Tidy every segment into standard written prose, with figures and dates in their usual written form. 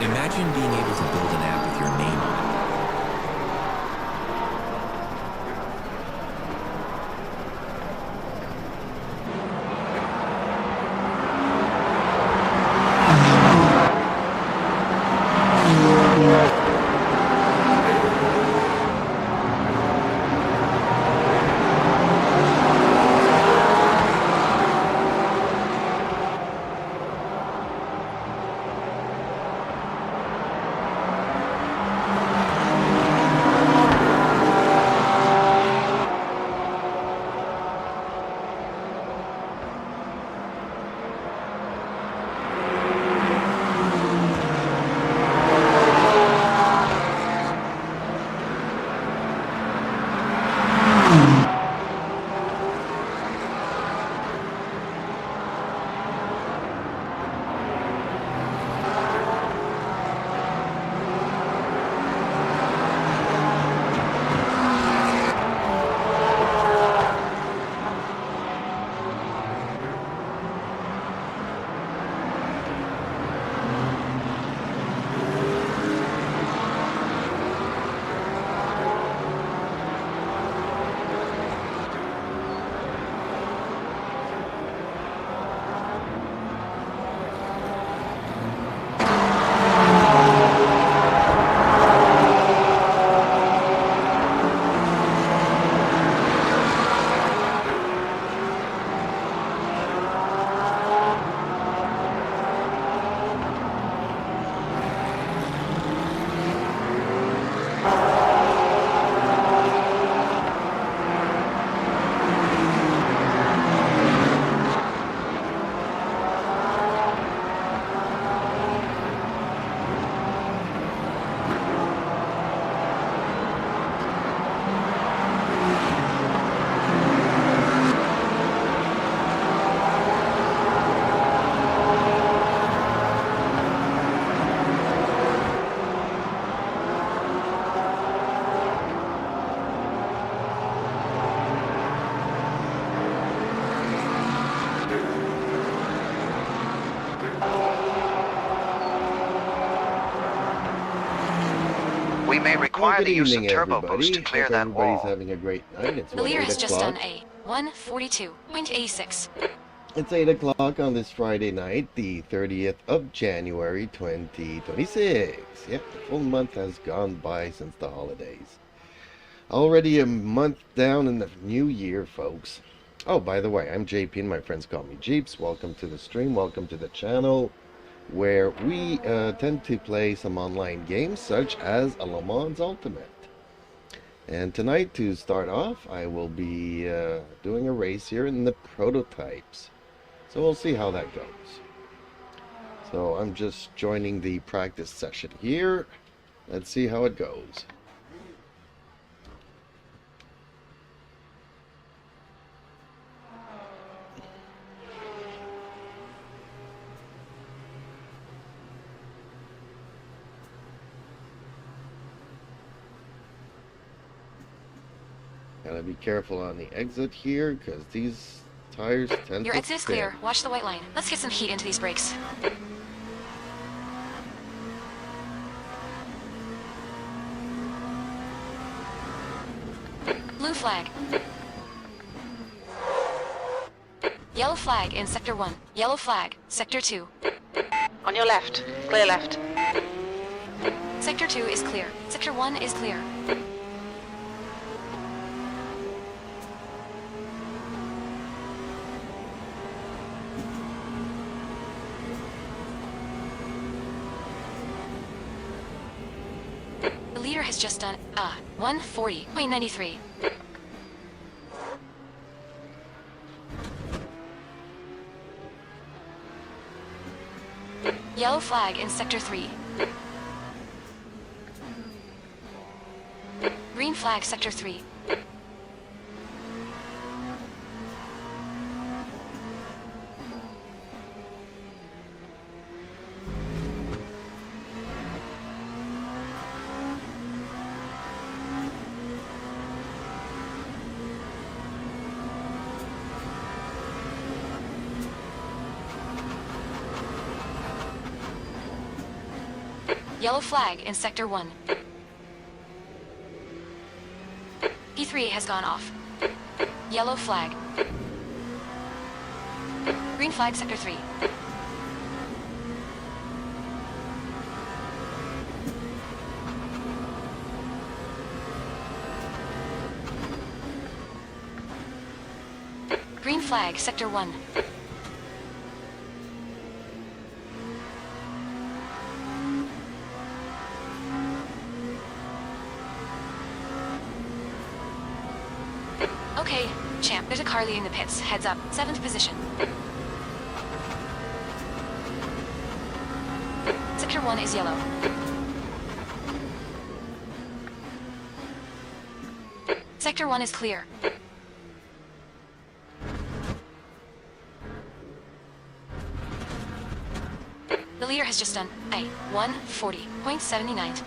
Imagine being able to build an app with your name on it. We may require the use of turbo boost to everybody. clear Hope that everybody's wall. having a great night. It's The leader has 8 just o'clock. done a 142.86. It's 8 o'clock on this Friday night, the 30th of January, 2026. Yep, the full month has gone by since the holidays. Already a month down in the new year, folks. Oh, by the way, I'm JP and my friends call me Jeeps. Welcome to the stream. Welcome to the channel, where we tend to play some online games such as a Le Mans Ultimate. And tonight, to start off, I will be doing a race here in the prototypes. So we'll see how that goes. So I'm just joining the practice session here. Let's see how it goes. Gotta be careful on the exit here, because these tires tend Your to exit is spin. clear. Watch the white line. Let's get some heat into these brakes. Blue flag. Yellow flag in Sector 1. Yellow flag, Sector 2. On your left. Clear left. Sector 2 is clear. Sector 1 is clear. The leader has just done 140.93. Yellow flag in Sector 3. Green flag Sector 3. Yellow flag in Sector 1. P3 has gone off. Yellow flag. Green flag Sector 3. Green flag Sector 1. Okay, champ, there's a car leaving the pits. Heads up, 7th position. Sector 1 is yellow. Sector 1 is clear. The leader has just done a 140.79.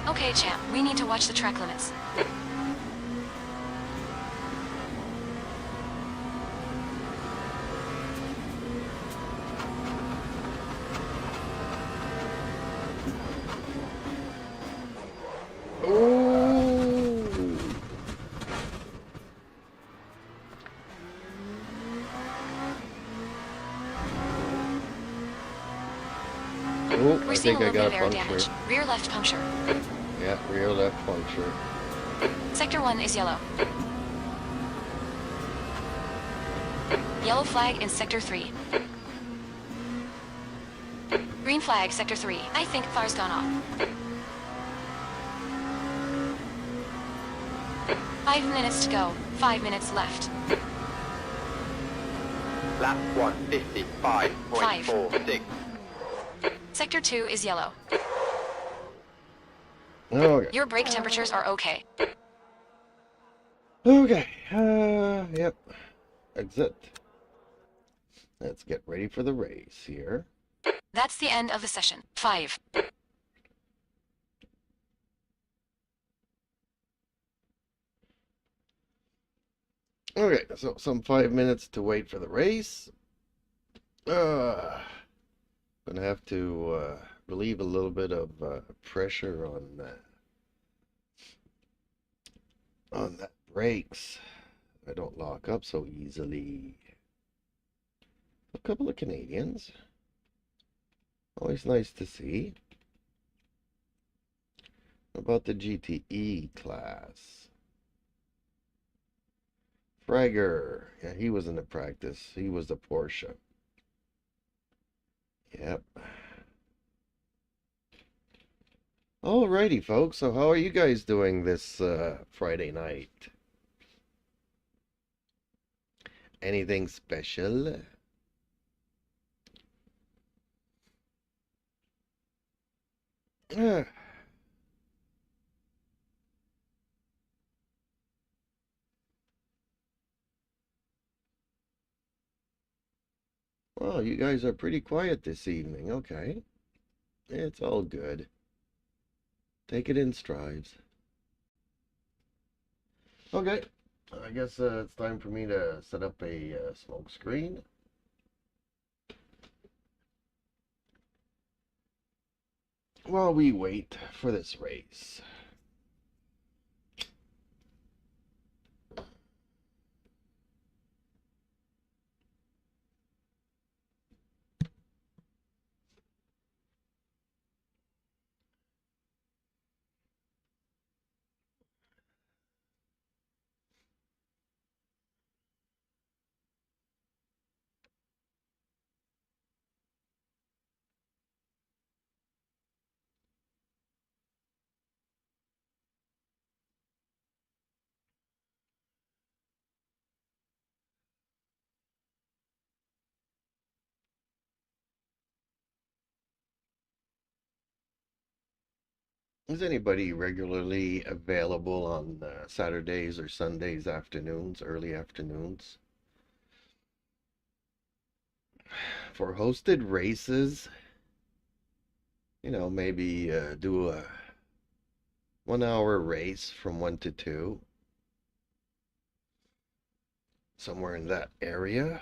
Okay, champ, we need to watch the track limits. Oh, We're I seeing think a I little bit got of a air puncture. damage. Rear left puncture. Yeah, rear left puncture. Sector 1 is yellow. Yellow flag in Sector 3. Green flag Sector 3. I think fire's gone off. 5 minutes to go. 5 minutes left. Lap 155.46. Sector 2 is yellow. Okay. Your brake temperatures are okay. Okay. Yep. Exit. Let's get ready for the race here. That's the end of the session. 5. Okay, so some 5 minutes to wait for the race. Gonna have to relieve a little bit of pressure on that brakes. I don't lock up so easily. A couple of Canadians. Always nice to see. What about the GTE class? Fragger. Yeah, he was in the practice. He was the Porsche. Yep. Alrighty, folks. So how are you guys doing this Friday night? Anything special? Well, you guys are pretty quiet this evening. Okay. It's all good. Take it in strides. Okay. I guess it's time for me to set up a smoke screen. While we wait for this race. Is anybody regularly available on Saturdays or Sundays afternoons, early afternoons, for hosted races? You know, maybe do a 1 hour race from 1 to 2, somewhere in that area.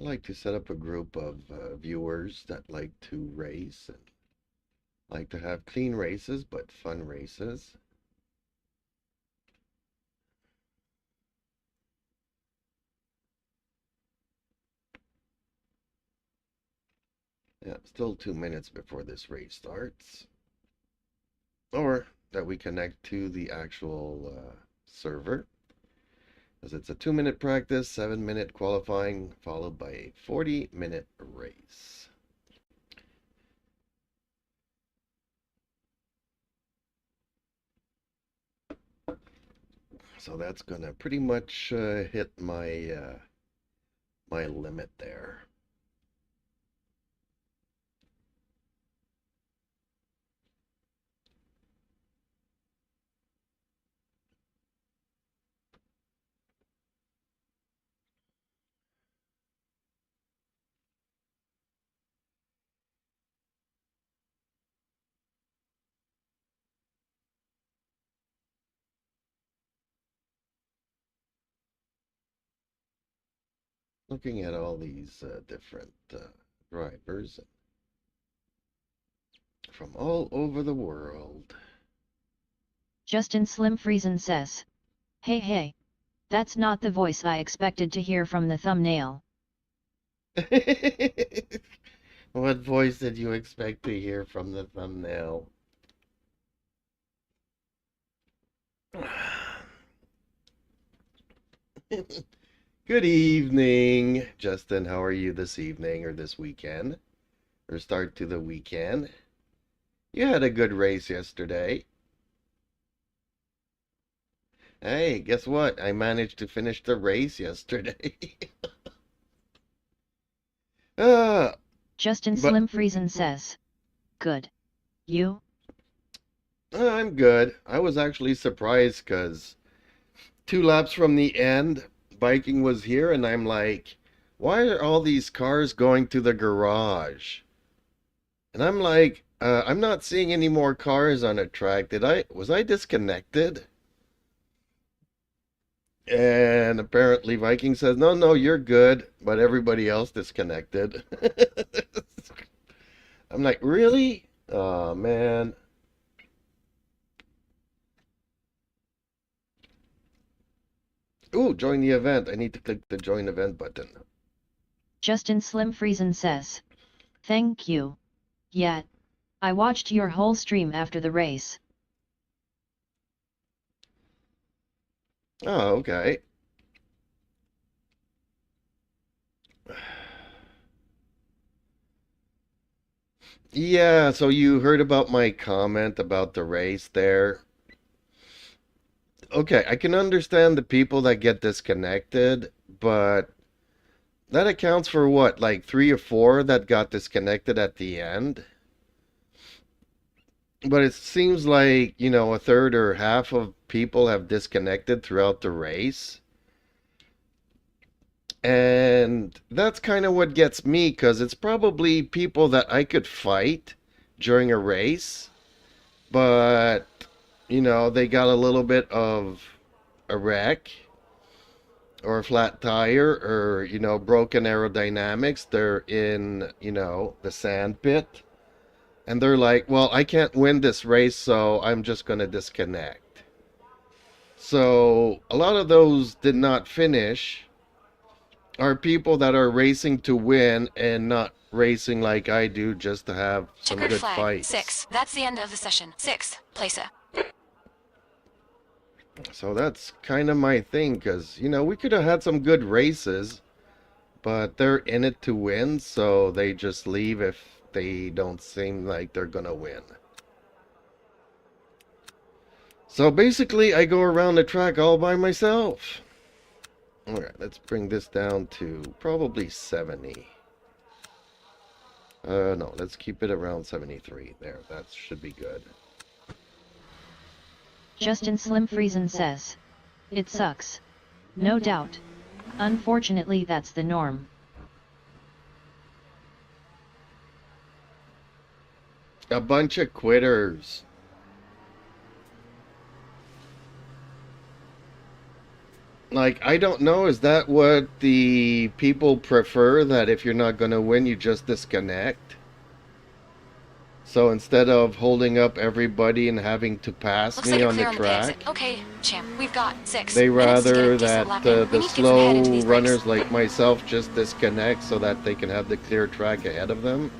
I like to set up a group of viewers that like to race and like to have clean races but fun races. Yeah, still 2 minutes before this race starts. Or that we connect to the actual server. As it's a 2-minute practice, 7-minute qualifying, followed by a 40-minute race. So that's gonna pretty much hit my my limit there. Looking at all these different drivers from all over the world. Justin Slim Friesen says, hey, that's not the voice I expected to hear from the thumbnail. What voice did you expect to hear from the thumbnail? Good evening, Justin. How are you this evening or this weekend? Or start to the weekend? You had a good race yesterday. Hey, guess what? I managed to finish the race yesterday. Justin Slim Friesen says, good. You? I'm good. I was actually surprised because 2 laps from the end, biking was here, and I'm like, why are all these cars going to the garage? And I'm like, I'm not seeing any more cars on a track. Was I disconnected? And apparently Viking says, no, you're good, but everybody else disconnected. I'm like, really? Oh, man. Ooh, join the event. I need to click the join event button. Justin Slim Friesen says, thank you. Yeah, I watched your whole stream after the race. Oh, okay. Yeah, so you heard about my comment about the race there. Okay, I can understand the people that get disconnected, but that accounts for what, like 3 or 4 that got disconnected at the end? But it seems like, a third or half of people have disconnected throughout the race. And that's kind of what gets me, because it's probably people that I could fight during a race, but, they got a little bit of a wreck or a flat tire or, broken aerodynamics. They're in, the sand pit. And they're like, well, I can't win this race, so I'm just going to disconnect. So a lot of those did not finish are people that are racing to win and not racing like I do just to have some Checkered good flag, fights. 6. That's the end of the session. 6th placer. So that's kind of my thing, because, we could have had some good races, but they're in it to win, so they just leave if they don't seem like they're going to win. So basically, I go around the track all by myself. Alright, let's bring this down to probably 70. No, let's keep it around 73. There, that should be good. Justin Slim Friesen says, "It sucks. No doubt. Unfortunately, that's the norm." A bunch of quitters. Like, I don't know, is that what the people prefer? That if you're not going to win, you just disconnect? So instead of holding up everybody and having to pass Looks me like on the you're clear track, on the exit. Okay, champ, we've got 6 they minutes to get a rather decent that lap in. We the need to get some head into slow these runners brakes. like myself just disconnect so that they can have the clear track ahead of them.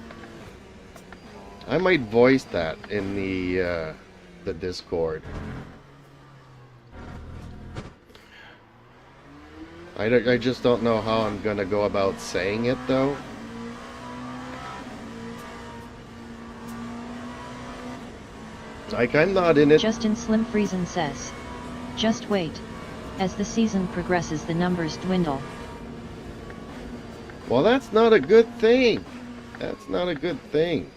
I might voice that in the Discord. I just don't know how I'm gonna go about saying it though. Like, I'm not in it. Justin Slim Friesen says, "Just wait. As the season progresses, the numbers dwindle." Well, that's not a good thing. That's not a good thing.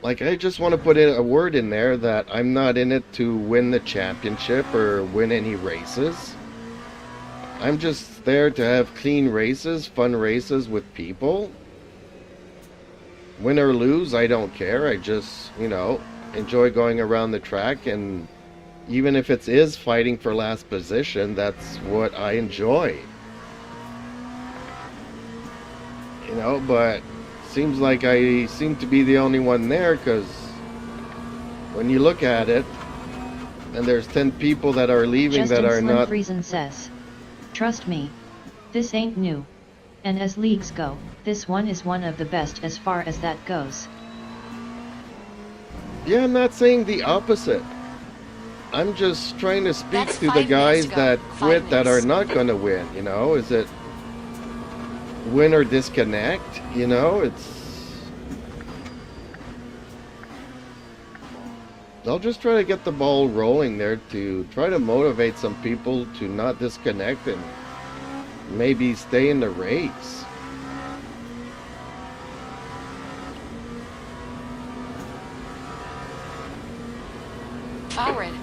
Like, I just want to put in a word in there that I'm not in it to win the championship or win any races. I'm just there to have clean races, fun races with people. Win or lose, I don't care. I just, you know, enjoy going around the track, and even if it is fighting for last position, that's what I enjoy. You know, but seems like I seem to be the only one there, because when you look at it, and there's 10 people that are leaving Justin that are Slim not... Friesen says, "Trust me. This ain't new. And as leagues go, this one is one of the best as far as that goes." Yeah, I'm not saying the opposite. I'm just trying to speak That's to the 5 minutes guys to go. that 5 quit that are minutes. not going to win, you know? Is it win or disconnect, you know? I'll just try to get the ball rolling there to try to motivate some people to not disconnect and maybe stay in the race. Forward.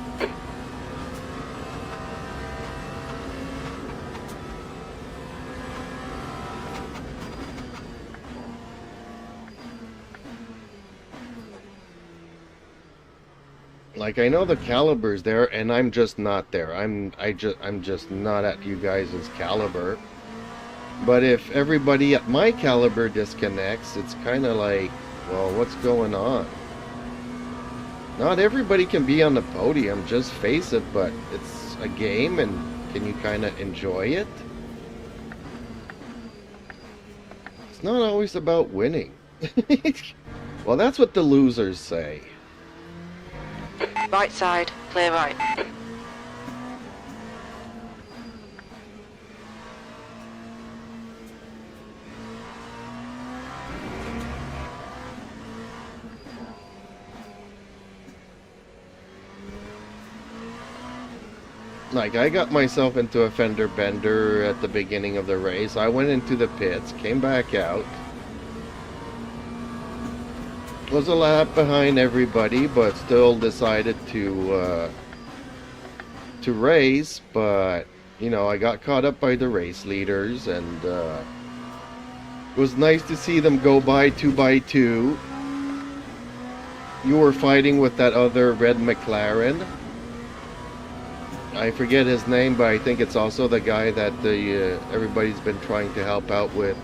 Like, I know the caliber's there, and I'm just not there. I'm just not at you guys' caliber. But if everybody at my caliber disconnects, it's kind of like, well, what's going on? Not everybody can be on the podium, just face it, but it's a game, and can you kind of enjoy it? It's not always about winning. Well, that's what the losers say. Right side, clear right. Like, I got myself into a fender bender at the beginning of the race. I went into the pits, came back out. Was a lap behind everybody, but still decided to race. But, you know, I got caught up by the race leaders, and it was nice to see them go by 2 by 2. You were fighting with that other red McLaren. I forget his name, but I think it's also the guy that everybody's been trying to help out with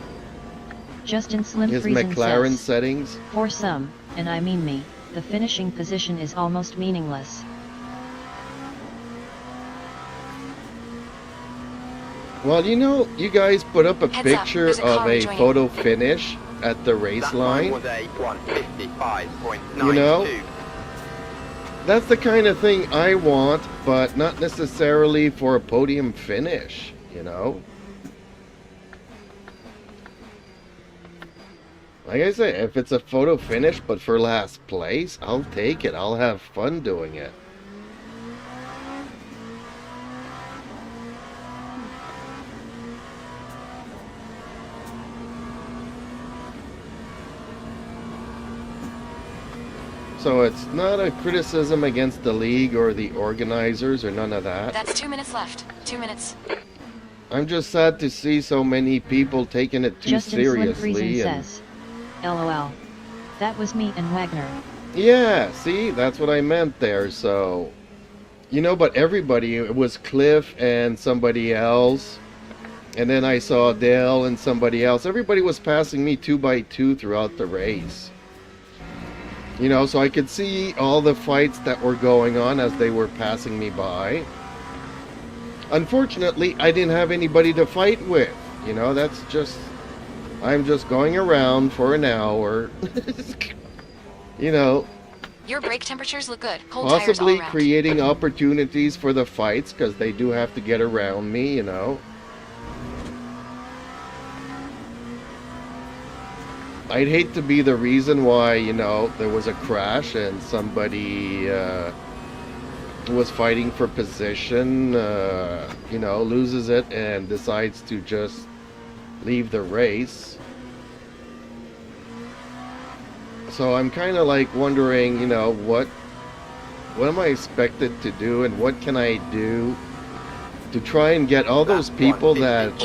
Justin Slim his Friesen McLaren says, settings. "For some, and I mean me, the finishing position is almost meaningless." Well, you know, you guys put up a Heads up, picture there's a of car a joining. photo finish at the race That line. was a 155.92. You know? That's the kind of thing I want, but not necessarily for a podium finish, you know? Like I say, if it's a photo finish but for last place, I'll take it. I'll have fun doing it. So it's not a criticism against the league or the organizers or none of that. That's 2 minutes left. 2 minutes. I'm just sad to see so many people taking it too Justin Slim seriously. Friesen And says, LOL. That was me and Wagner. yeah, see, that's what I meant there. So, you know, but everybody, it was Cliff and somebody else. And then I saw Dale and somebody else. Everybody was passing me 2 by 2 throughout the race. You know, so I could see all the fights that were going on as they were passing me by. Unfortunately, I didn't have anybody to fight with. You know, that's just... I'm just going around for an hour. You know, Your brake temperatures look good. Cold tires all possibly around. creating opportunities for the fights, because they do have to get around me, you know. I'd hate to be the reason why, you know, there was a crash and somebody was fighting for position, you know, loses it and decides to just leave the race. So I'm kind of like wondering, you know, what am I expected to do and what can I do to try and get all those people that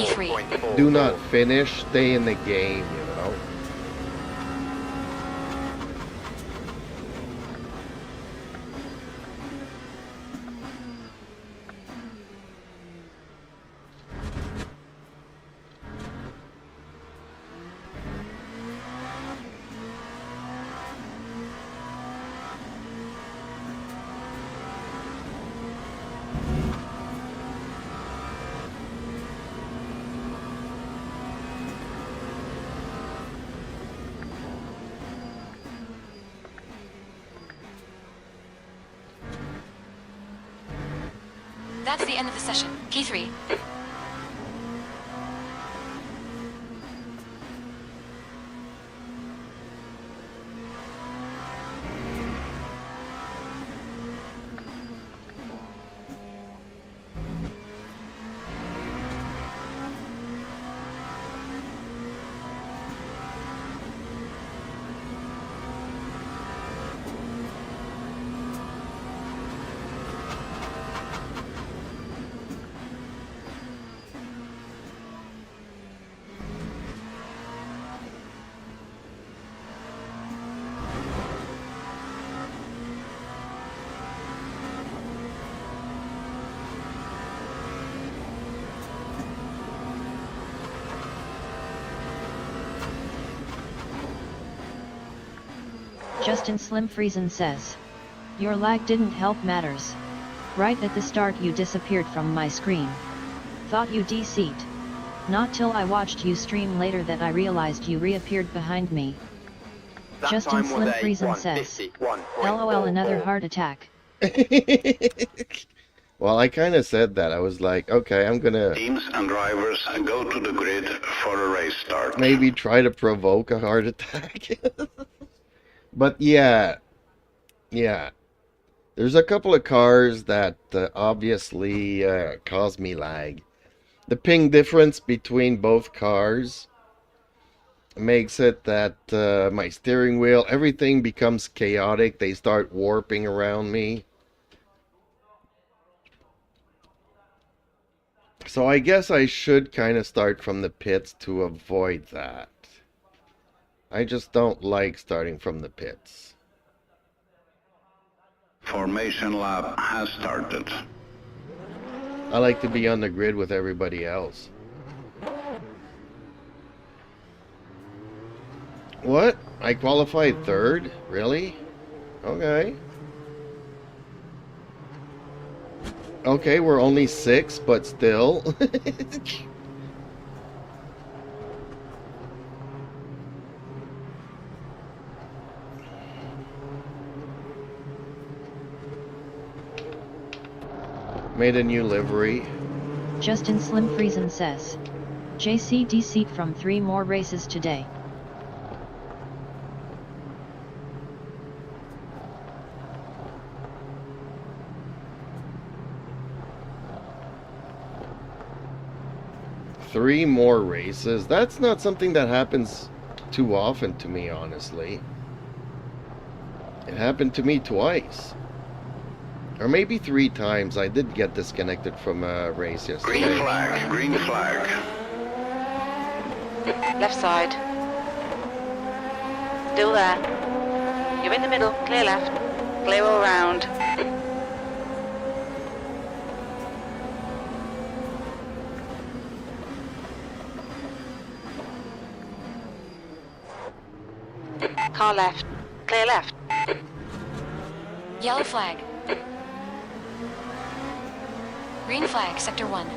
do not finish stay in the game, you know. That's the end of the session. Key 3. Justin Slim Friesen says, your lag didn't help matters. Right at the start you disappeared from my screen. Thought you DC'd. Not till I watched you stream later that I realized you reappeared behind me. That Justin time Slim was a Friesen says, 1:51.44. LOL another heart attack. Well, I kind of said that. I was like, okay, I'm gonna Teams and drivers go to the grid for a race start. maybe try to provoke a heart attack. But yeah, there's a couple of cars that obviously cause me lag. The ping difference between both cars makes it that my steering wheel, everything becomes chaotic. They start warping around me. So I guess I should kind of start from the pits to avoid that. I just don't like starting from the pits. Formation lap has started. I like to be on the grid with everybody else. What? I qualified third? Really? Okay. Okay, we're only 6, but still. Made a new livery. Justin Slim Friesen says, JC DC'd from 3 more races today. Three more races? That's not something that happens too often to me, honestly. It happened to me twice. Or maybe 3 times. I did get disconnected from a race yesterday. Green flag, green flag. Left side. Still there. You're in the middle. Clear left. Clear all round. Car left. Clear left. Yellow flag. Green flag, sector 1.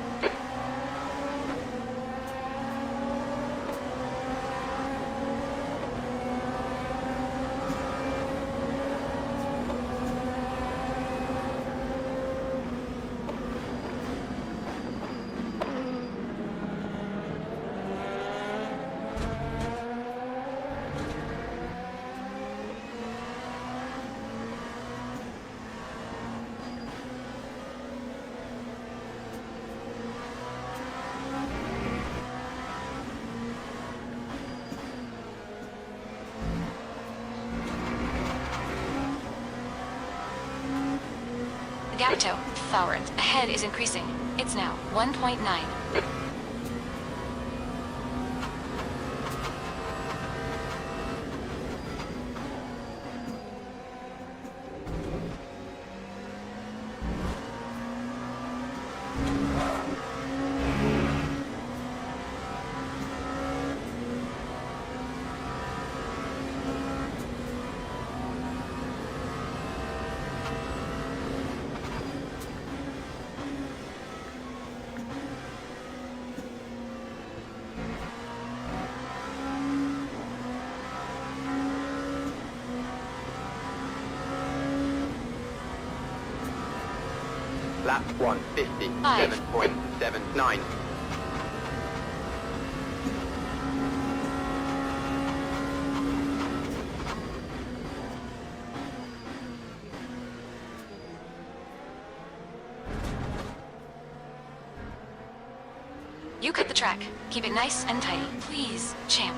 The gap to Thorent ahead is increasing. It's now 1.9. Lap 157.79. You cut the track. Keep it nice and tidy. Please, champ.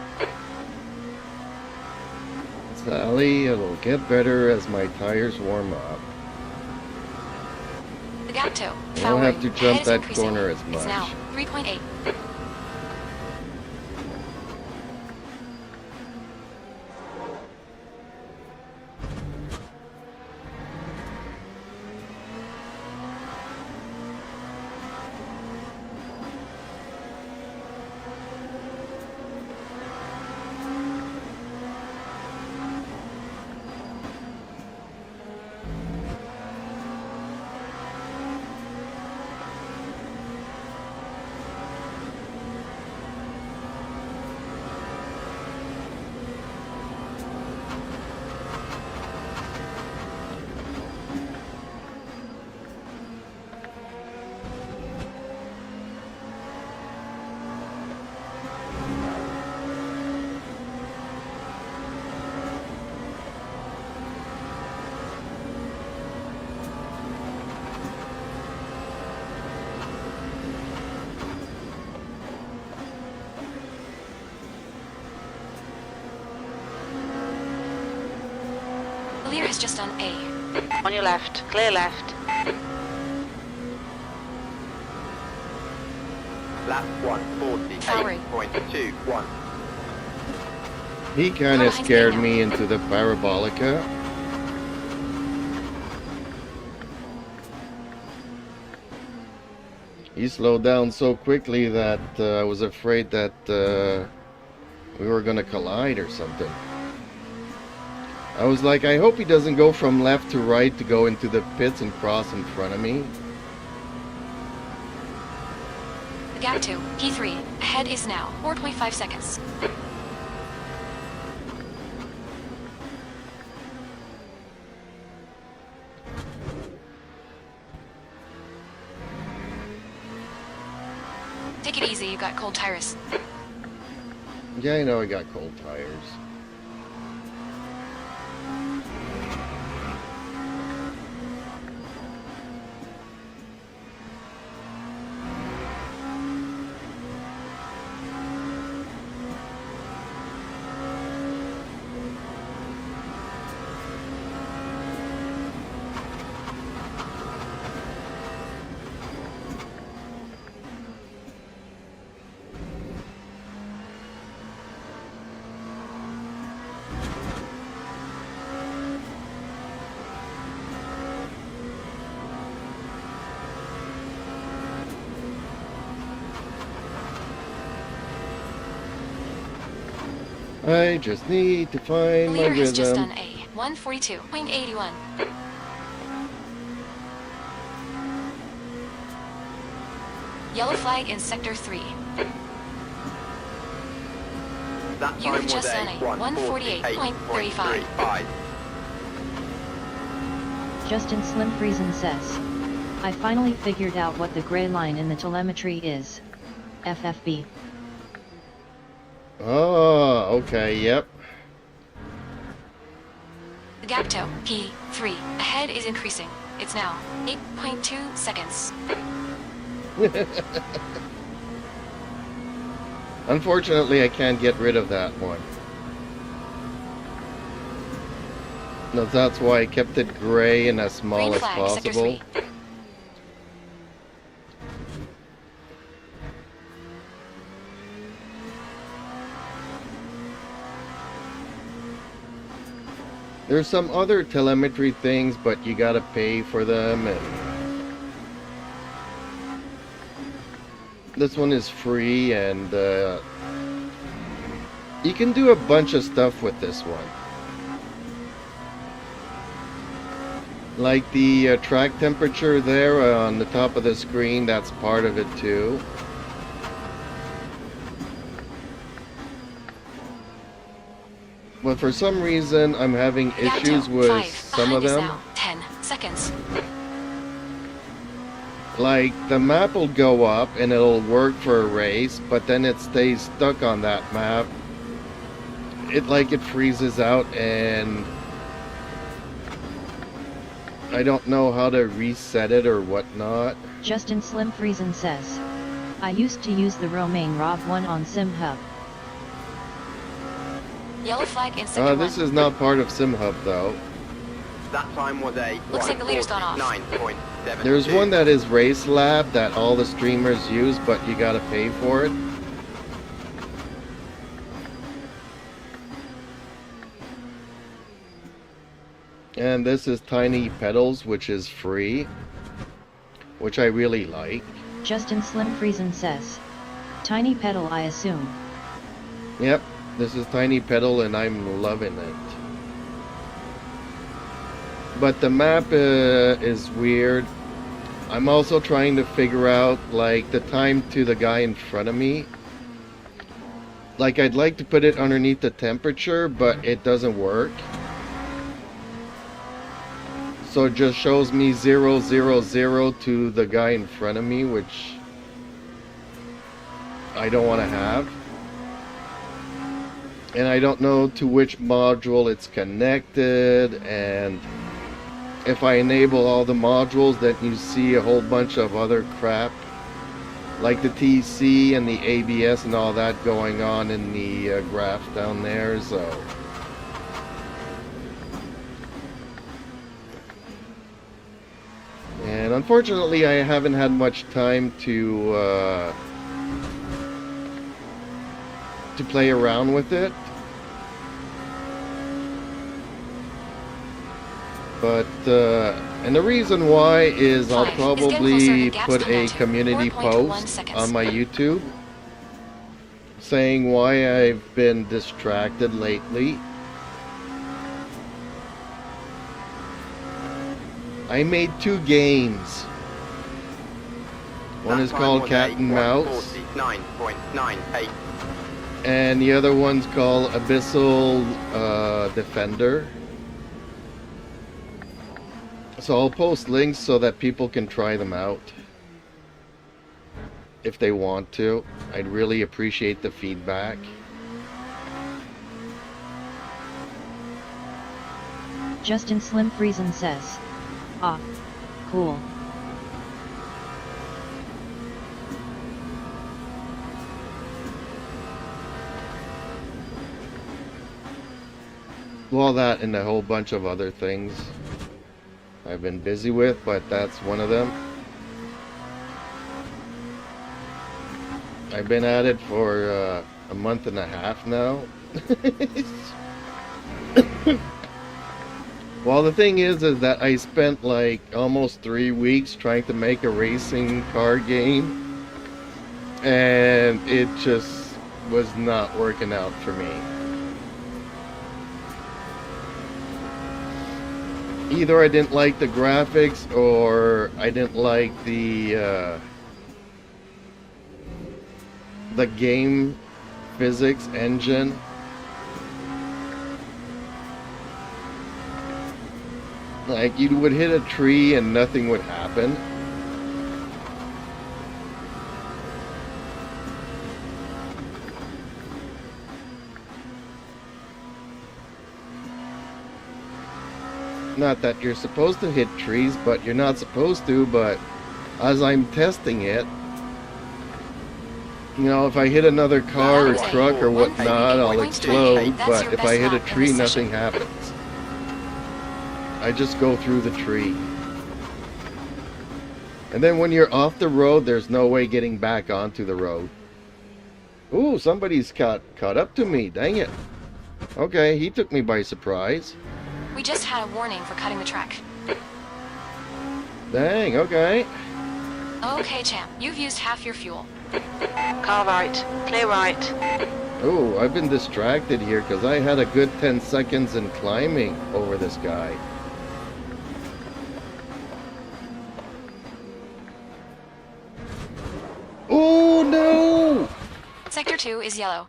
Sally, it'll get better as my tires warm up. The gap to I don't have to jump that corner as It's much. now 3.8. Lear has just done A. On your left. Clear left. Lap 148.21. He kind of scared me into the parabolica. He slowed down so quickly that I was afraid that we were gonna collide or something. I was like, I hope he doesn't go from left to right to go into the pits and cross in front of me. The gap to P3 ahead is now 4.5 seconds. Take it easy, you got cold tires. Yeah, I know I got cold tires. I just need to find my Leader has just rhythm. done a 142.81. Yellow flag in Sector 3. That You time have was just a done a 148.35. 148.35. Justin Slim Friesen says, I finally figured out what the gray line in the telemetry is. FFB. Oh, okay, yep. The gap to P3 ahead is increasing. It's now 8.2 seconds. Unfortunately, I can't get rid of that one. No, that's why I kept it gray and as small Green as flag, Sector possible. 3. There's some other telemetry things, but you gotta pay for them, and this one is free, and you can do a bunch of stuff with this one. Like the track temperature there on the top of the screen, that's part of it too. But for some reason, I'm having issues with some of them. Now 10 seconds. Like, the map will go up and it'll work for a race, but then it stays stuck on that map. It freezes out, and I don't know how to reset it or whatnot. Justin Slim Friesen says, I used to use the Romaine Rob 1 on SimHub. Yellow flag in Sector 1. This is not part of SimHub though. That time was a Looks like the leader's gone off. 149.72. There's one that is Race Lab that all the streamers use, but you gotta pay for it. And this is Tiny Pedals, which is free, which I really like. Justin Slim Friesen says, Tiny Pedal I assume. Yep, this is Tiny Pedal and I'm loving it. But the map is weird. I'm also trying to figure out like the time to the guy in front of me. Like, I'd like to put it underneath the temperature, but it doesn't work. So it just shows me 0, 0, 0 to the guy in front of me, which I don't want to have. And I don't know to which module it's connected, and if I enable all the modules, then you see a whole bunch of other crap, like the TC and the ABS and all that going on in the graph down there, so... And unfortunately, I haven't had much time to play around with it. But and the reason why is I'll probably put a community post on my YouTube saying why I've been distracted lately. I made 2 games. One is called Cat and Mouse, 49.98. and the other one's called Abyssal Defender. So I'll post links so that people can try them out if they want to. I'd really appreciate the feedback. Justin Slim Friesen says, ah, cool. Well, that and a whole bunch of other things I've been busy with, but that's one of them. I've been at it for a month and a half now. Well, the thing is that I spent like almost 3 weeks trying to make a racing car game, and it just was not working out for me. Either I didn't like the graphics or I didn't like the game physics engine. Like, you would hit a tree and nothing would happen. Not that you're supposed to hit trees, but you're not supposed to, but as I'm testing it, you know, if I hit another car or truck or whatnot, I'll explode, but if I hit a tree, nothing happens. I just go through the tree. And then when you're off the road, there's no way getting back onto the road. Ooh, somebody's caught up to me, dang it. Okay, he took me by surprise. We just had a warning for cutting the track. Dang, okay. Okay, champ. You've used half your fuel. Car right. Clear right. Oh, I've been distracted here because I had a good 10 seconds in climbing over this guy. Oh, no! Sector 2 is yellow.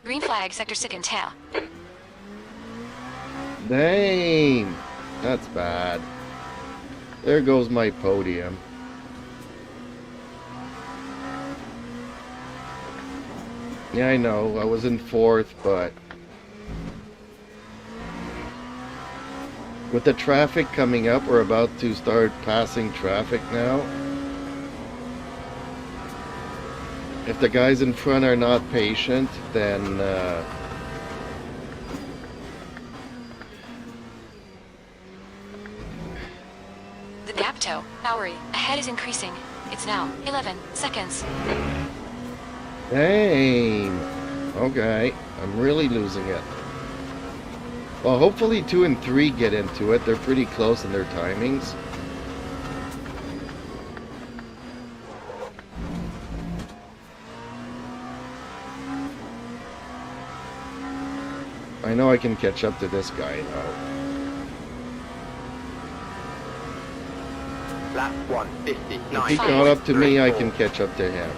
Green flag, Sector 6 and tail. Dang! That's bad. There goes my podium. Yeah, I know. I was in 4th, but with the traffic coming up, we're about to start passing traffic now. If the guys in front are not patient, then The gap toe, Bowery, ahead is increasing. It's now 11 seconds. dang. Okay, I'm really losing it. Well, hopefully 2 and 3 get into it. They're pretty close in their timings. I know I can catch up to this guy now. Lap 159. If he caught up to me, I can catch up to him.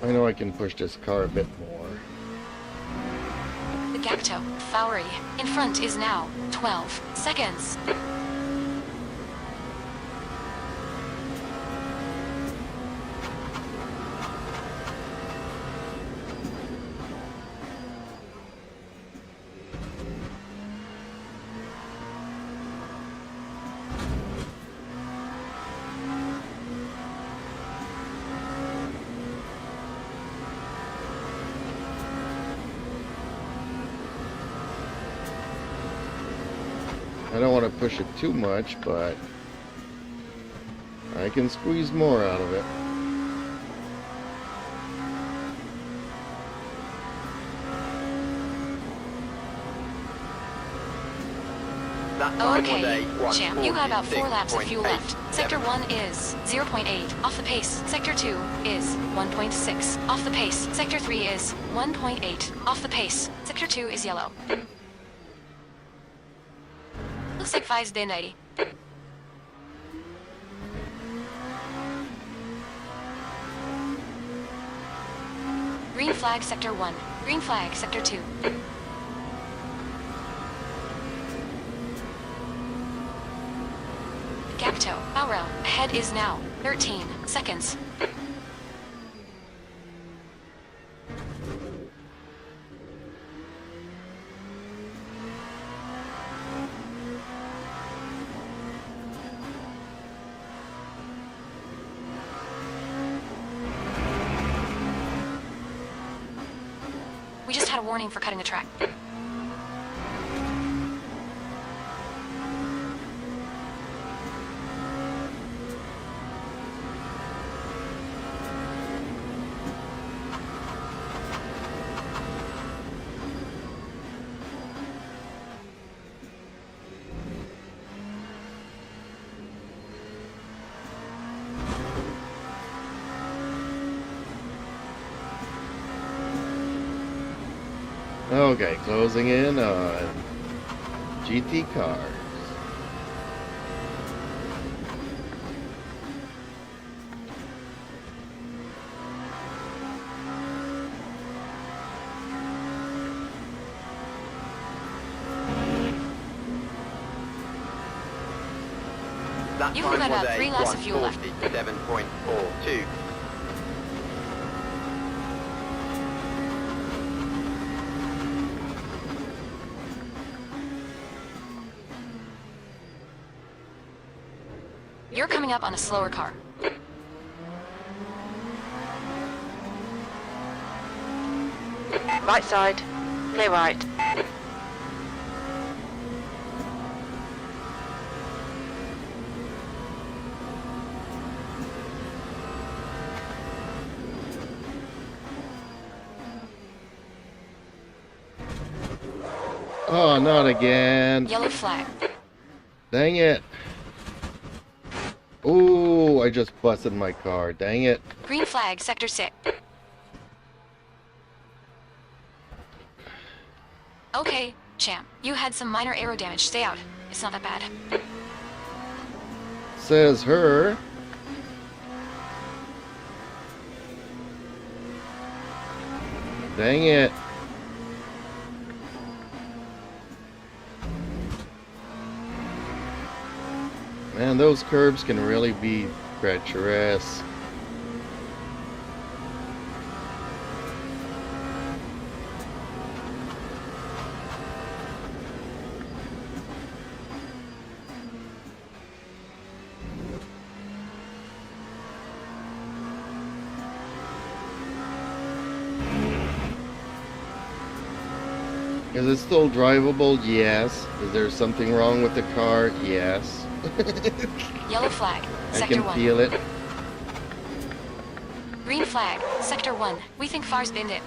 I know I can push this car a bit more. The gap toe, Bowery, in front is now 12 seconds. I don't want to push it too much, but I can squeeze more out of it. That time was Okay, a champ, you got about 4 laps of fuel 146.8. left. Sector 1 is 0.8, off the pace. Sector 2 is 1.6, off the pace. Sector 3 is 1.8, off the pace. Sector 2 is yellow. Looks like 5's day 90. Green flag, Sector 1. Green flag, Sector 2. Gap toe, Bowery, ahead is now 13 seconds. We just had a warning for cutting the track. Okay, closing in on GT cars. That You've time got was about 3 laps of fuel left. 1:47.42. You're coming up on a slower car. Right side. Clear right. Oh, not again. Yellow flag. Dang it. Ooh, I just busted my car. Dang it. Green flag, sector 6. Okay, champ. You had some minor aero damage. Stay out. It's not that bad. Says her. Dang it. Man, those curbs can really be treacherous. Is it still drivable? Yes. Is there something wrong with the car? Yes. Yellow flag, I sector can 1. feel it. Green flag, sector 1. We think Far's binned it.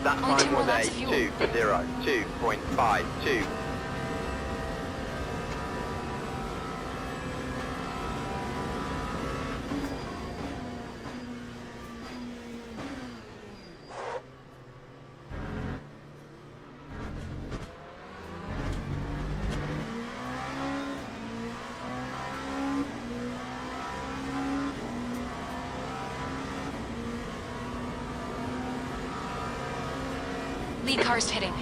That Only 2 time more was laps a of fuel. 2:02.52. Lead car's pitting.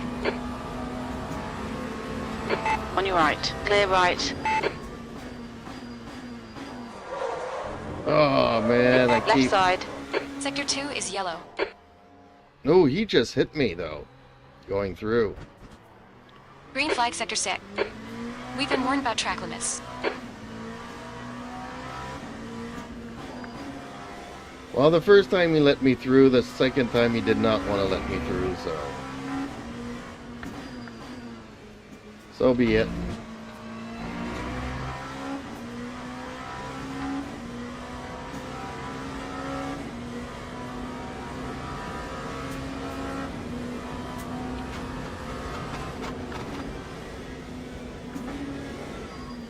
On your right. Clear right. Oh man, I Left keep... side. Sector 2 is yellow. Oh, he just hit me though. Going through. Green flag, sector 6. We've been warned about track limits. Well, the first time he let me through, the second time he did not want to let me through, so... So be it.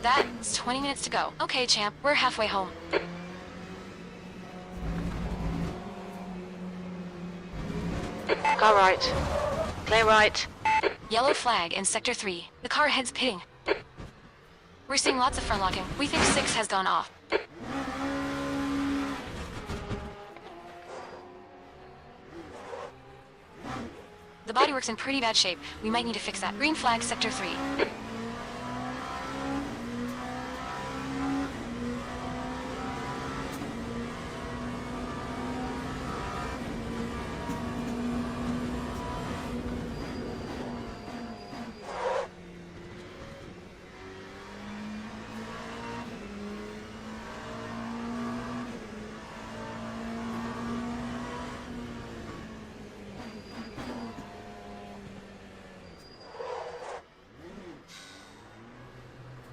That's 20 minutes to go. Okay, champ, we're halfway home. Car right. Clear right. Yellow flag in sector 3. The car heads pitting. We're seeing lots of front locking. We think 6 has gone off. The bodywork's in pretty bad shape. We might need to fix that. Green flag, Sector 3.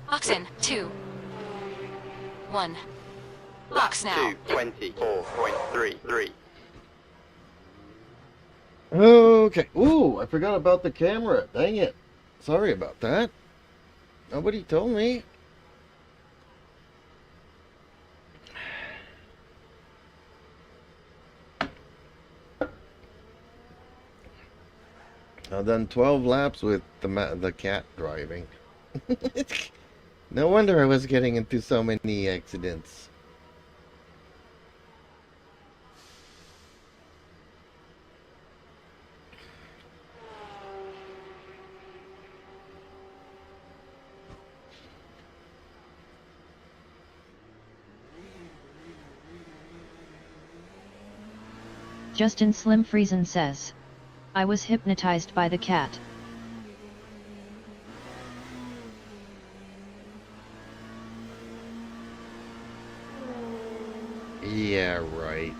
Oxen, 2. 1. Box now. 224.33. Okay. Ooh, I forgot about the camera. Dang it. Sorry about that. Nobody told me. I've done 12 laps with the cat driving. No wonder I was getting into so many accidents. Justin Slim Friesen says, I was hypnotized by the cat. Yeah, right.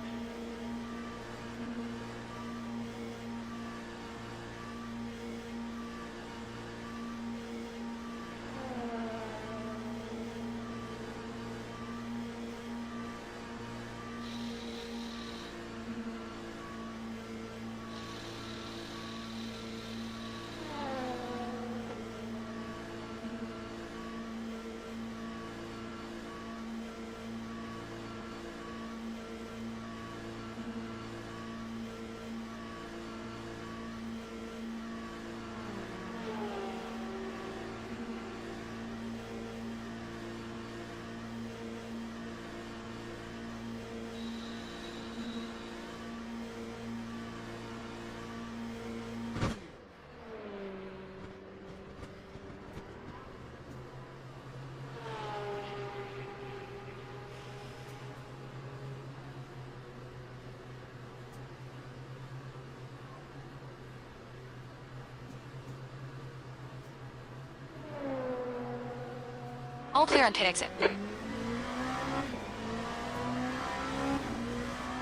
All clear on pit exit.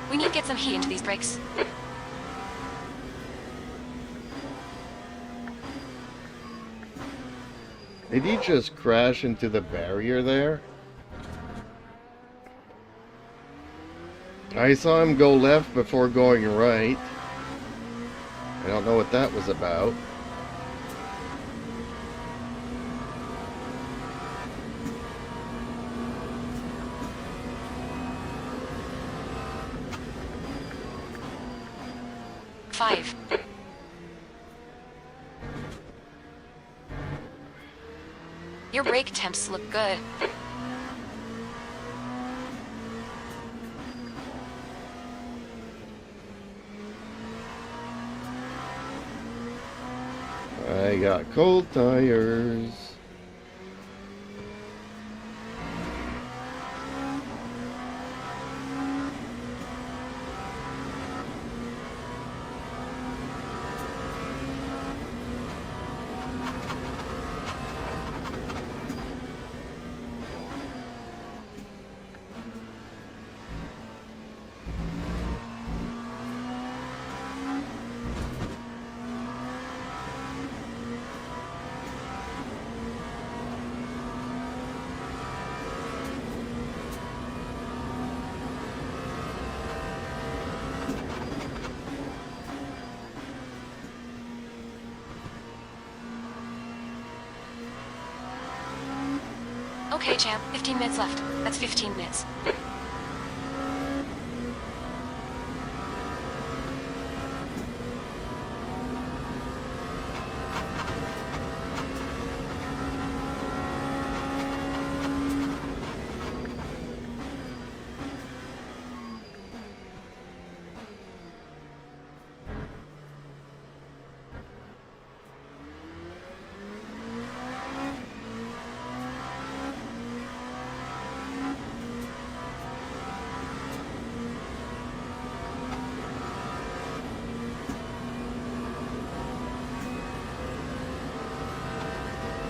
We need to get some heat into these brakes. Did he just crash into the barrier there? I saw him go left before going right. I don't know what that was about. Five. Your brake temps look good. I got cold tires. Okay, champ. 15 minutes left. That's 15 minutes.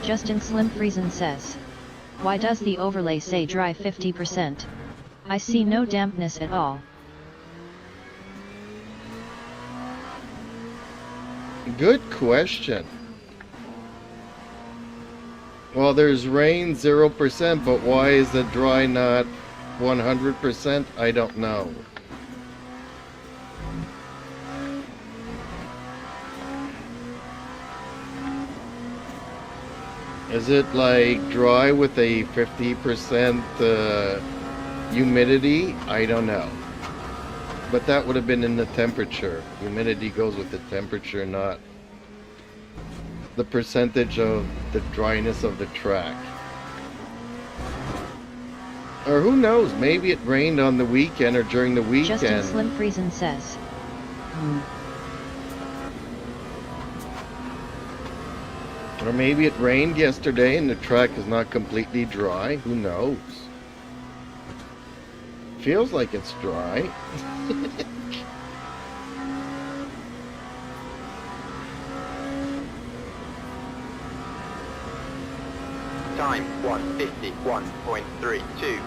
Justin Slim Friesen says, why does the overlay say dry 50%? I see no dampness at all. Good question. Well, there's rain 0%, but why is the dry not 100%? I don't know. Is it like dry with a 50% humidity? I don't know. But that would have been in the temperature. Humidity goes with the temperature, not the percentage of the dryness of the track. Or who knows, maybe it rained on the weekend or during the weekend. Justin Slim Friesen says, Or maybe it rained yesterday and the track is not completely dry. Who knows? Feels like it's dry. Time 151.32.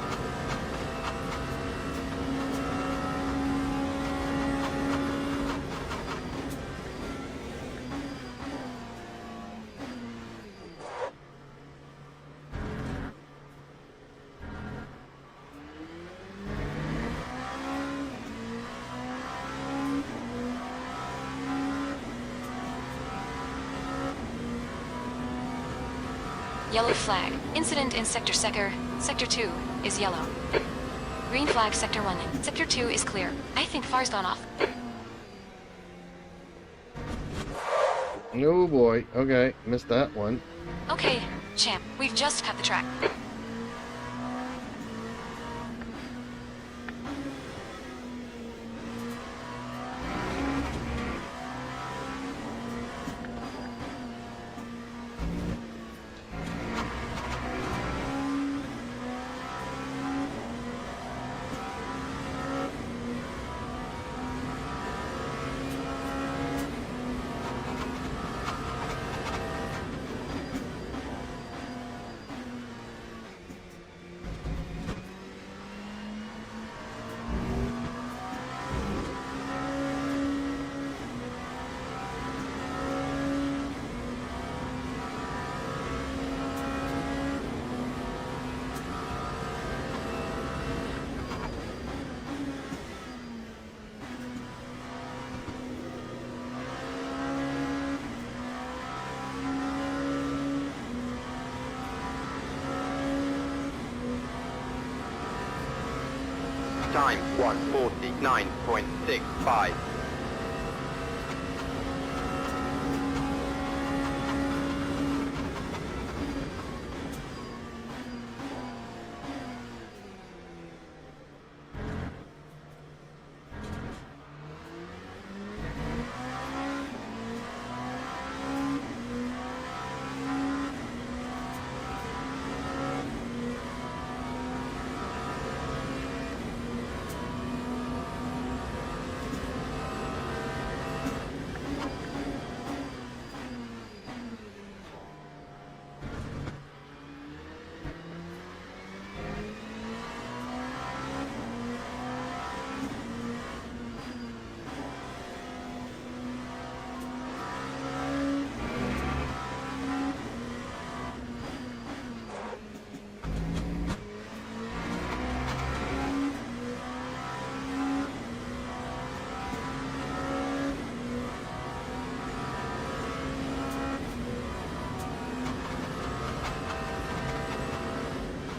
Yellow flag. Incident in Sector 2 is yellow. Green flag Sector 1. Sector 2 is clear. I think FAR's gone off. Oh boy. Okay, missed that one. Okay, champ. We've just cut the track. Time 149.65.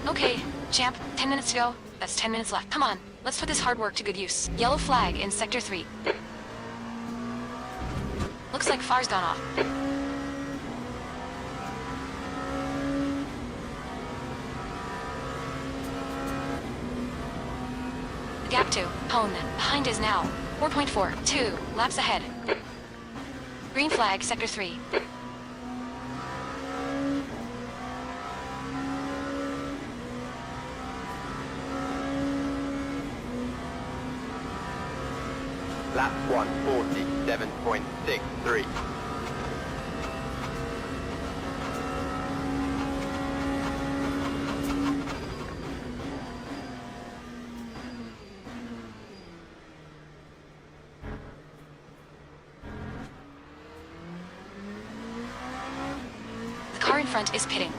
Okay, champ. 10 minutes to go. That's 10 minutes left. Come on. Let's put this hard work to good use. Yellow flag in Sector 3. Looks like FAR's gone off. Gap 2. Hone. Behind is now. 4.42 laps ahead. Green flag Sector 3. Lap 147.63. front is pitting.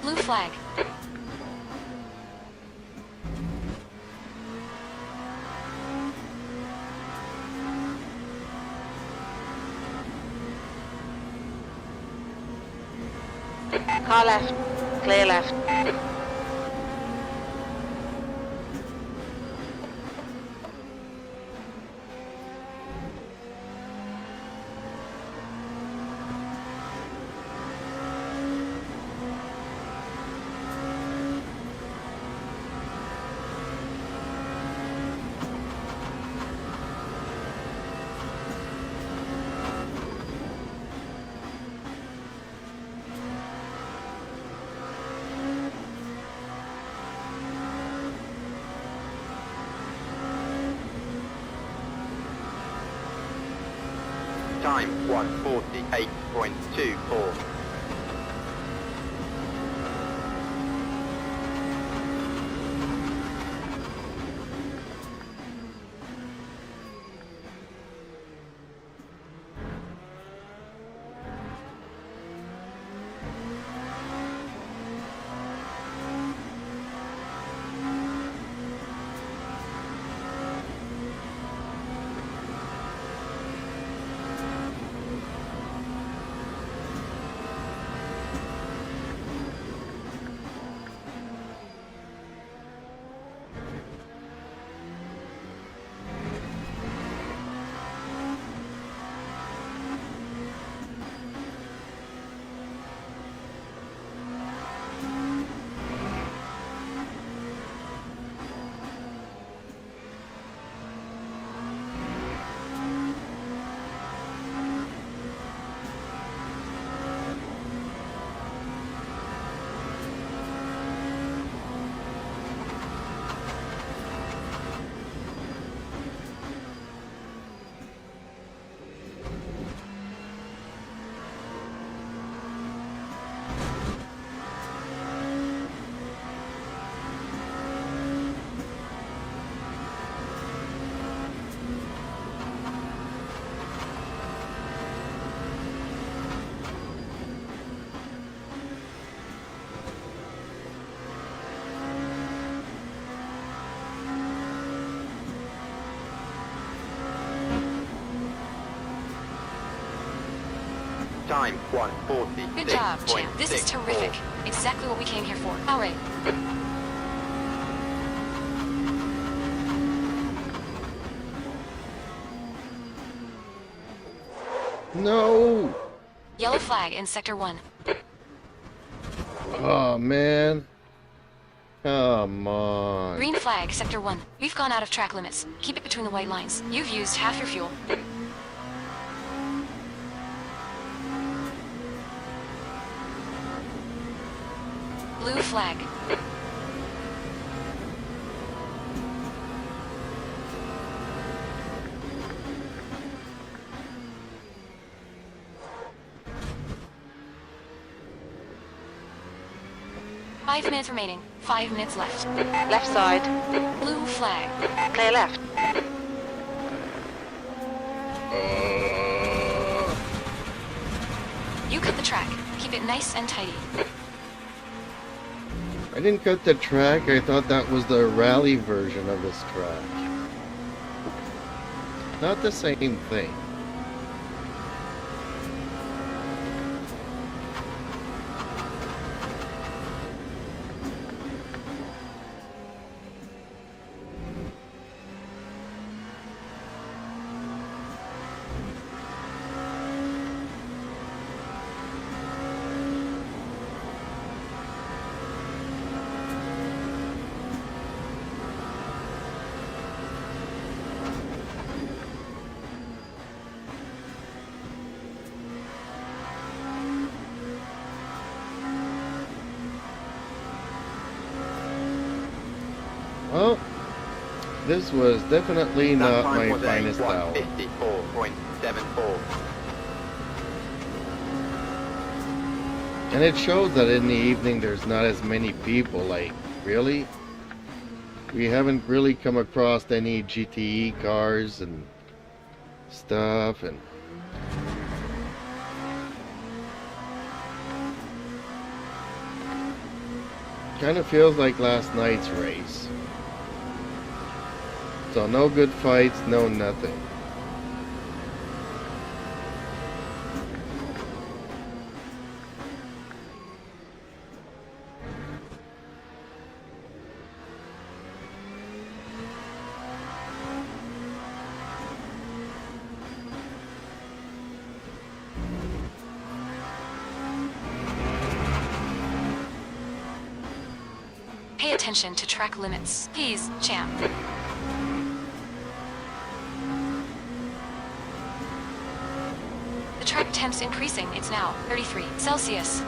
Blue flag. Car left. Clear left. Time 1:48.24. Time 1:46.64. Good job, champ. This is terrific. Exactly what we came here for. All right. No! Yellow flag in Sector 1. Oh, man. Come on. Green flag, Sector 1. We've gone out of track limits. Keep it between the white lines. You've used half your fuel. Blue flag. Five minutes remaining. 5 minutes left. Left side. Blue flag. Clear left. You cut the track. Keep it nice and tidy. I didn't cut the track. I thought that was the rally version of this track. Not the same thing. Well, this was definitely That not time my was finest a hour. 154.74. And it shows that in the evening there's not as many people. Like, really? We haven't really come across any GTE cars and stuff, and kind of feels like last night's race. So no good fights, no nothing. Pay attention to track limits. Please, champ. The track temp's increasing. It's now 33 Celsius.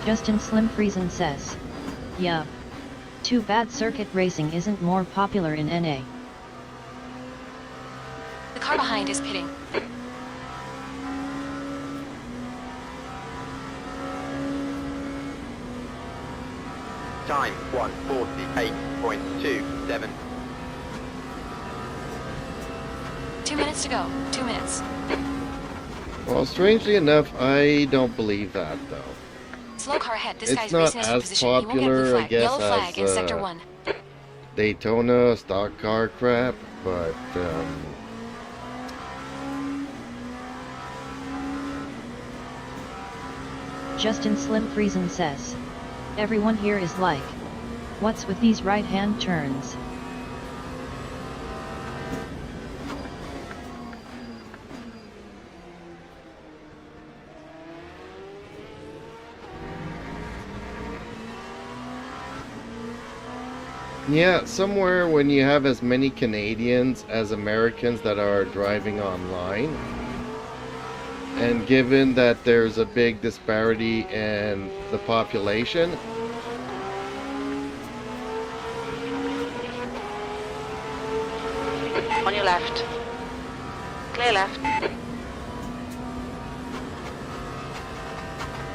Justin Slim Friesen says, "Yup. Too bad circuit racing isn't more popular in NA." The car behind is pitting. Time 148.27. 2 minutes to go. 2 minutes. Well, strangely enough, I don't believe that, though. Slow car ahead. This It's guy's not racing us for as position. He won't get a blue popular, I flag. guess, Yellow flag in as, sector 1. Daytona stock car crap, but Justin Slim Friesen says, "Everyone here is like, what's with these right-hand turns?" yeah, somewhere when you have as many Canadians as Americans that are driving online, and given that there's a big disparity in the population, On your left. Clear left.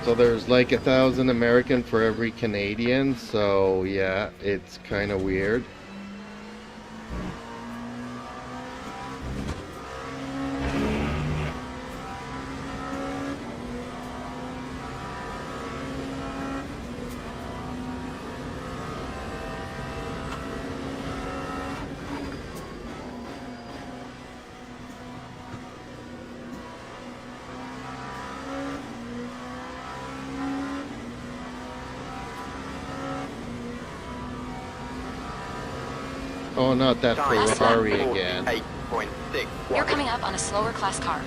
so there's like 1,000 American for every Canadian, so yeah, it's kind of weird. Oh, not that Time Ferrari again. 148.6. You're coming up on a slower class car.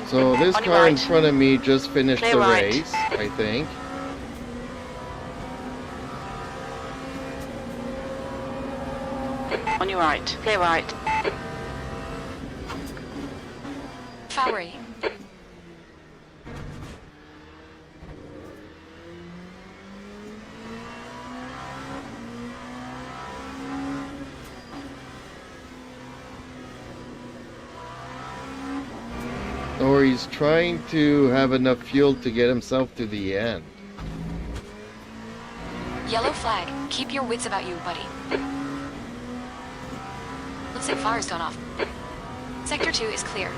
So this On your car in right. front of me just finished Clear the right. race, I think. On your right. Clear right. Fowry. Or he's trying to have enough fuel to get himself to the end. Yellow flag. Keep your wits about you, buddy. Looks like fire's gone off. Sector 2 is clear.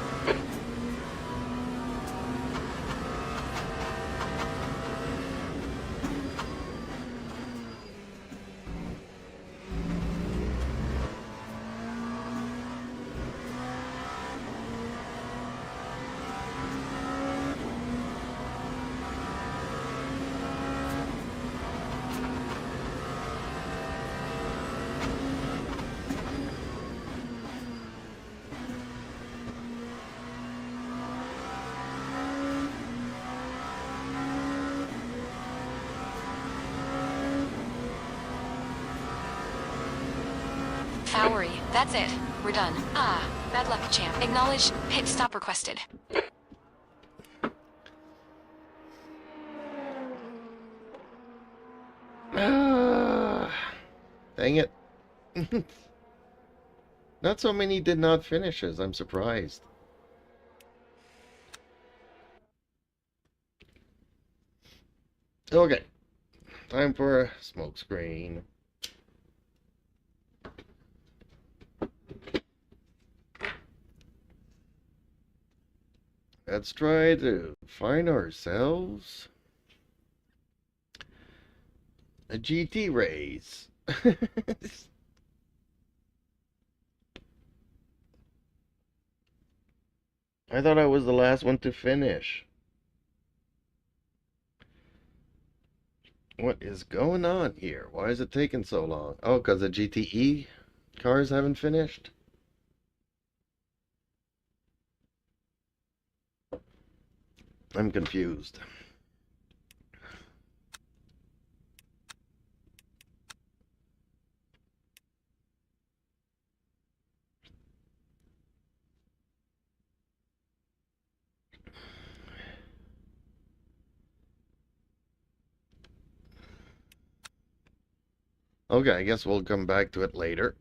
AlphaWorry. That's it. We're done. Ah, bad luck, champ. Acknowledge. Pit stop requested. Dang it. Not so many did not finishes. I'm surprised. Okay. Time for a smoke screen. Let's try to find ourselves a GT race. I thought I was the last one to finish. What is going on here? Why is it taking so long? Oh, because the GTE cars haven't finished? I'm confused. Okay, I guess we'll come back to it later.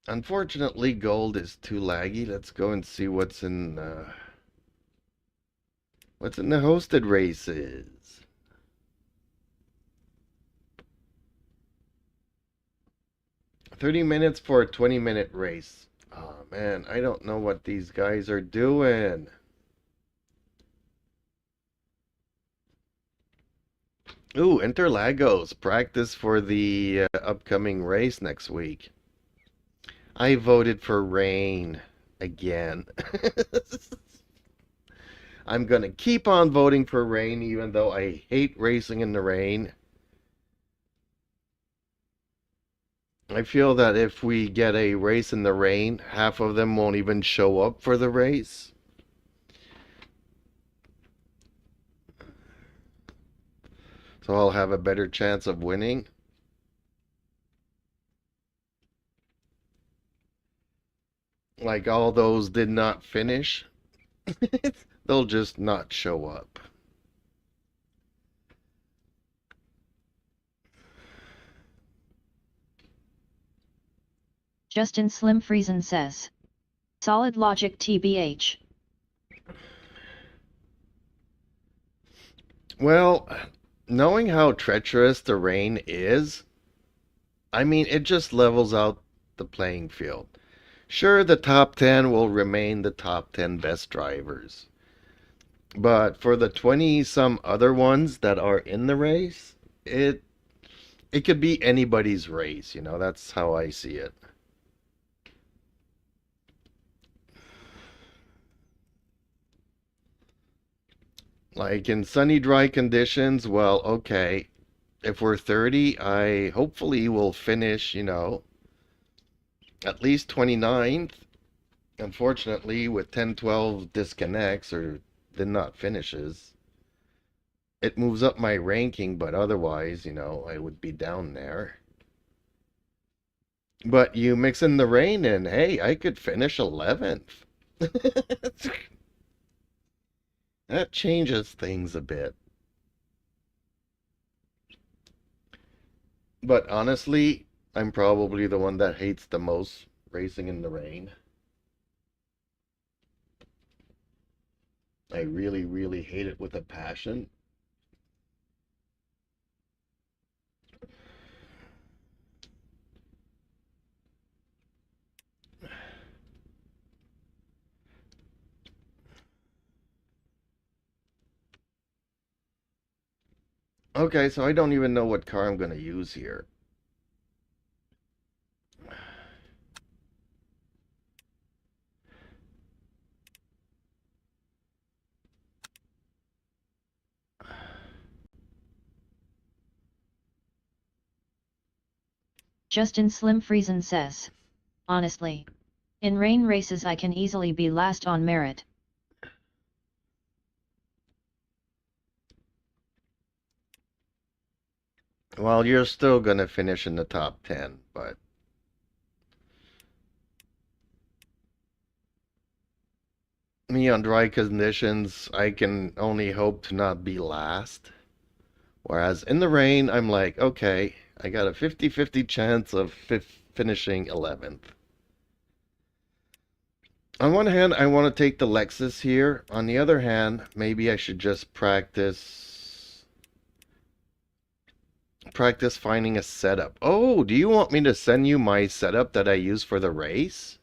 Unfortunately, gold is too laggy. Let's go and see what's in the hosted races. 30 minutes for a 20-minute race. Oh man, I don't know what these guys are doing. Ooh, Interlagos. Practice for the upcoming race next week. I voted for rain again. I'm gonna keep on voting for rain even though I hate racing in the rain. I feel that if we get a race in the rain, half of them won't even show up for the race. So I'll have a better chance of winning. Like all those did not finish. They'll just not show up. Justin Slim Friesen says. Solid logic TBH. Well, knowing how treacherous the rain is, I mean, it just levels out the playing field. Sure, the top 10 will remain the top 10 best drivers. But for the 20 some other ones that are in the race, it could be anybody's race, you know, that's how I see it. Like in sunny, dry conditions, well, okay. If we're 30, I hopefully will finish, you know, at least 29th. Unfortunately, with 10, 12 disconnects or did not finishes, it moves up my ranking, but otherwise, you know, I would be down there. But you mix in the rain and hey, I could finish 11th. That changes things a bit. But honestly, I'm probably the one that hates the most racing in the rain. I really, really hate it with a passion. Okay, so I don't even know what car I'm going to use here. Justin Slim Friesen says, honestly, in rain races I can easily be last on merit. Well, you're still gonna finish in the top 10, but me on dry conditions, I can only hope to not be last. Whereas in the rain, I'm like, okay, I got a 50-50 chance of finishing 11th. On one hand, I want to take the Lexus here. On the other hand, maybe I should just practice finding a setup. Oh, do you want me to send you my setup that I use for the race?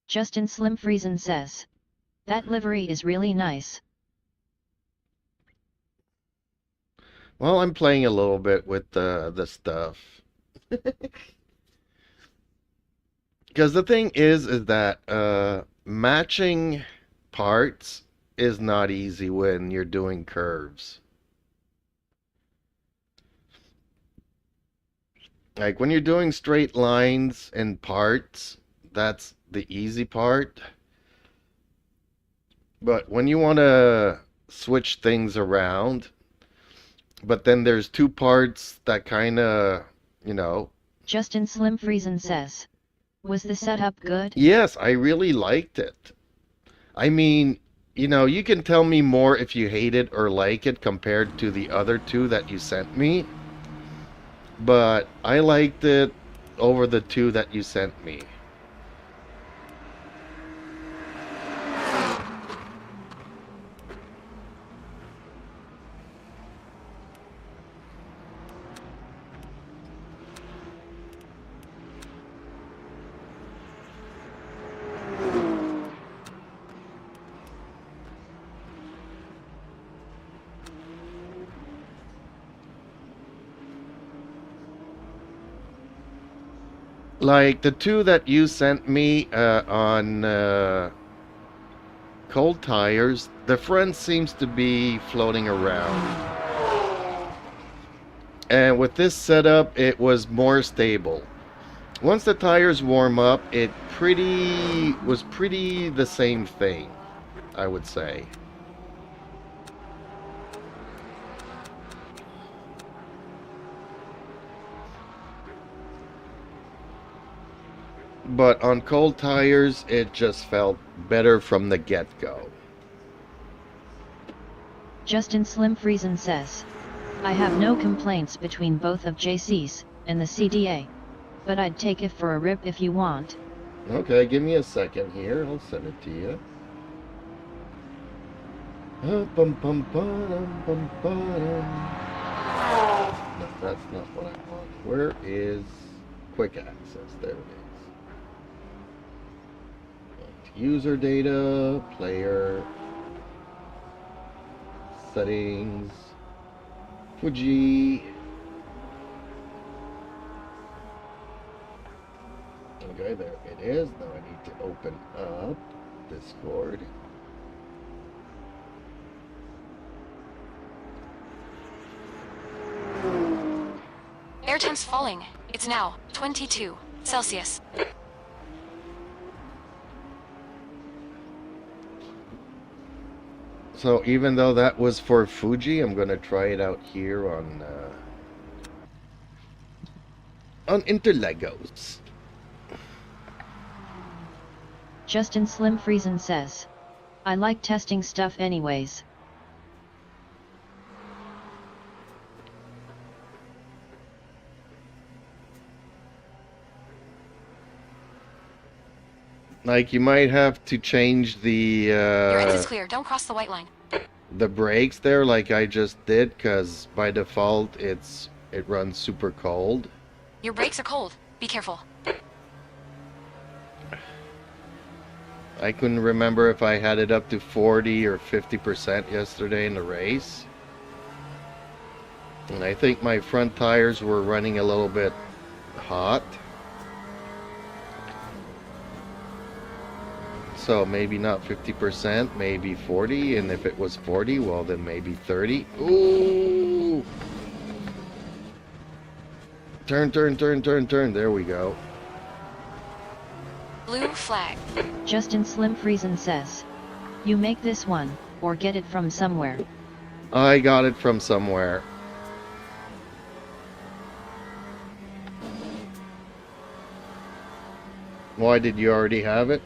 Justin Slim Friesen says, that livery is really nice. Well, I'm playing a little bit with the stuff. Because the thing is that matching parts is not easy when you're doing curves. Like when you're doing straight lines and parts, that's the easy part. But when you want to switch things around, but then there's two parts that kind of, you know. Justin Slim Friesen says, was the setup good? Yes, I really liked it. I mean, you know, you can tell me more if you hate it or like it compared to the other two that you sent me. But I liked it over the two that you sent me. Like the two that you sent me on cold tires, the front seems to be floating around. And with this setup, it was more stable. Once the tires warm up, it was pretty the same thing, I would say. But on cold tires, it just felt better from the get-go. Justin Slim Friesen says, I have no complaints between both of JC's and the CDA, but I'd take it for a rip if you want. Okay, give me a second here. I'll send it to you. No, that's not what I want. Where is quick access? There it is. User data, player, settings, Fuji. Okay, there it is. Now I need to open up Discord. Air temps falling. It's now 22 Celsius. So even though that was for Fuji, I'm gonna try it out here on Interlegos. Justin Slim Friesen says, I like testing stuff anyways. Like you might have to change the Your exit's clear. Don't cross the white line. the brakes there like I just did, because by default it runs super cold. Your brakes are cold. Be careful. I couldn't remember if I had it up to 40 or 50% yesterday in the race. And I think my front tires were running a little bit hot. so maybe not 50%, maybe 40, and if it was 40, well then maybe 30. Ooh! Turn, turn, turn, turn, turn. There we go. Blue flag. Justin Slim Friesen says, you make this one, or get it from somewhere. I got it from somewhere. Why, did you already have it?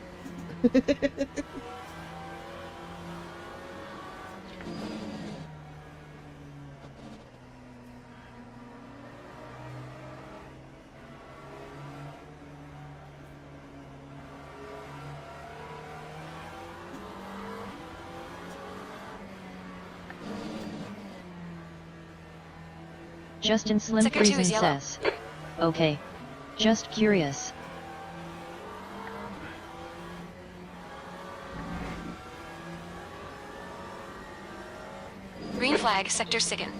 Justin Slim Sector 2 Friesen is yellow. says, okay. Just curious. Green flag, sector 2nd.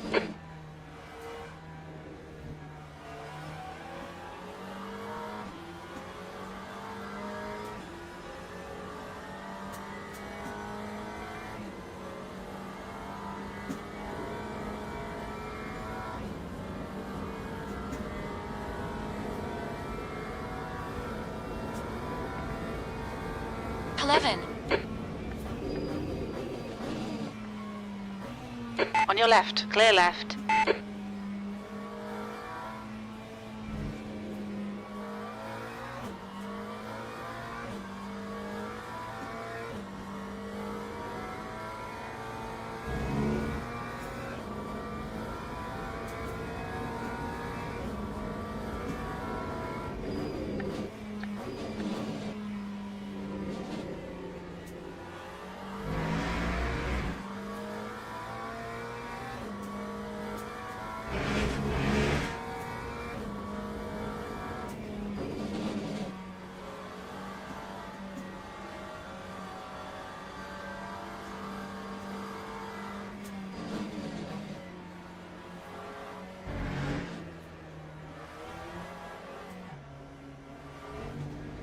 On your left, clear left.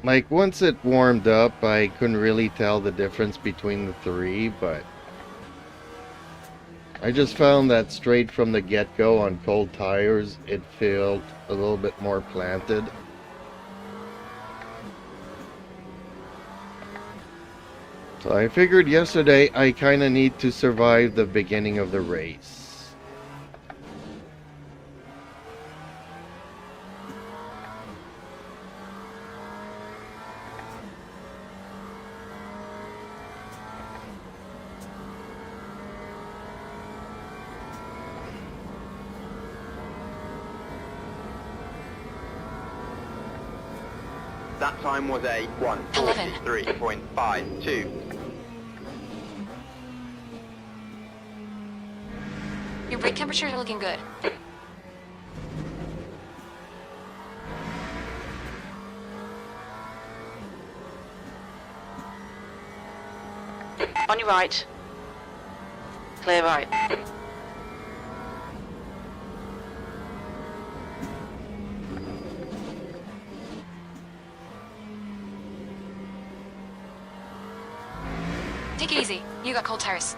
Like, once it warmed up, I couldn't really tell the difference between the three, but I just found that straight from the get-go on cold tires, it felt a little bit more planted. So I figured yesterday I kind of need to survive the beginning of the race. That time was a 1:43.52. Your brake temperature is looking good. On your right. Clear right. Take it easy. You got cold tires.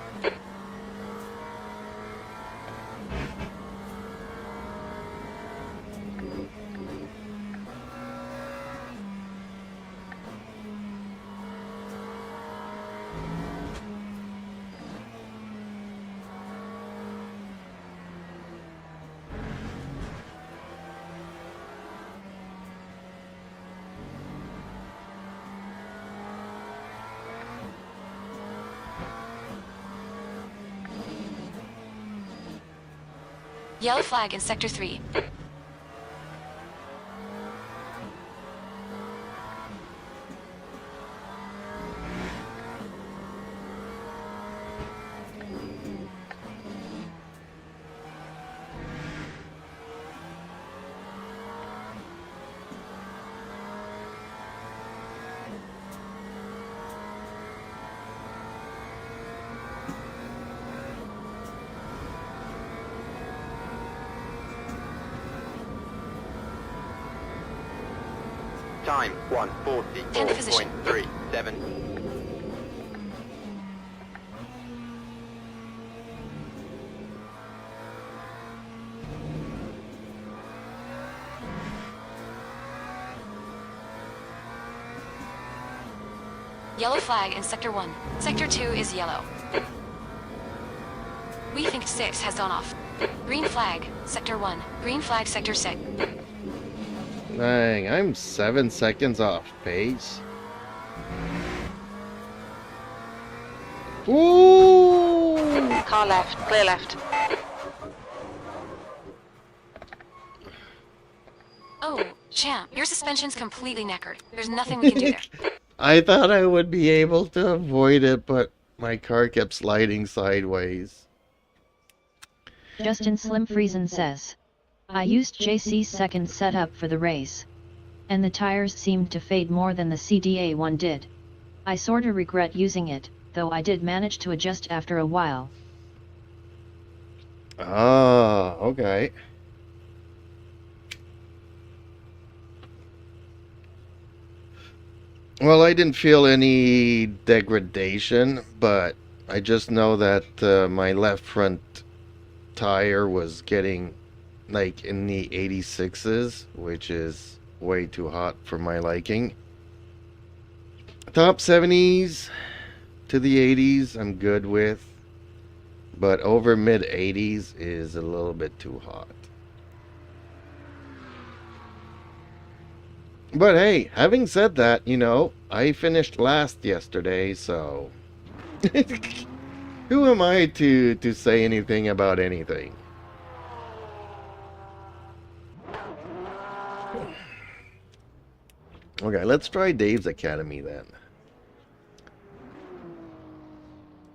Yellow flag in sector 3. Time 1:44.37. Yellow flag in Sector 1. Sector 2 is yellow. We think 6 has gone off. Green flag, Sector 1. Green flag, Sector 6. Dang, I'm 7 seconds off pace. Ooh! Car left, clear left. Oh, champ, your suspension's completely knackered. There's nothing we can do there. I thought I would be able to avoid it, but my car kept sliding sideways. Justin Slim Friesen says, I used JC's second setup for the race, and the tires seemed to fade more than the CDA one did. I sorta regret using it, though I did manage to adjust after a while. Ah, okay. Well, I didn't feel any degradation, but I just know that my left front tire was getting like in the 86s, which is way too hot for my liking. Top 70s to the 80s I'm good with, but over mid 80s is a little bit too hot. But hey, having said that, you know, I finished last yesterday, so who am I to say anything about anything? Okay, let's try Dave's Academy then.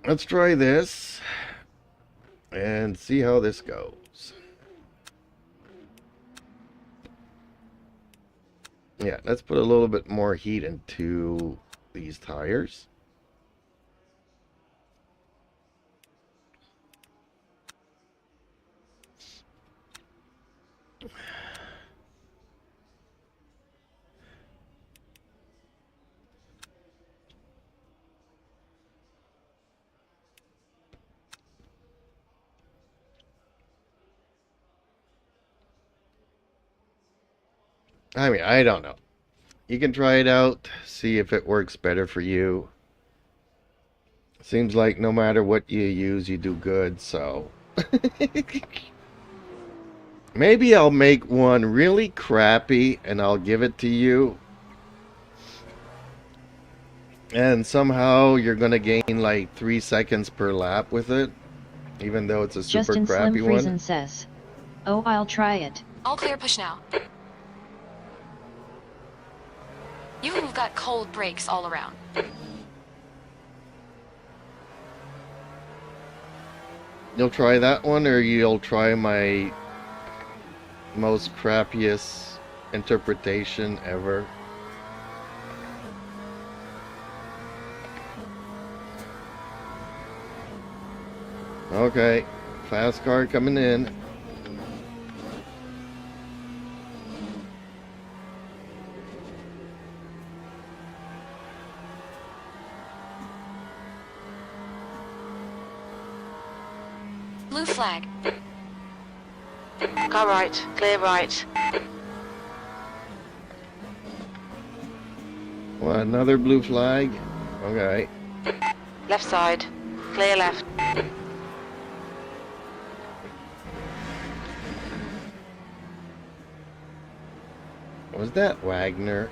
Let's try this and see how this goes. Yeah, let's put a little bit more heat into these tires. I mean, I don't know. You can try it out, see if it works better for you. Seems like no matter what you use, you do good, so. Maybe I'll make one really crappy and I'll give it to you. And somehow you're going to gain like 3 seconds per lap with it, even though it's a super Justin crappy Slim one. Friesen says, oh, I'll try it. All clear, push now. You've got cold brakes all around. You'll try that one, or you'll try my most crappiest interpretation ever? Okay, fast car coming in. Blue flag. Car right, clear right. What, another blue flag? Okay. Left side, clear left. Was that Wagner?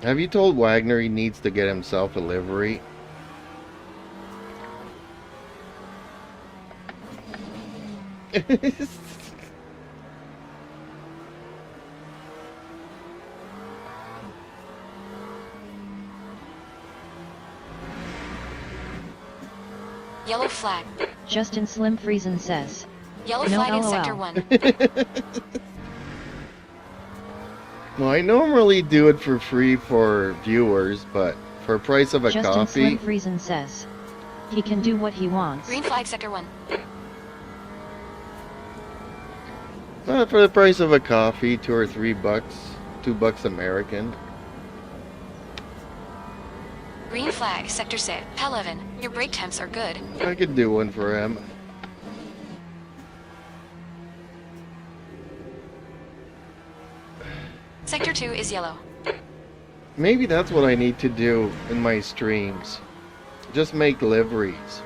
Have you told Wagner he needs to get himself a livery? Yellow flag. Justin Slim Friesen says, Yellow no flag in LOL. Sector 1. Well, I normally do it for free for viewers, but for price of a Justin coffee. Slim Friesen says, he can do what he wants. Green flag, Sector 1. For the price of a coffee, $2 or $3, $2 American. Green flag, Sector 6. P11. Your brake temps are good. I could do one for him. Sector 2 is yellow. Maybe that's what I need to do in my streams. Just make liveries.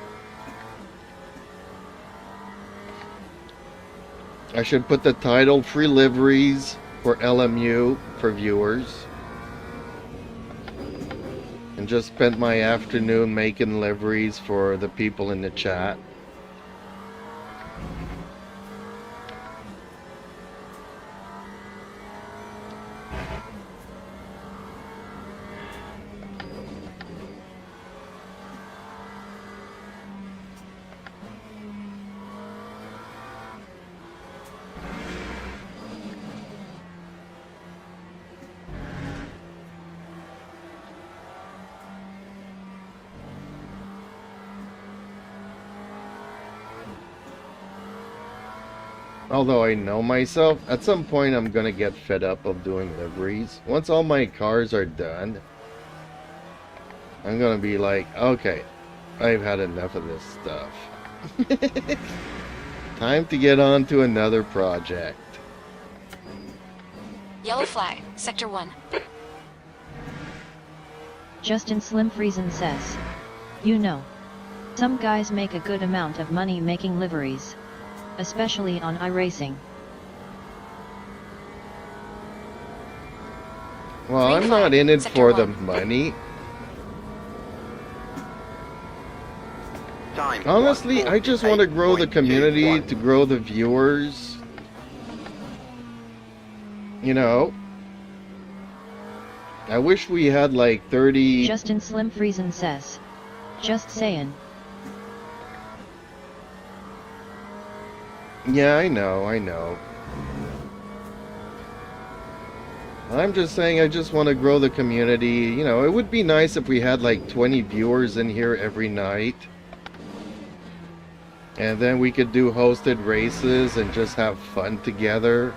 I should put the title Free Liveries for LMU for viewers. And just spent my afternoon making liveries for the people in the chat. Although I know myself, at some point I'm gonna get fed up of doing liveries. Once all my cars are done, I'm gonna be like, okay, I've had enough of this stuff. Time to get on to another project. Yellow flag, Sector 1. Justin Slim Friesen says, you know, some guys make a good amount of money making liveries, especially on iRacing. Well, Green I'm not flag, in it Sector for the 1. money. Time. Honestly, I just want to grow the community, 1:48.21. to grow the viewers. You know, I wish we had like 30. Justin Slim Friesen says, just saying. Yeah, I know. I'm just saying I just want to grow the community. You know, it would be nice if we had like 20 viewers in here every night. And then we could do hosted races and just have fun together.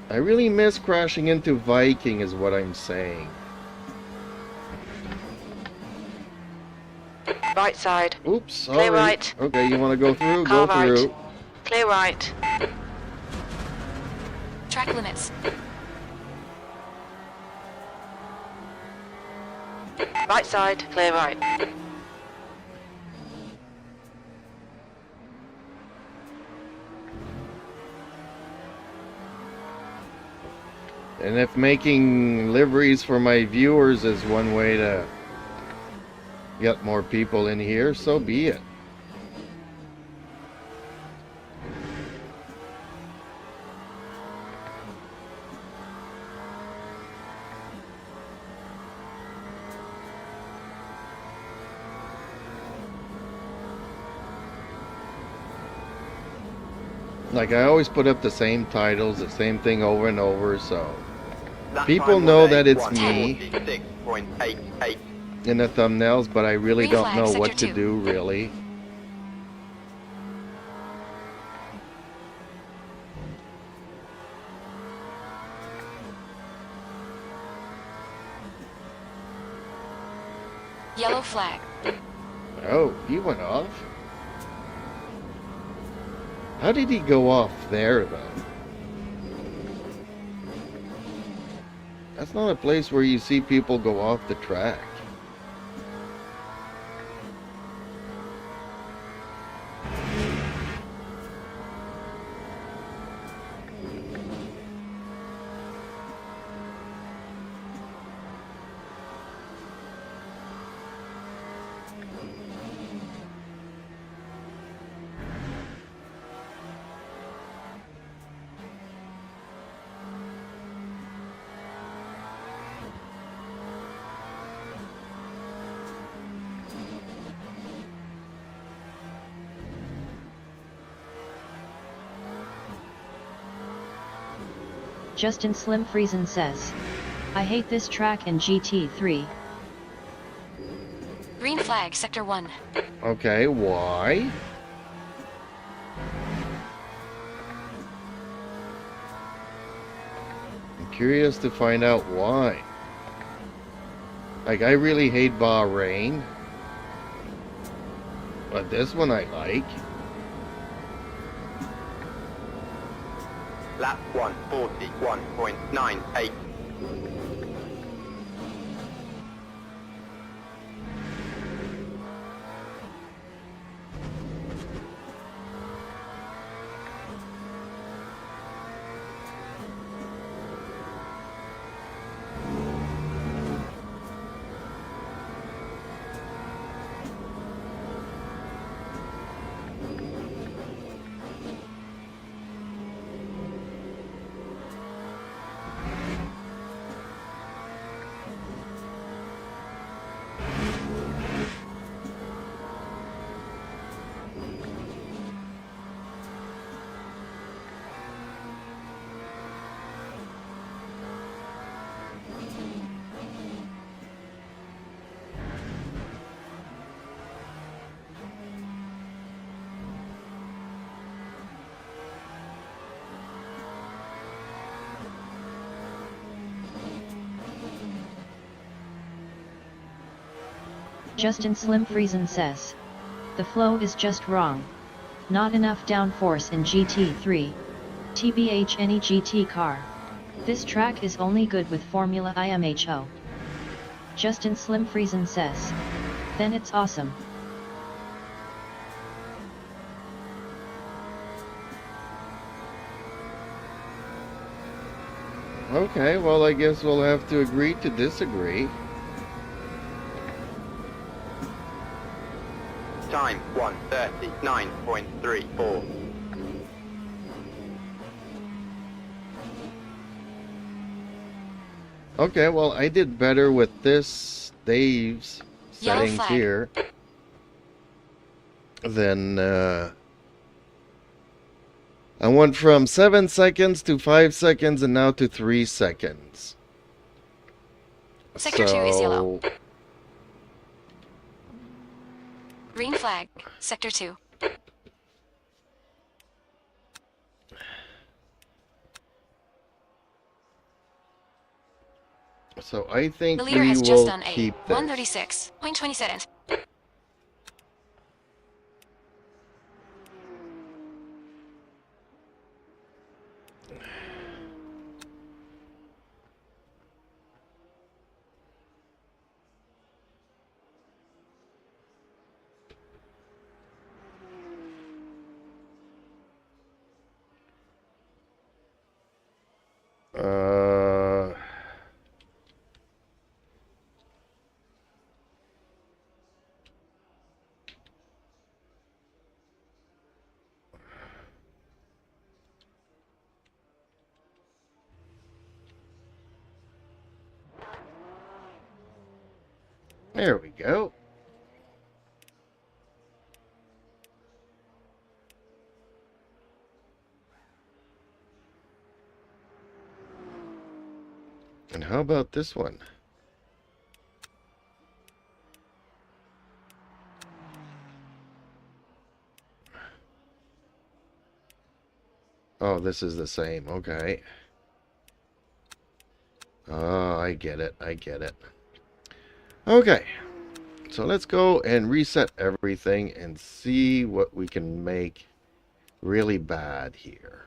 I really miss crashing into Viking is what I'm saying. Right side. Oops, Clear sorry. right. Okay, you want to go through? Car Go right. through. Clear right. Track limits. Right side. Clear right. And if making liveries for my viewers is one way to get more people in here, so be it. Like, I always put up the same titles, the same thing over and over, so That people time know was that it's me 1:46.88. in the thumbnails, but I really Green don't flag, know what Sector to 2. do, really. Yellow flag. Oh, he went off? How did he go off there, though? That's not a place where you see people go off the track. Justin Slim Friesen says, I hate this track in GT3. Green flag, Sector 1. Okay, why? I'm curious to find out why. Like, I really hate Bahrain. But this one I like. Lap 141.98. Justin Slim Friesen says, the flow is just wrong. Not enough downforce in GT3. TBH any GT car. This track is only good with Formula IMHO. Justin Slim Friesen says, then it's awesome. Okay, well I guess we'll have to agree to disagree. Time 1:39.34. Okay, well I did better with this Dave's Yellow settings flag. here than I went from 7 seconds to 5 seconds and now to 3 seconds. Sector 2 is yellow. Green flag. Sector 2. So I think The leader we has will just done a keep this. 136.27. Uh, there we go. And how about this one? Oh, this is the same. Okay. Oh, I get it. I get it. Okay. So let's go and reset everything and see what we can make really bad here.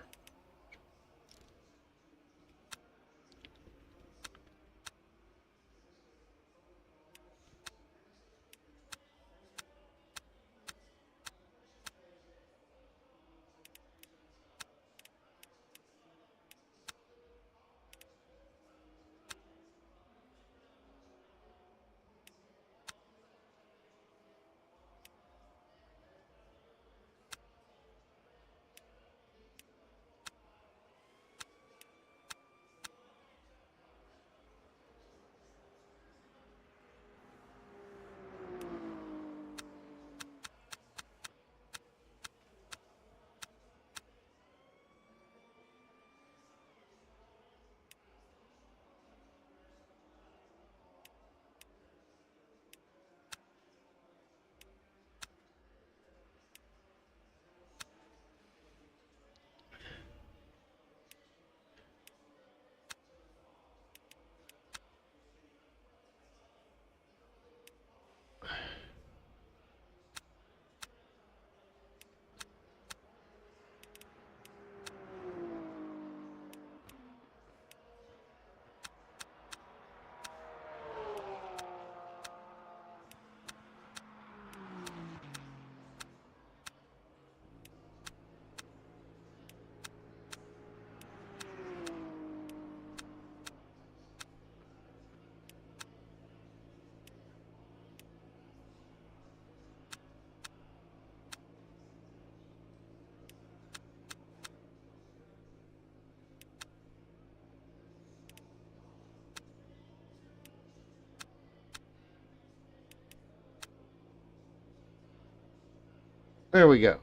There we go.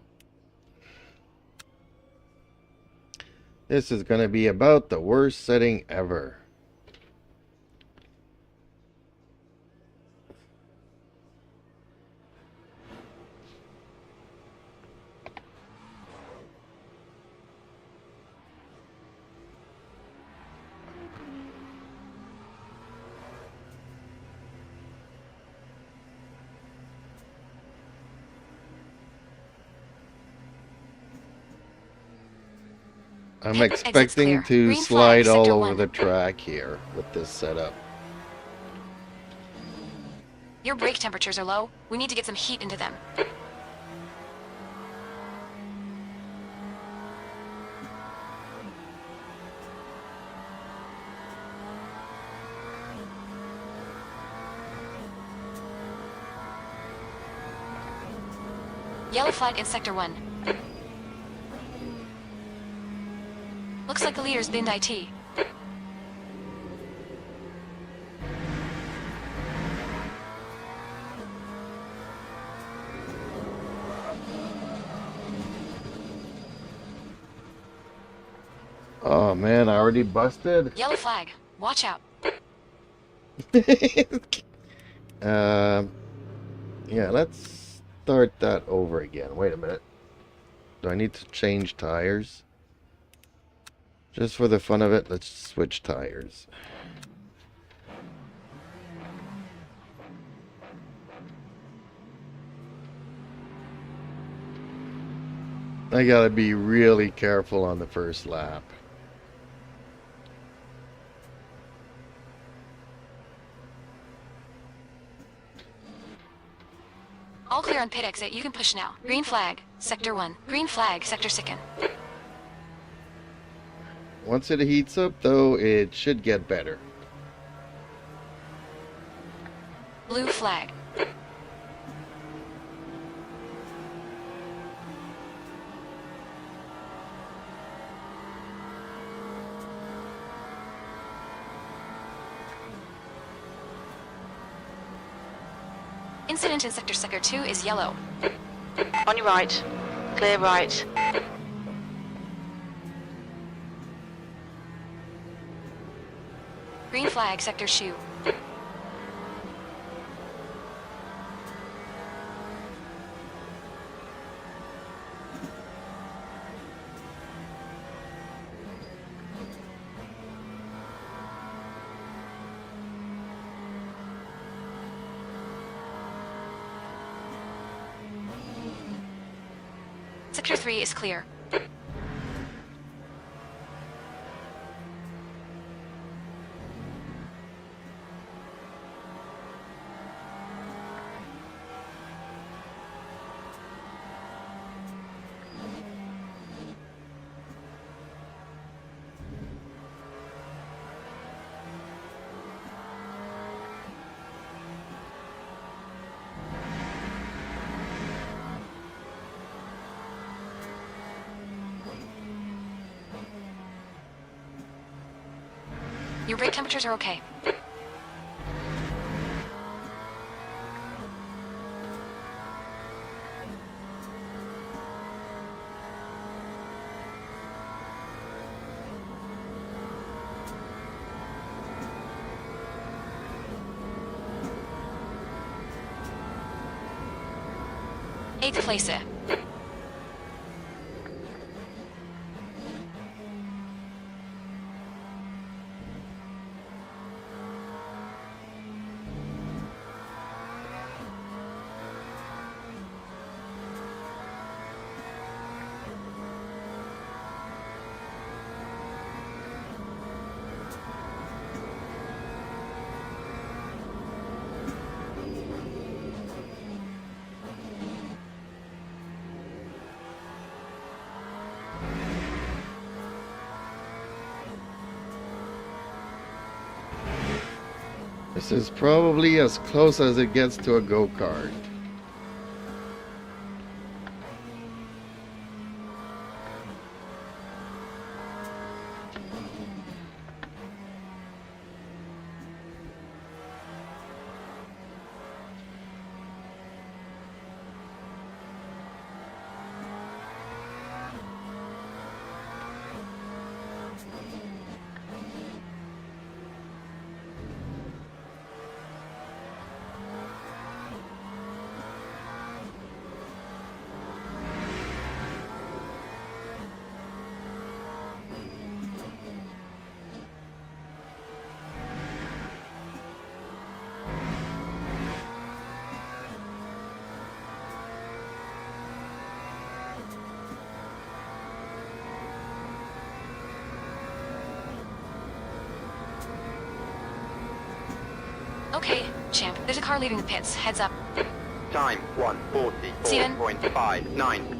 This is going to be about the worst setting ever. I'm expecting to Green slide flag, all sector over 1. the track here with this setup. Your brake temperatures are low. We need to get some heat into them. Yellow flag in sector 1. Looks like the leader's binned IT. Oh man, I already busted. Yellow flag. Watch out. Yeah, let's start that over again. Wait a minute. Do I need to change tires? Just for the fun of it, let's switch tires. I gotta be really careful on the first lap. All clear on pit exit. You can push now. Green flag, sector 1. Green flag, sector 2nd. Once it heats up, though, it should get better. Blue flag. Incident in sector 2 is yellow. On your right. Clear right. Green flag, sector 2. Sector 3 is clear. Your brake temperatures are okay. Eighth place. This is probably as close as it gets to a go-kart. Okay, champ. There's a car leaving the pits. Heads up. Time Steven? 1:44.59.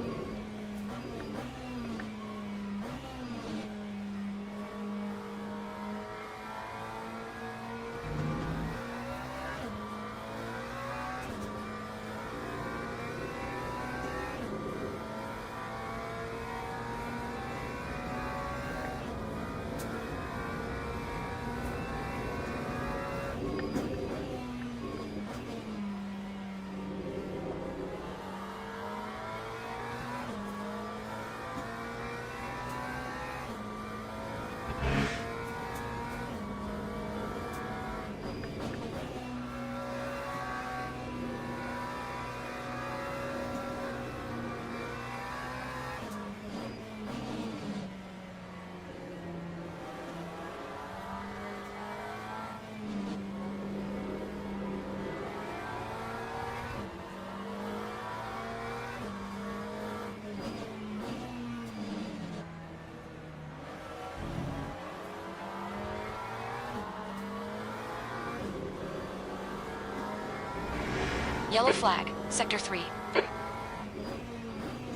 Yellow flag, Sector 3.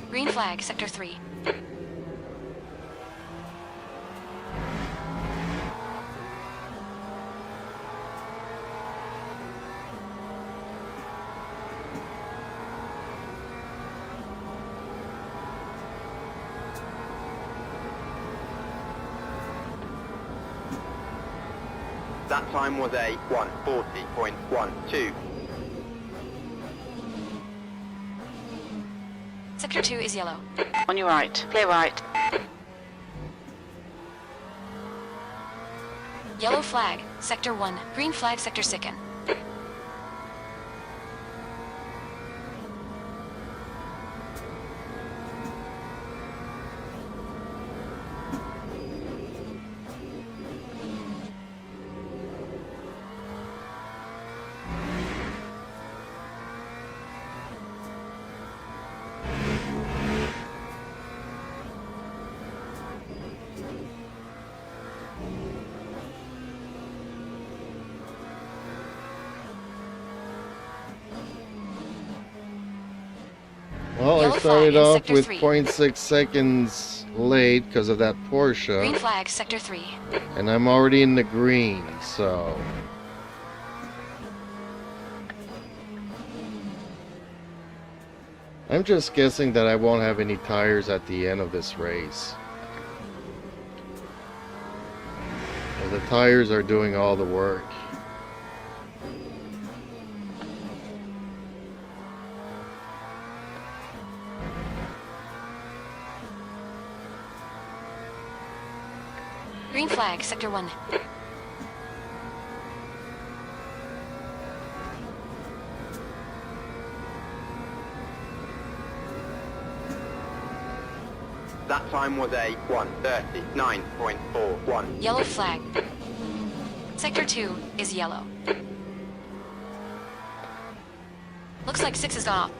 Green flag, Sector 3. That time was a 1:40.12. Sector 2 is yellow. On your right. Clear right. Yellow flag, Sector 1. Green flag, Sector 2nd. Well, Yellow I started flag in off Sector with 3. 0.6 seconds late because of that Porsche. Green flag, Sector 3. And I'm already in the green, so... I'm just guessing that I won't have any tires at the end of this race. Well, the tires are doing all the work. Green flag, Sector 1. That time was a 1:39.41. Yellow flag. Sector 2 is yellow. Looks like 6 is gone off.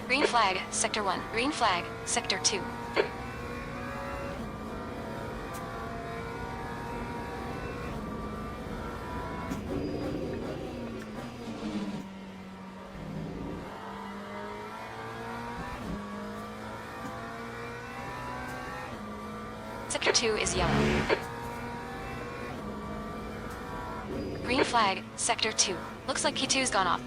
Green flag, Sector 1. Green flag, Sector 2. Sector 2 is yellow. Green flag, Sector 2. Looks like K2's gone off.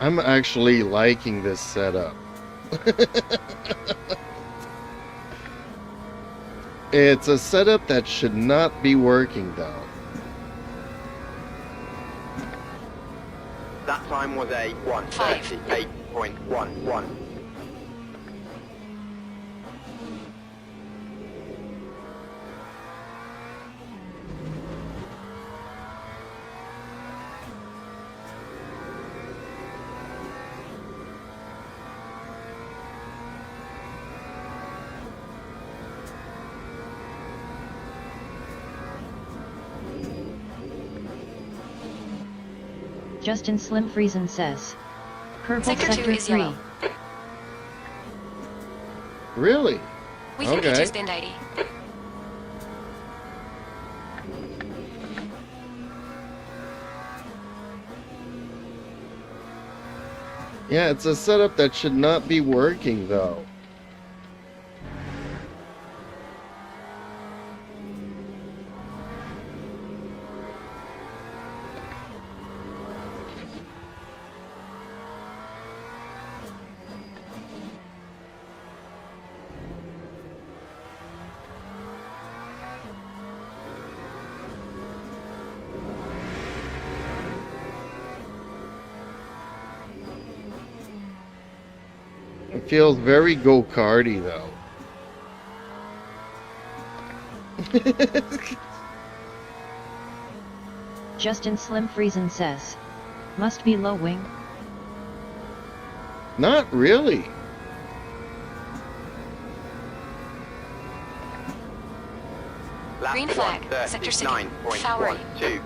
I'm actually liking this setup. It's a setup that should not be working though. That time was a 1:38.11. Justin Slim Friesen says. Purple Sector 2 Sector is 3. yellow. Really? We think Okay. it has been 80. Yeah, it's a setup that should not be working though. It feels very go-karty though. Justin Slim Friesen says. Must be low wing. Not really. Lap Green flag, sector 6, Fowlery. 1:39.12.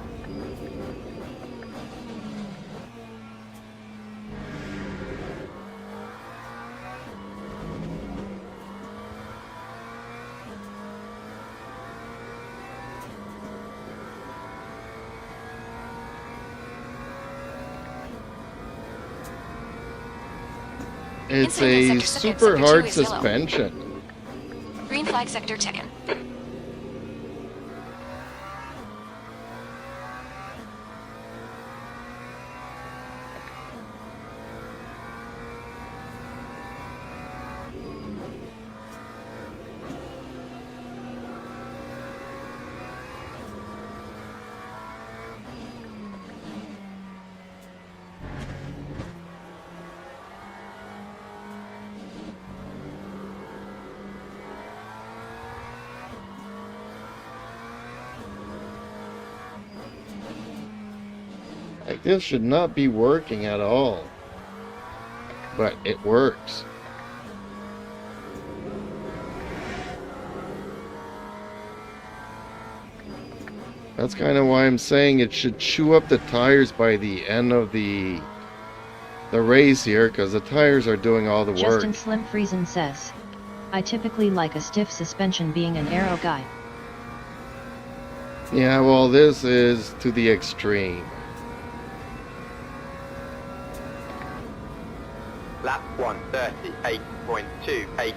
It's Inside a sector second, super sector hard 2 is yellow. suspension. Green flag sector 10. Like, this should not be working at all. But it works. That's kind of why I'm saying it should chew up the tires by the end of the race here, because the tires are doing all the work. Justin Slim Friesen says. I typically like a stiff suspension being an aero guy. Yeah, well, this is to the extreme. Lap 1:38.28.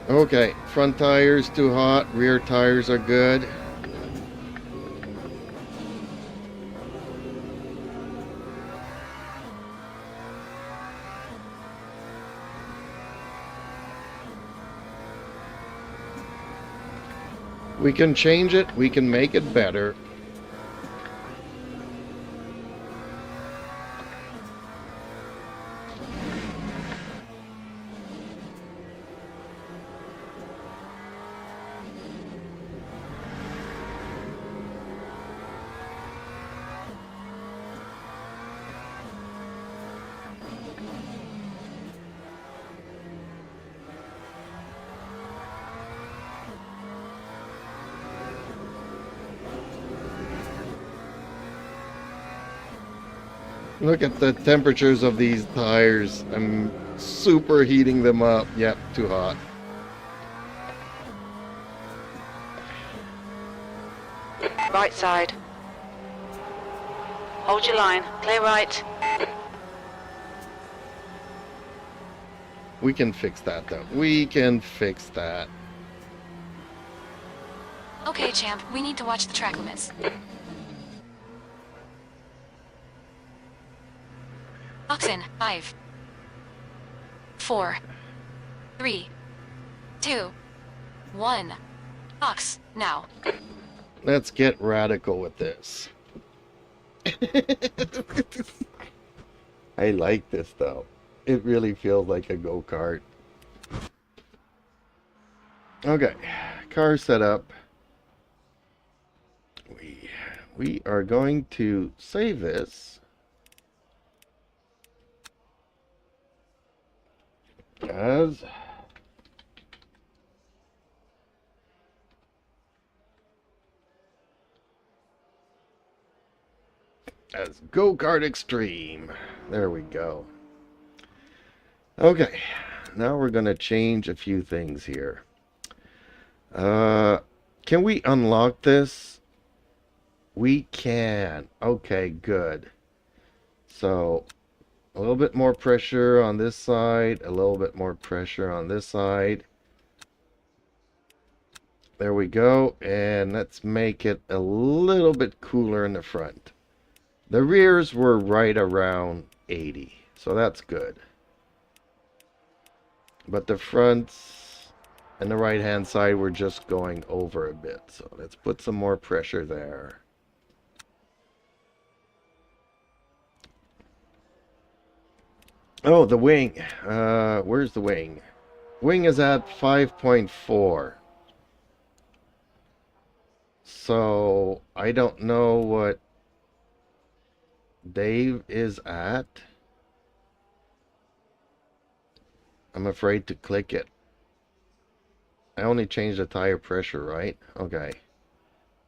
Okay, front tires too hot, rear tires are good. We can change it, we can make it better. Look at the temperatures of these tires. I'm super heating them up. Yep, too hot. Right side. Hold your line. Clear right. We can fix that though. We can fix that. Okay, champ, we need to watch the track limits. Oxen. 5, 4, 3, 2, 1. Ox. Now. Let's get radical with this. I like this though. It really feels like a go-kart. Okay, car setup. We are going to save this as Go-Kart Extreme. There we go. Okay, now we're going to change a few things here. Can we unlock this? We can. Okay, good. So, a little bit more pressure on this side, a little bit more pressure on this side. There we go, and let's make it a little bit cooler in the front. The rears were right around 80, so that's good. But the fronts and the right hand side were just going over a bit, so let's put some more pressure there. Oh, the wing. Where's the wing? Wing is at 5.4. So, I don't know what Dave is at. I'm afraid to click it. I only changed the tire pressure, right? Okay.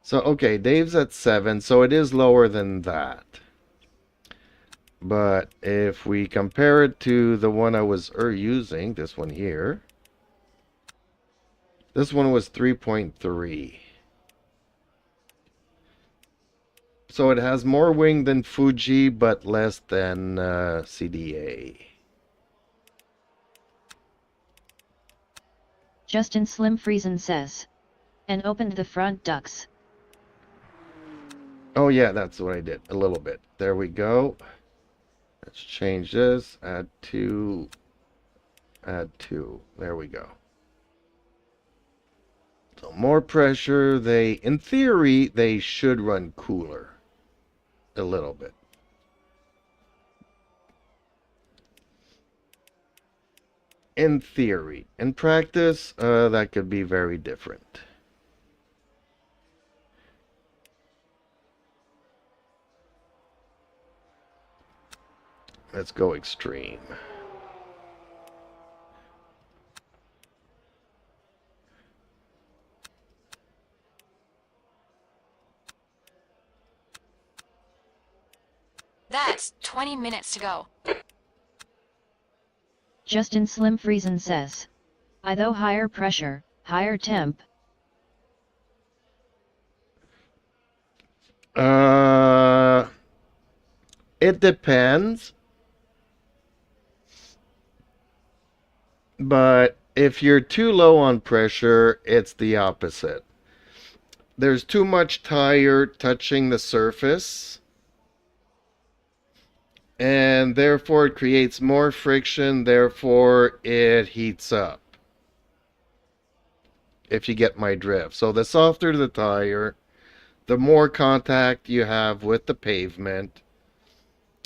So, okay, Dave's at 7, so it is lower than that. But if we compare it to the one I was using, this one here, this one was 3.3. So it has more wing than Fuji, but less than CDA. Justin Slim Friesen says. And opened the front ducts. Oh yeah, that's what I did. A little bit. There we go. Let's change this. Add 2. Add 2. There we go. So more pressure. In theory, they should run cooler. A little bit. In theory. In practice, that could be very different. Let's go extreme. That's 20 minutes to go. Justin Slim Friesen says. Though higher pressure, higher temp. It depends. But if you're too low on pressure, it's the opposite. There's too much tire touching the surface, and therefore it creates more friction, therefore it heats up. If you get my drift. So the softer the tire, the more contact you have with the pavement.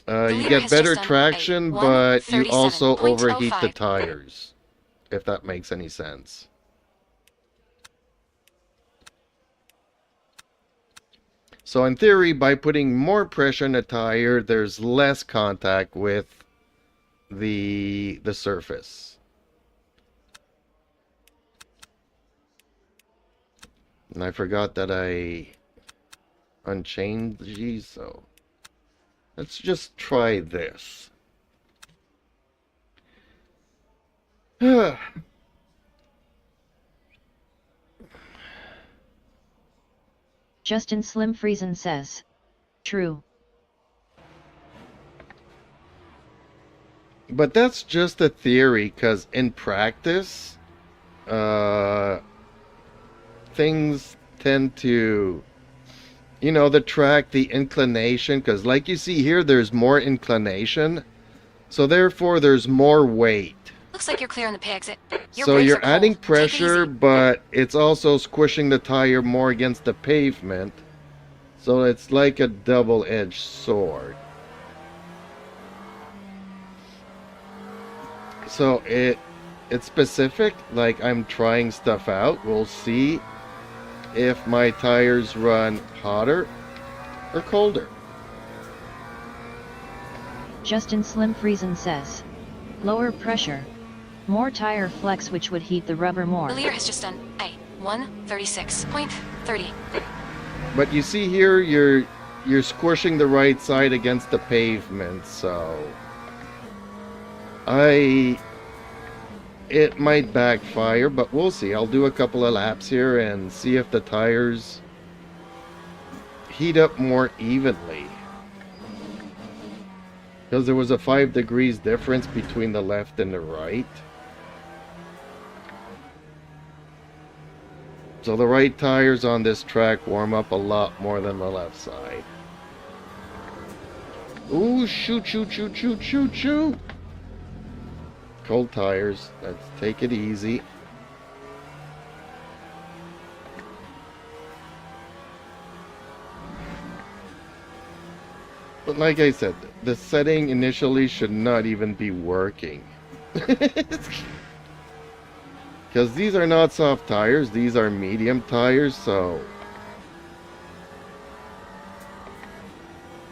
You get better traction, but you also overheat the tires. If that makes any sense. So in theory, by putting more pressure in the tire, there's less contact with the surface. And I forgot that I unchained these, so let's just try this. Justin Slim Friesen says. True. But that's just a theory, because in practice, things tend to, the track, the inclination, because like you see here, there's more inclination So therefore, there's more weight. Looks like you're clear on the pit exit. Your So brakes you're are cold. adding Take it pressure, easy. but it's also squishing the tire more against the pavement. So it's like a double-edged sword. So it's specific, like I'm trying stuff out. We'll see if my tires run hotter or colder. Justin Slim Friesen says, lower pressure, more tire flex, which would heat the rubber more. The leader has just done a 136.30. But you see here, you're squishing the right side against the pavement, so it might backfire, but we'll see. I'll do a couple of laps here and see if the tires heat up more evenly. Because there was a 5 degrees difference between the left and the right. So the right tires on this track warm up a lot more than the left side. Ooh, shoot, shoot, shoot, shoot, shoot, shoot. Cold tires. Let's take it easy. But like I said, the setting initially should not even be working. Because these are not soft tires, these are medium tires, so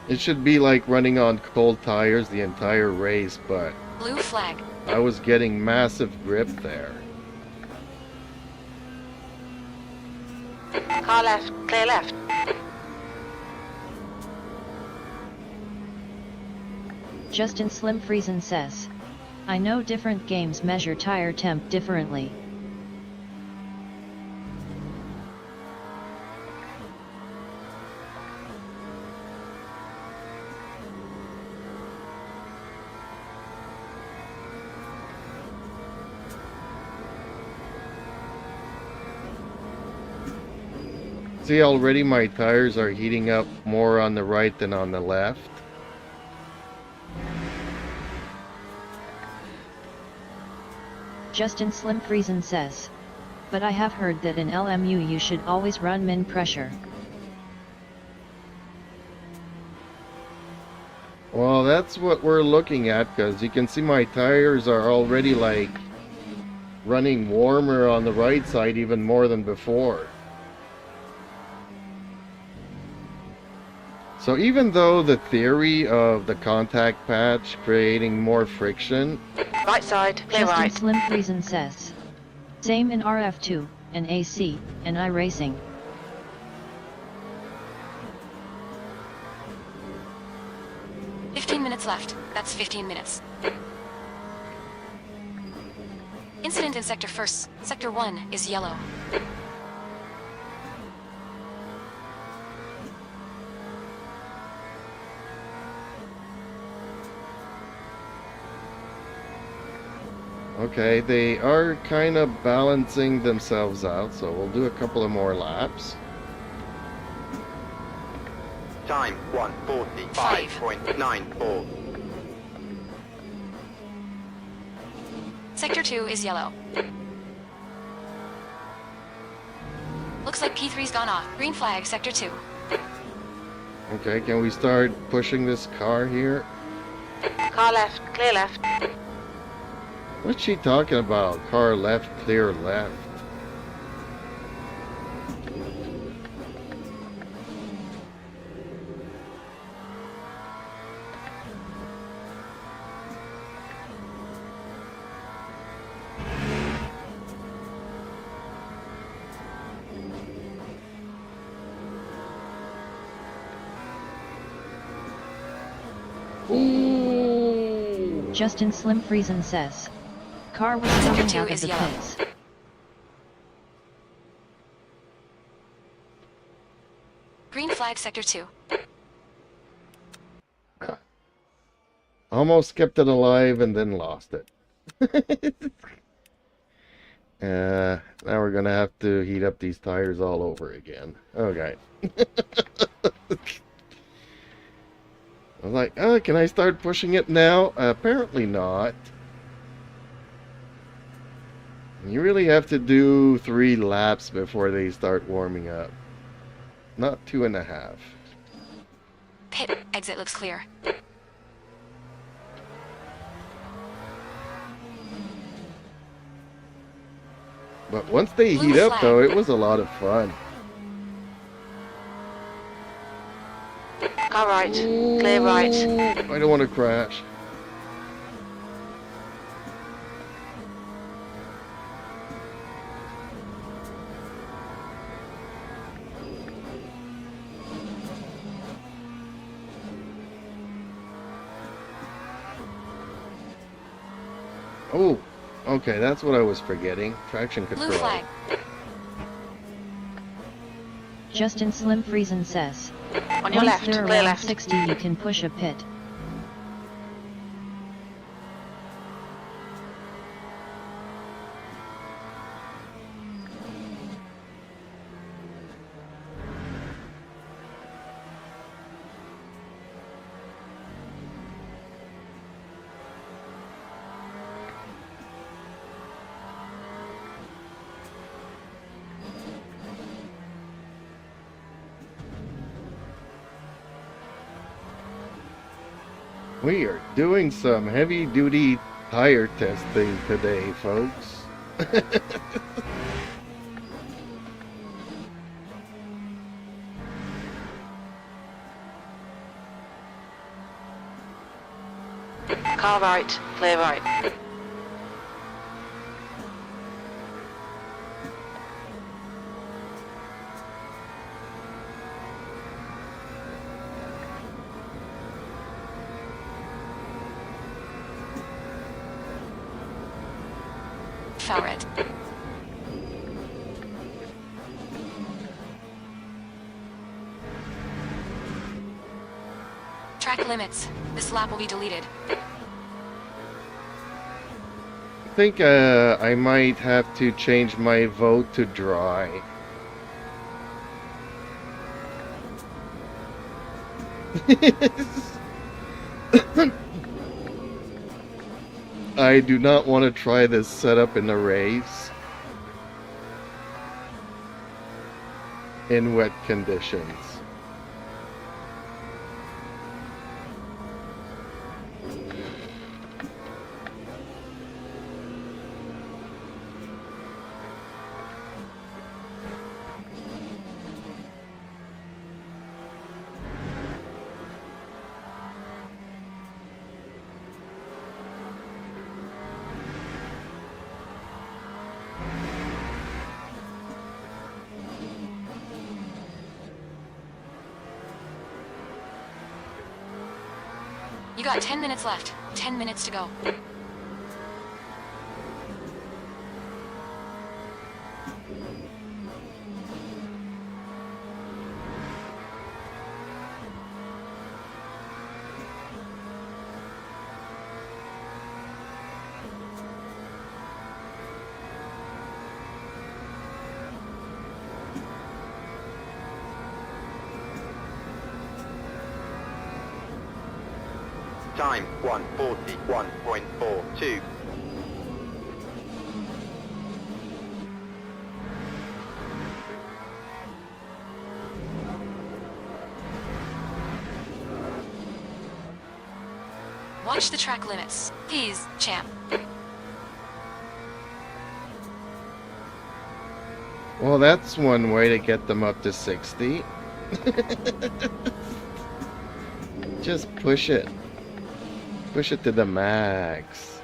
it should be like running on cold tires the entire race, but Blue flag. I was getting massive grip there. Car left, clear left. Justin Slim Friesen says, I know different games measure tire temp differently. See, already my tires are heating up more on the right than on the left. Justin Slim Friesen says, but I have heard that in LMU you should always run min pressure. Well, that's what we're looking at, because you can see my tires are already like running warmer on the right side even more than before. So even though the theory of the contact patch creating more friction, Right side, clear Justin right. Slim Friesen says, same in RF2, and AC, and iRacing. Minutes left. That's 15 minutes. Incident in Sector 1st. Sector 1 is yellow. okay, they are kind of balancing themselves out, so we'll do a couple of more laps. Time 1:45.94. Sector 2 is yellow. Looks like P3's gone off. Green flag, Sector 2. Okay, can we start pushing this car here? Car left, clear left. What's she talking about? Car left, clear left. Justin Slim Friesen says, car was Sector coming 2 out of is the yellow. pits. Green flag, Sector 2. Almost kept it alive and then lost it. Now we're gonna have to heat up these tires all over again. Okay. I was like, oh, can I start pushing it now? Apparently not. You really have to do 3 laps before they start warming up. Not 2.5. Pit exit looks clear. But once they Blue heat up, flag. though, it was a lot of fun. Car right. Clear right. I don't want to crash. Oh, okay, that's what I was forgetting. Traction Blue control. flag. Justin Slim Friesen says, On your once left. they're Clear around left. 60 you can push a pit. We are doing some heavy-duty tire testing today, folks. Car right. Clear right. Farad. Track limits. This lap will be deleted. I think I might have to change my vote to dry. I do not want to try this setup in a race in wet conditions. You got 10 minutes left. 10 minutes to go. Time 1:41.42. Watch the track limits. Please, champ. Well, that's one way to get them up to 60. Just push it. Push it to the max.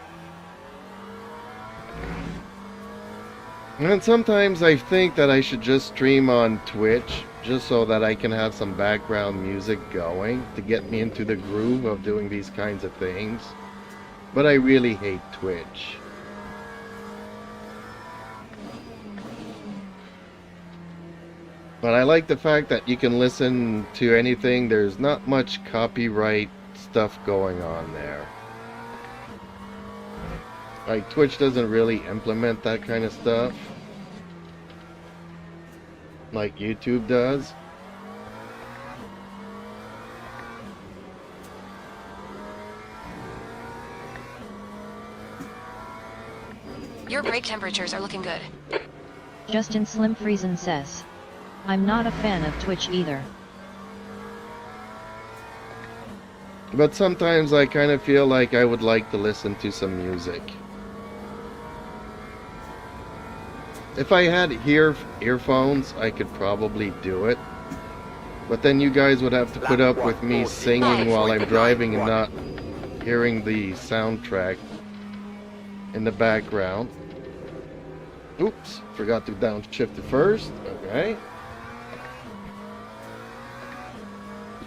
And sometimes I think that I should just stream on Twitch, just so that I can have some background music going to get me into the groove of doing these kinds of things. But I really hate Twitch. But I like the fact that you can listen to anything. There's not much copyright stuff going on there. Like, Twitch doesn't really implement that kind of stuff like YouTube does. Your brake temperatures are looking good. Justin Slim Friesen says, I'm not a fan of Twitch either. But sometimes I kind of feel like I would like to listen to some music. If I had earphones, I could probably do it. But then you guys would have to put up with me singing while I'm driving and not hearing the soundtrack in the background. Oops, forgot to downshift it first. Okay.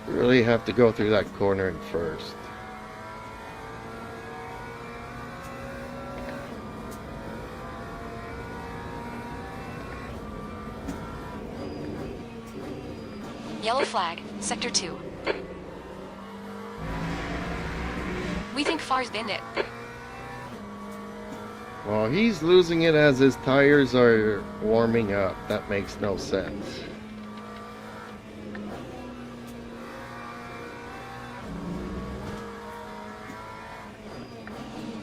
Really have to go through that corner first. Yellow flag, Sector 2. We think Far's binned it. Well, he's losing it as his tires are warming up. That makes no sense.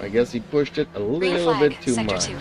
I guess he pushed it a little bit too Sector much. 2.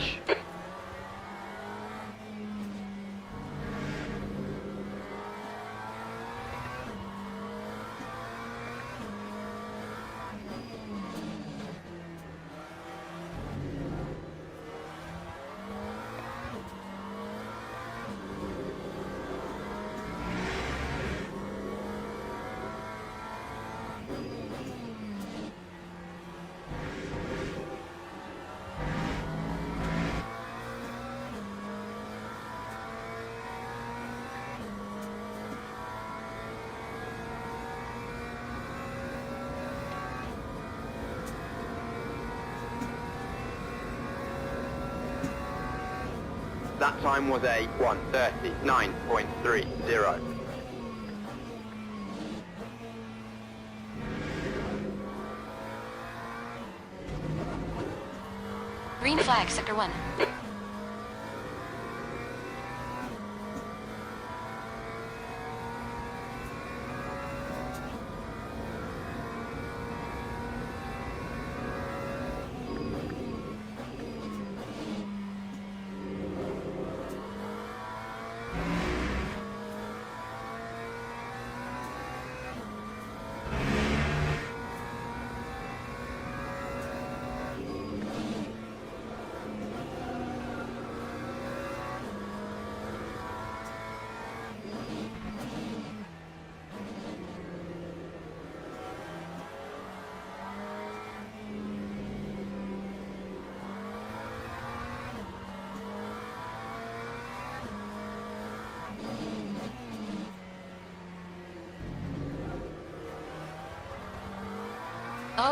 That time was a 1:39.30. Green flag, Sector 1.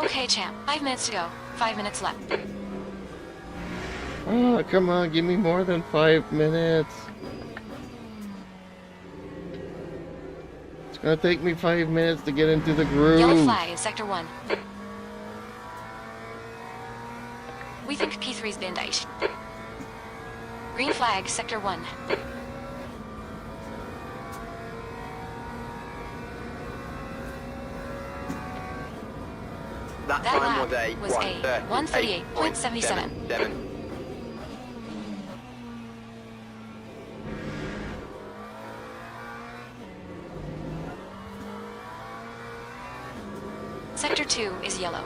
Okay, champ. 5 minutes to go. 5 minutes left. Oh, come on, give me more than 5 minutes. It's gonna take me 5 minutes to get into the groove. Yellow flag is Sector 1. We think P3's binned out. Green flag, Sector 1. That That time lap was a was a 1:38.77. 1:38.77. Sector 2 is yellow.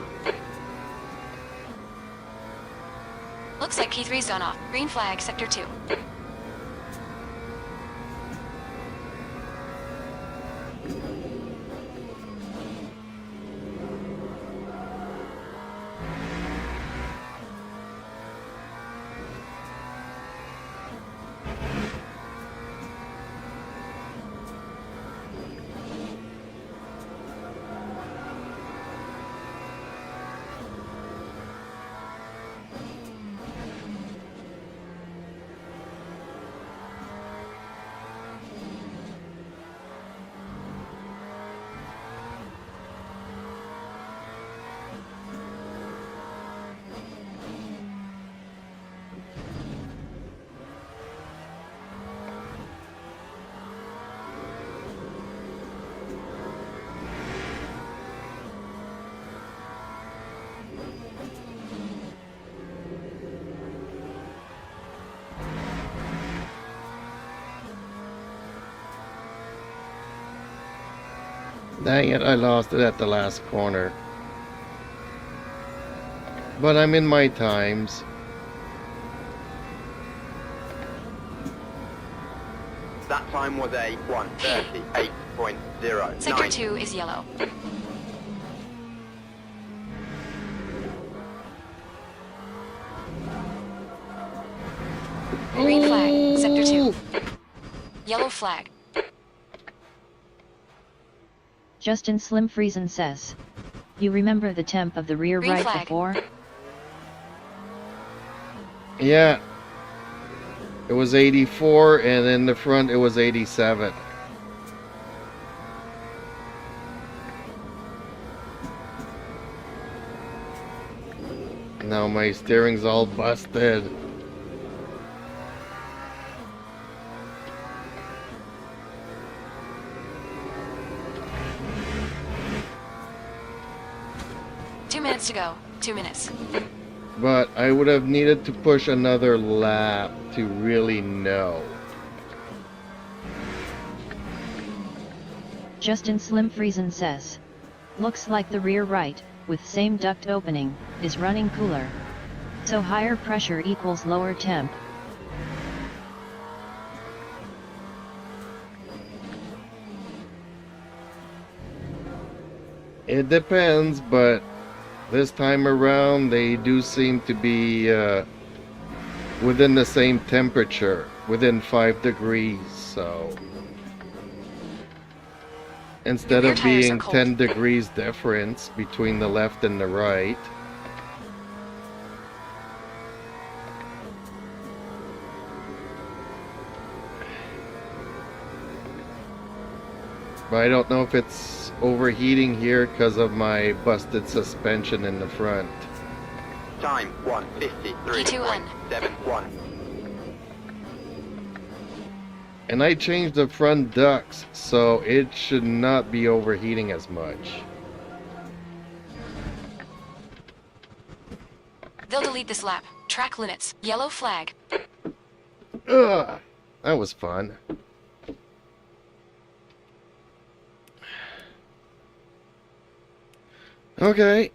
Looks like P3's done off. Green flag, Sector 2. Dang it, I lost it at the last corner. But I'm in my times. That time was a 1:38.09. Sector 2 is yellow. Green flag, Sector 2. Yellow flag. Justin Slim Friesen says. You remember the temp of the rear Green right flag. before? Yeah. It was 84, and in the front it was 87. Now my steering's all busted. Minutes to go. 2 minutes. But I would have needed to push another lap to really know. Justin Slim Friesen says. Looks like the rear right, with same duct opening, is running cooler. So higher pressure equals lower temp. It depends, but this time around they do seem to be within the same temperature, within 5 degrees, so instead of being 10 degrees difference between the left and the right. But I don't know if it's overheating here because of my busted suspension in the front. Time 1:53.71. And I changed the front ducts, so it should not be overheating as much. They'll delete this lap. Track limits. Yellow flag. Ugh, that was fun. Okay.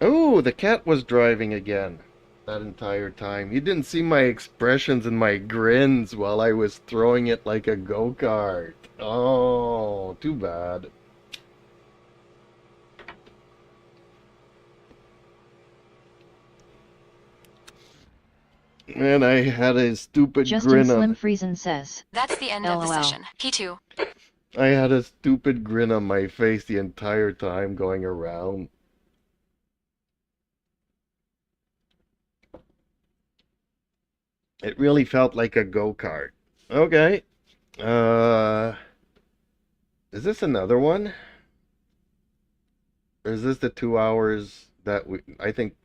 Oh, the cat was driving again that entire time. You didn't see my expressions and my grins while I was throwing it like a go-kart. Oh, too bad. And I had a stupid Justin grin Slim on. Friesen says. That's the end of the LOL. session. P2. I had a stupid grin on my face the entire time going around. It really felt like a go-kart. Okay. Is this another one? Or is this the 2 hours that I think...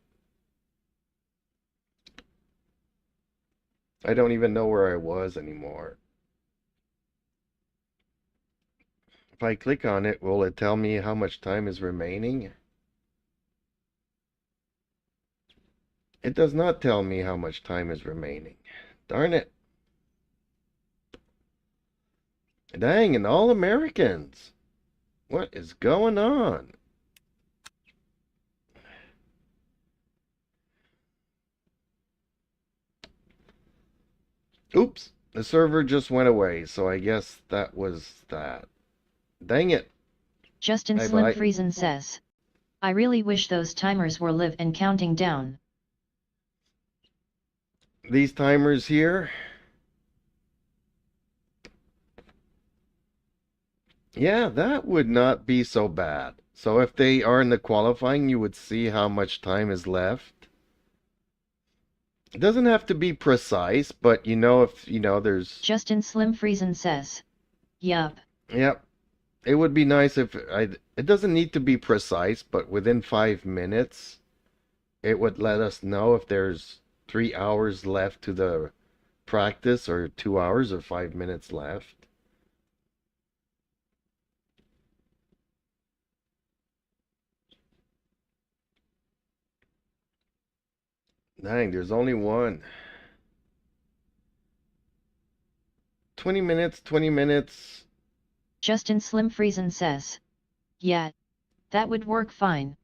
I don't even know where I was anymore. If I click on it, will it tell me how much time is remaining? It does not tell me how much time is remaining. Darn it. Dang, and all Americans. What is going on? Oops, the server just went away, so I guess that was that. Dang it. Justin Slim Friesen says. I really wish those timers were live and counting down. These timers here. Yeah, that would not be so bad. So if they are in the qualifying, you would see how much time is left. It doesn't have to be precise, but you know, if you know there's... Justin Slim Friesen says. Yup. Yep. It would be nice if it doesn't need to be precise, but within 5 minutes, it would let us know if there's 3 hours left to the practice, or 2 hours, or 5 minutes left. Dang, there's only one. 20 minutes, 20 minutes. Justin Slim Friesen says. Yeah, that would work fine.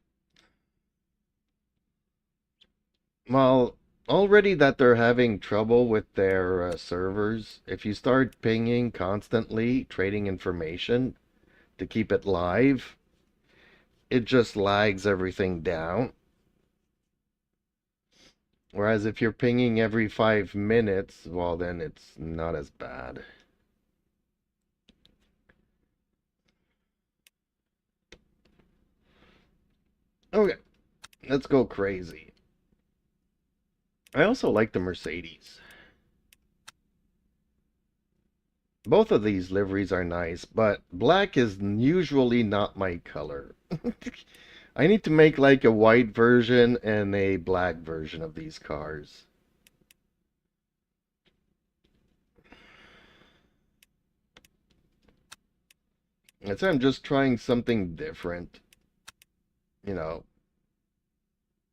Well, already that they're having trouble with their servers, if you start pinging constantly, trading information to keep it live, it just lags everything down. Whereas if you're pinging every 5 minutes, well, then it's not as bad. Okay, let's go crazy. I also like the Mercedes. Both of these liveries are nice, but black is usually not my color. I need to make like a white version and a black version of these cars. So I'm just trying something different, you know,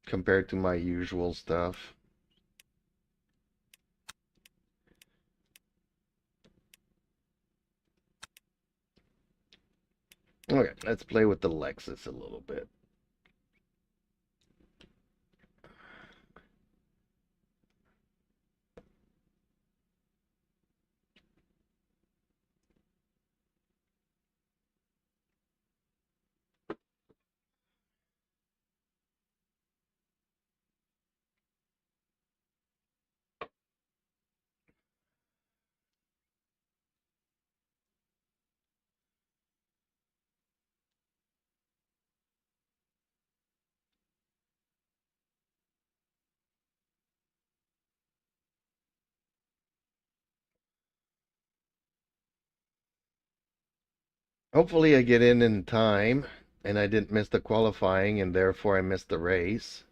compared to my usual stuff. Okay, let's play with the Lexus a little bit. Hopefully I get in time and I didn't miss the qualifying and therefore I missed the race.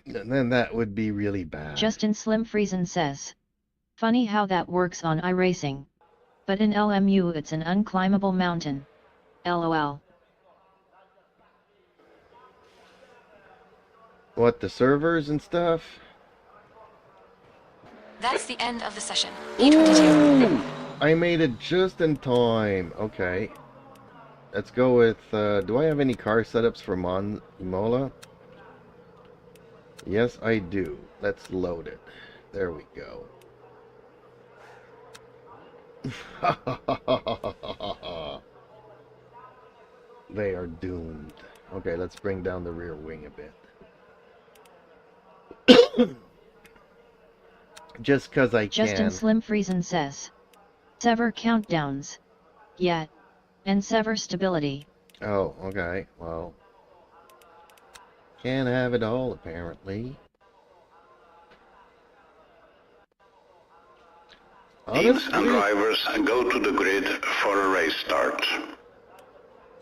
And then that would be really bad. Justin Slim Friesen says. Funny how that works on iRacing. But in LMU it's an unclimbable mountain. LOL. What, the servers and stuff? That's the end of the session. E22. Ooh, I made it just in time. Okay. Let's go with, do I have any car setups for Imola? Yes, I do. Let's load it. There we go. They are doomed. Okay, let's bring down the rear wing a bit. Just because I can. Justin Slim Friesen says. Sever countdowns. Yeah. And sever stability. Oh, okay. Well. Can't have it all, apparently. Teams and drivers go to the grid for a race start.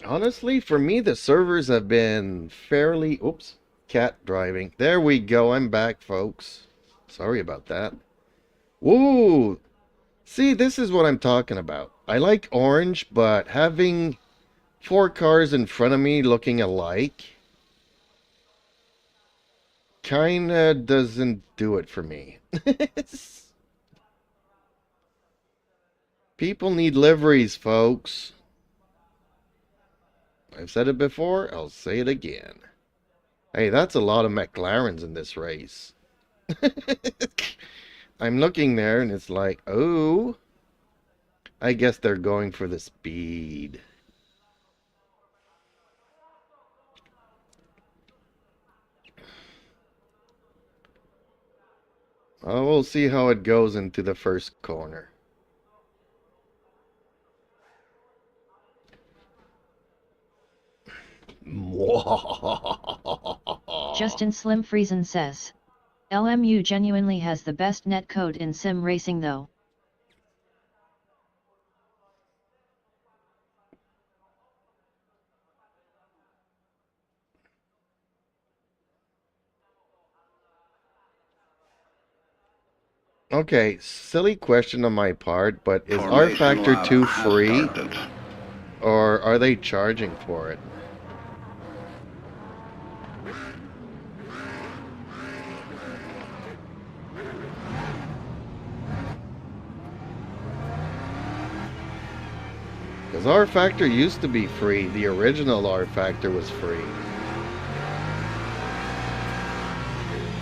Honestly, for me, the servers have been fairly... Oops. Cat driving. There we go. I'm back, folks. Sorry about that. Woo! See, this is what I'm talking about. I like orange, but having 4 cars in front of me looking alike kinda doesn't do it for me. People need liveries, folks. I've said it before, I'll say it again. Hey, that's a lot of McLarens in this race. I'm looking there and it's like, oh, I guess they're going for the speed. Oh, we'll see how it goes into the first corner. Justin Slim Friesen says. LMU genuinely has the best netcode in sim racing though. Okay, silly question on my part, but is R Formation Factor lab 2 has free? started. Or are they charging for it? Because R Factor used to be free. The original R Factor was free.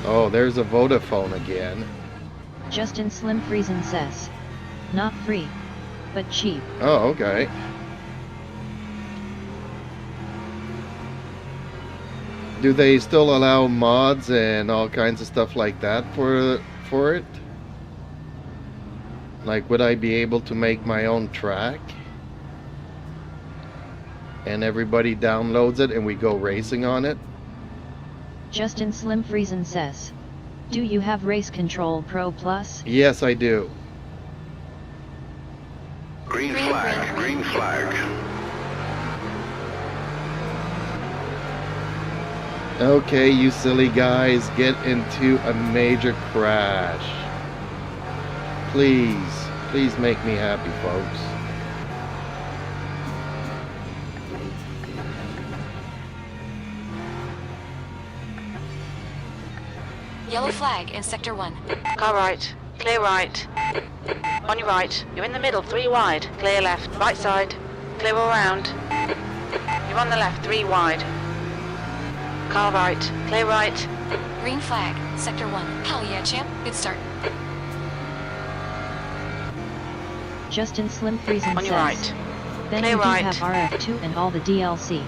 Oh, there's a Vodafone again. Justin Slim Friesen says, not free, but cheap. Oh, okay. Do they still allow mods and all kinds of stuff like that for it? Like, would I be able to make my own track? And everybody downloads it and we go racing on it? Justin Slim Friesen says, do you have Race Control Pro Plus? Yes, I do. Green flag, green flag. Okay, you silly guys, get into a major crash. Please, please make me happy, folks. Yellow flag in Sector 1. Car right. Clear right. On your right. You're in the middle, 3 wide. Clear left. Right side. Clear all round. You're on the left, 3 wide. Car right. Clear right. Green flag, Sector 1. Hell yeah, champ. Good start. Justin Slim Friesen On says, your right. then Clear you do right. have RF2 and all the DLC.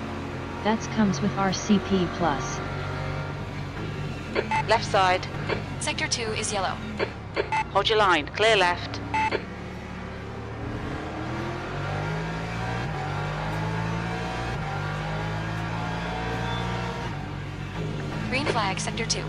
That comes with RCP Plus. Left side. Sector 2 is yellow. Hold your line. Clear left. Green flag, Sector 2.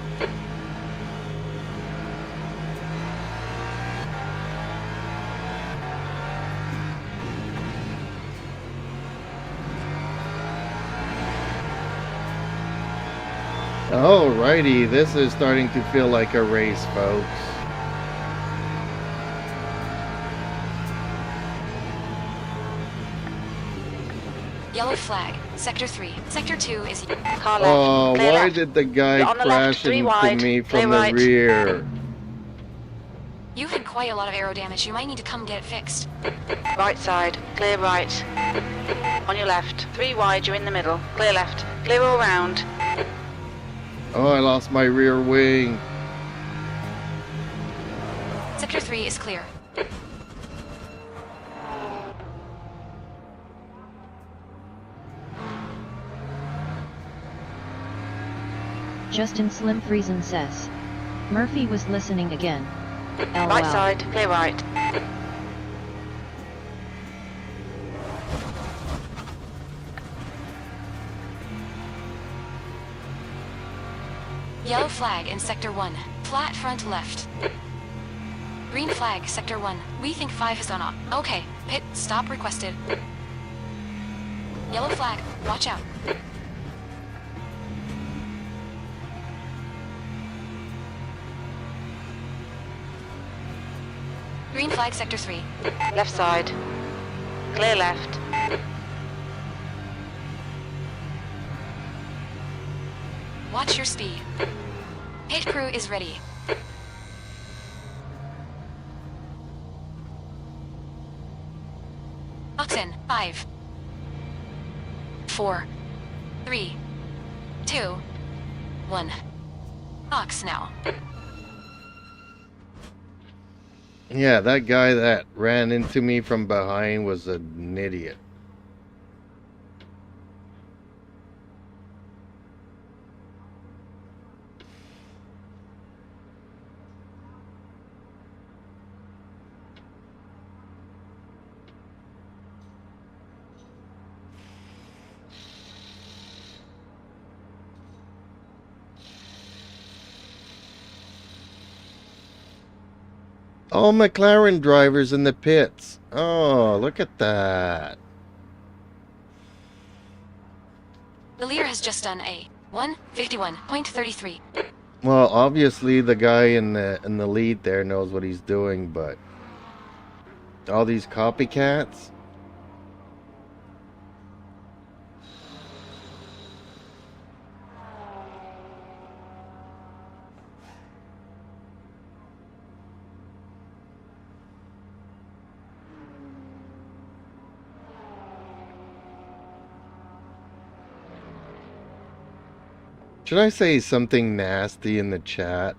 Alrighty, this is starting to feel like a race, folks. Yellow flag, Sector 3. Sector 2 is... Car left. Oh, Clear why left. did the guy You're on the left, crash 3 into wide. me Clear from the right. rear? You had quite a lot of aero damage. You might need to come get it fixed. Right side. Clear right. On your left. 3 wide. You're in the middle. Clear left. Clear all round. Oh, I lost my rear wing. Sector 3 is clear. Justin Slim Friesen says, Murphy was listening again. LOL. Right side. Clear right. Yellow flag in Sector 1. Flat front left. Green flag, Sector 1. We think 5 is on off. Okay, pit stop requested. Yellow flag, watch out. Green flag, Sector 3. Left side. Clear left. Watch your speed. Pit crew is ready. Oxen, 5, 4, 3, 2, 1. Ox now. Yeah, that guy that ran into me from behind was an idiot. All McLaren drivers in the pits. Oh, look at that. The leader has just done a 1:51.33. Well, obviously the guy in the lead there knows what he's doing, but all these copycats. Should I say something nasty in the chat?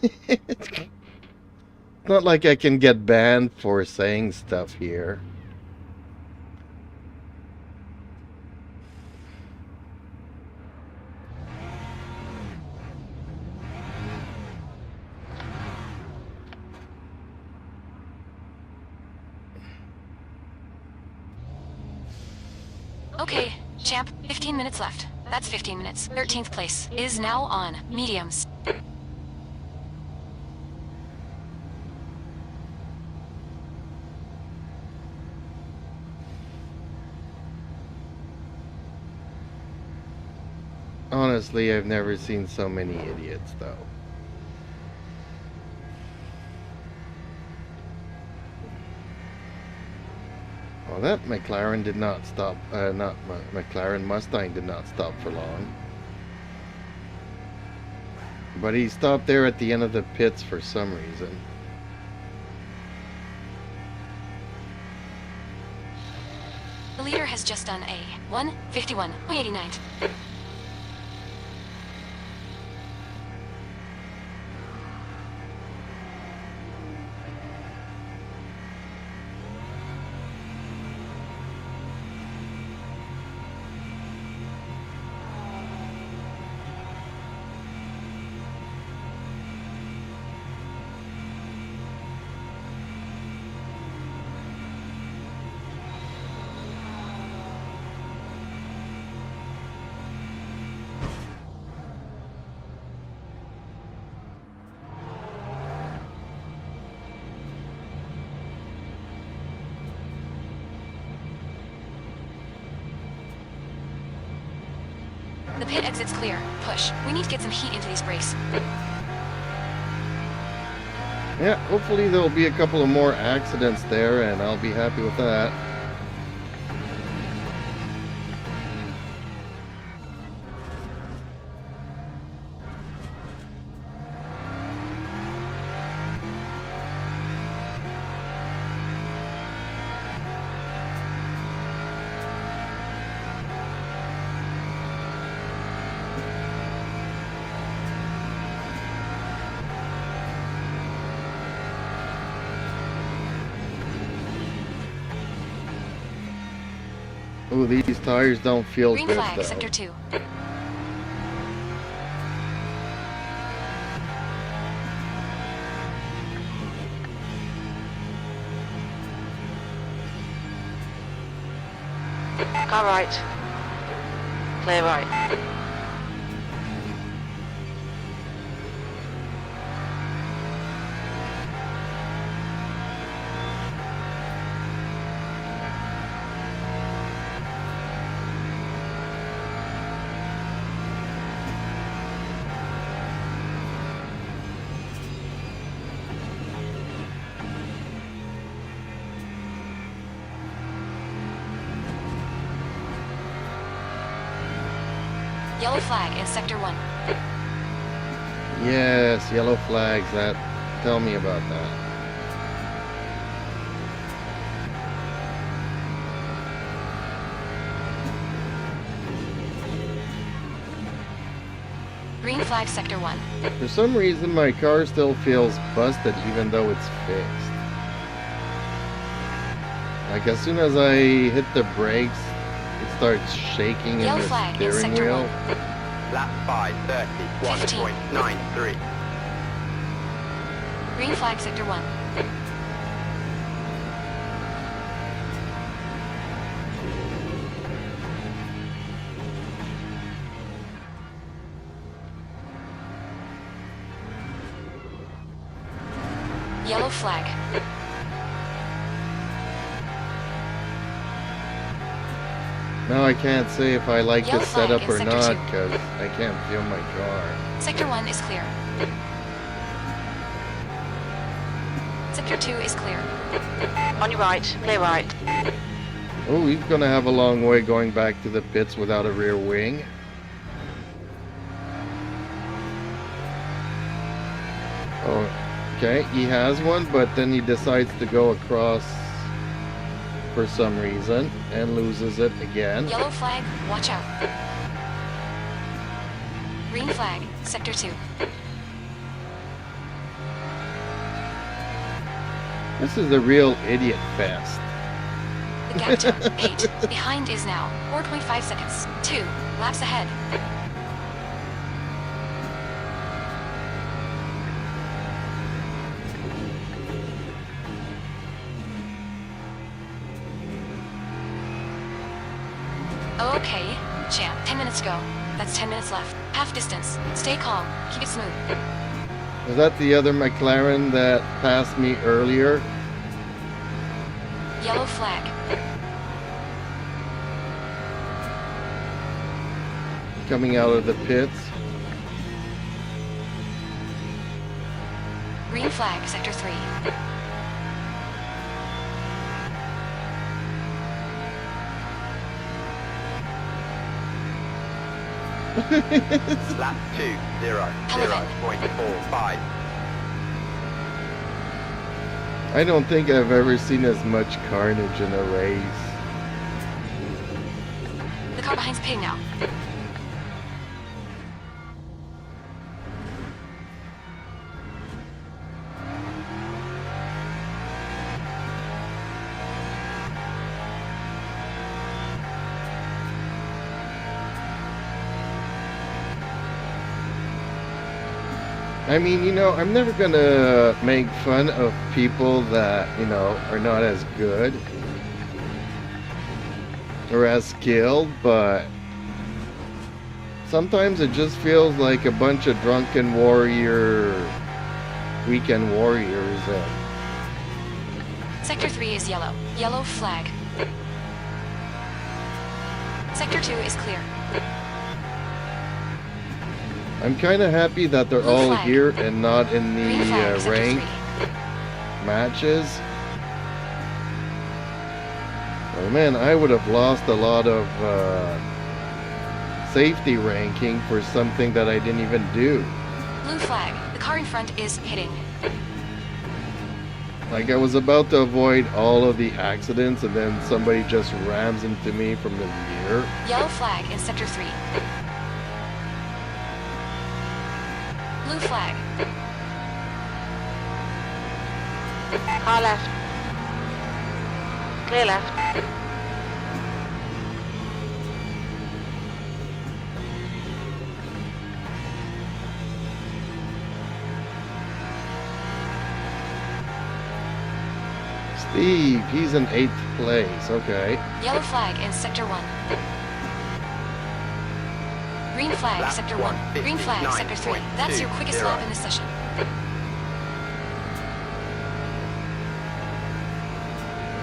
It's not like I can get banned for saying stuff here. Okay, champ, 15 minutes left. That's 15 minutes. 13th place is now on mediums. Honestly, I've never seen so many idiots, though. Well, that McLaren did not stop, McLaren Mustang did not stop for long. But he stopped there at the end of the pits for some reason. The leader has just done a 1:51.89. The pit exit's clear. Push. We need to get some heat into these brakes. Yeah, hopefully there'll be a couple of more accidents there, and I'll be happy with that. Ooh, these tires don't feel Green good, flag, though. sector 2. Car right. Clear right. Yellow flag in sector 1. Yes, yellow flags. Tell me about that. Green flag sector 1. For some reason, my car still feels busted even though it's fixed. Like, as soon as I hit the brakes, it starts shaking in Yellow the flag in steering sector wheel. 1. Lap 5:31.93. Green flag sector 1. Yellow flag. Now I can't say if I like Yellow this flag setup in or sector not 2. because I can't feel my car. Sector 1 is clear. Sector 2 is clear. On your right. Clear right. Oh, he's gonna have a long way going back to the pits without a rear wing. Oh, okay, he has one, but then he decides to go across for some reason and loses it again. Yellow flag, watch out. Green flag, sector 2. This is a real idiot fest. The gap to 8. Behind is now 4.5 seconds. 2 laps ahead. Okay, champ. 10 minutes to go. That's 10 minutes left. Half distance. Stay calm. Keep it smooth. Was that the other McLaren that passed me earlier? Yellow flag. Coming out of the pits. Green flag, sector 3. Lap 2, 0.45. I don't think I've ever seen as much carnage in a race. The car behind's pitting now. I mean, you know, I'm never gonna make fun of people that, you know, are not as good or as skilled, but sometimes it just feels like a bunch of drunken weekend warriors. Sector 3 is yellow. Yellow flag. Sector 2 is clear. I'm kind of happy that they're Blue all flag. here and not in Green the flag, sector rank 3. matches. Oh man, I would have lost a lot of safety ranking for something that I didn't even do. Blue flag. The car in front is hitting. Like, I was about to avoid all of the accidents and then somebody just rams into me from the rear. Yellow flag in sector 3. Blue flag. Car left. Clear left. Steve, he's in 8th place, okay. Yellow flag in sector 1. Green flag, Lap sector 1. Green flag, sector 3. That's your quickest 1:59.20. lap in this session.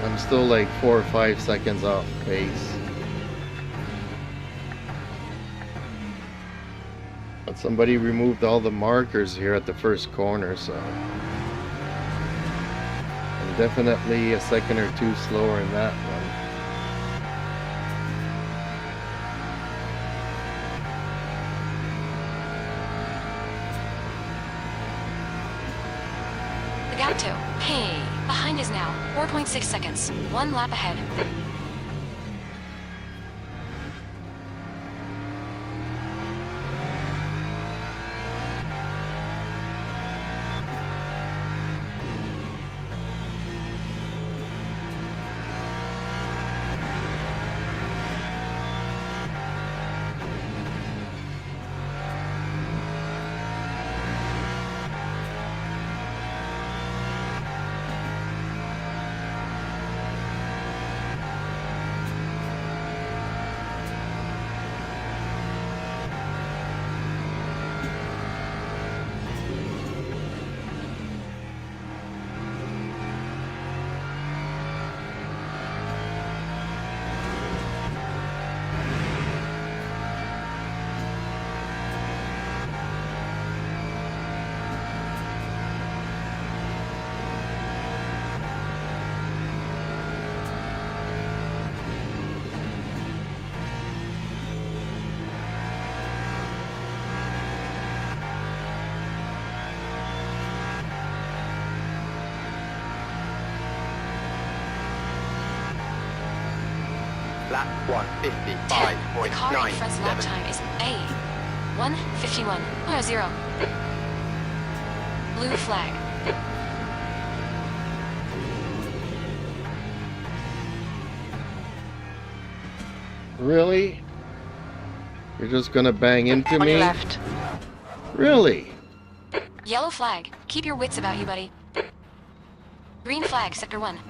I'm still like 4 or 5 seconds off pace. But somebody removed all the markers here at the first corner, so I'm definitely a second or two slower in that one. The gap to. Hey. Behind is now 4.6 seconds. 1 lap ahead. Lap The car in front's lap 1:55.97. time is A 1:51.0. Blue flag. Really? You're just gonna bang into On me? your left. Really? Yellow flag. Keep your wits about you, buddy. Green flag, sector 1.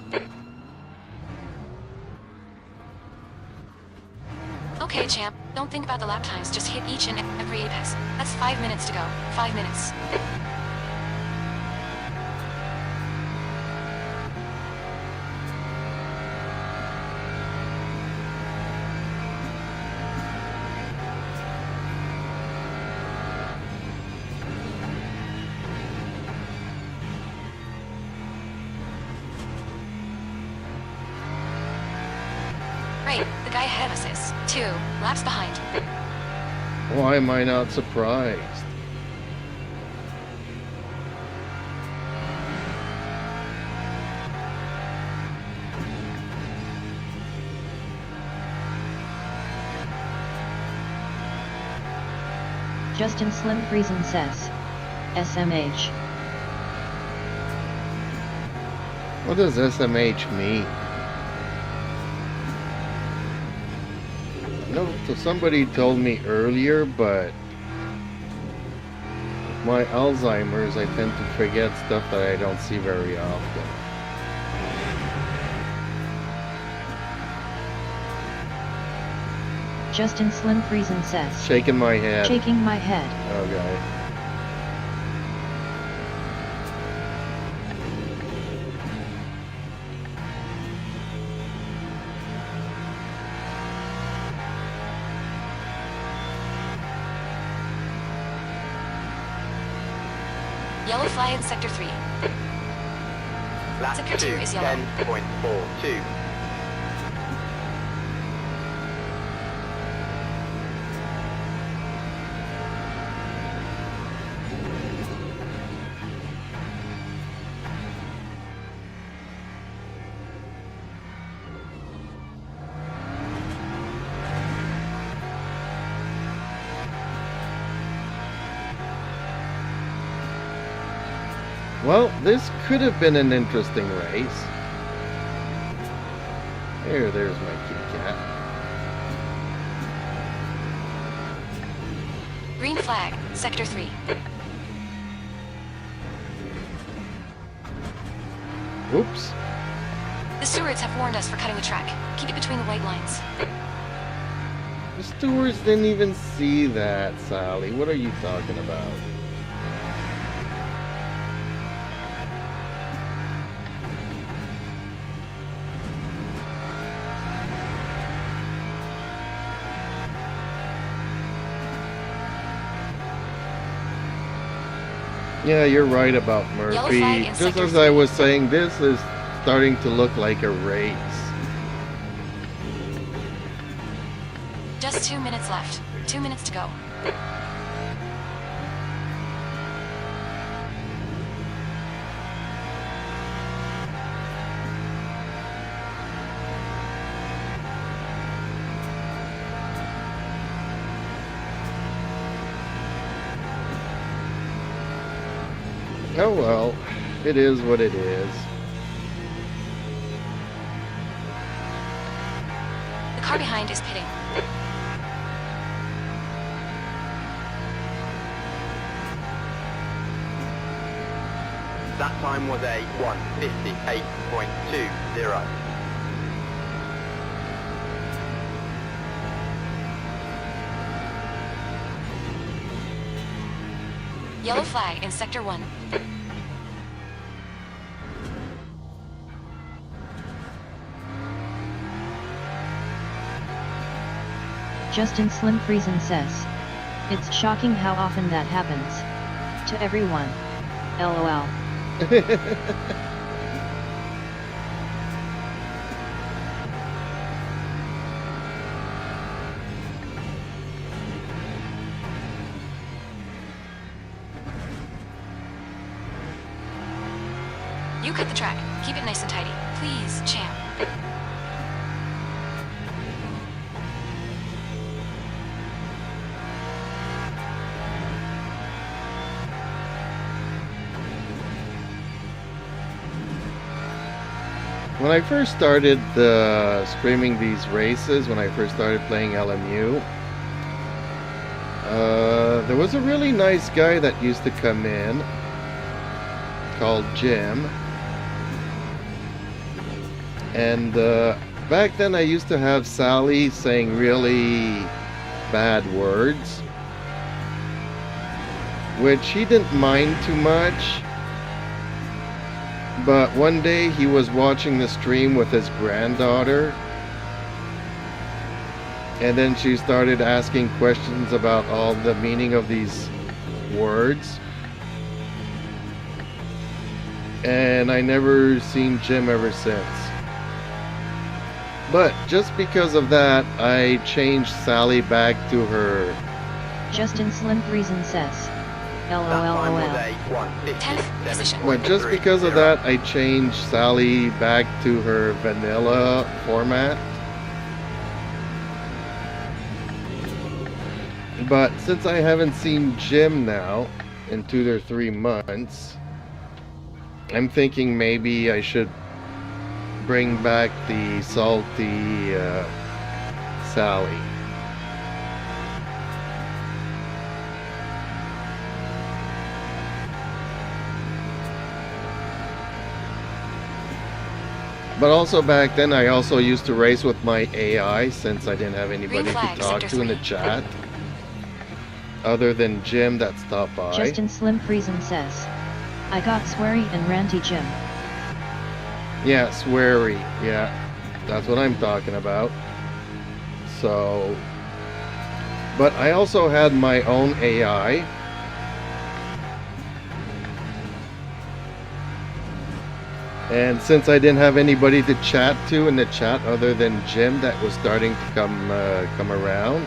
Okay, champ. Don't think about the lap times. Just hit each and every apex. That's 5 minutes to go. 5 minutes. Right, the guy ahead of us is 2 laps behind. Why am I not surprised? Justin Slim Friesen says, SMH. What does SMH mean? No, so somebody told me earlier, but my Alzheimer's, I tend to forget stuff that I don't see very often. Justin Slim Friesen says, Shaking my head. shaking my head. Okay. Yellow flag in sector 3. Lap Sector 2 2, is yellow. 10.42. Well, this could have been an interesting race. There's my kitty cat. Green flag, sector 3. Oops. The stewards have warned us for cutting the track. Keep it between the white lines. The stewards didn't even see that, Sally. What are you talking about? Yeah, you're right about Yellow Murphy. flag in Just sector as I 3. was saying, this is starting to look like a race. Just 2 minutes left. 2 minutes to go. Oh well, it is what it is. The car behind is pitting. That time was a 1:58.20. Yellow flag in sector 1. Justin Slim Friesen says, it's shocking how often that happens. To everyone. LOL. You cut the track. Keep it nice and tidy. Please, champ. when I first started streaming these races, when I first started playing LMU, there was a really nice guy that used to come in called Jim. And back then I used to have Sally saying really bad words, which he didn't mind too much. But one day he was watching the stream with his granddaughter, and then she started asking questions about all the meaning of these words. And I never seen Jim ever since. But just because of that, I changed Sally back to her. Justin Slim Friesen says, That time was LOLOL. a 10th position. But just because of that, I changed Sally back to her vanilla format. But since I haven't seen Jim now in 2 or 3 months, I'm thinking maybe I should bring back the salty Sally. But also back then I also used to race with my AI since I didn't have anybody to flag, talk sector to in the 3. chat other than Jim that stopped by. Justin Slim Friesen says, I got sweary and ranty Jim. Yeah, sweary. Yeah, that's what I'm talking about. So, but I also had my own AI. And since I didn't have anybody to chat to in the chat other than Jim that was starting to come around,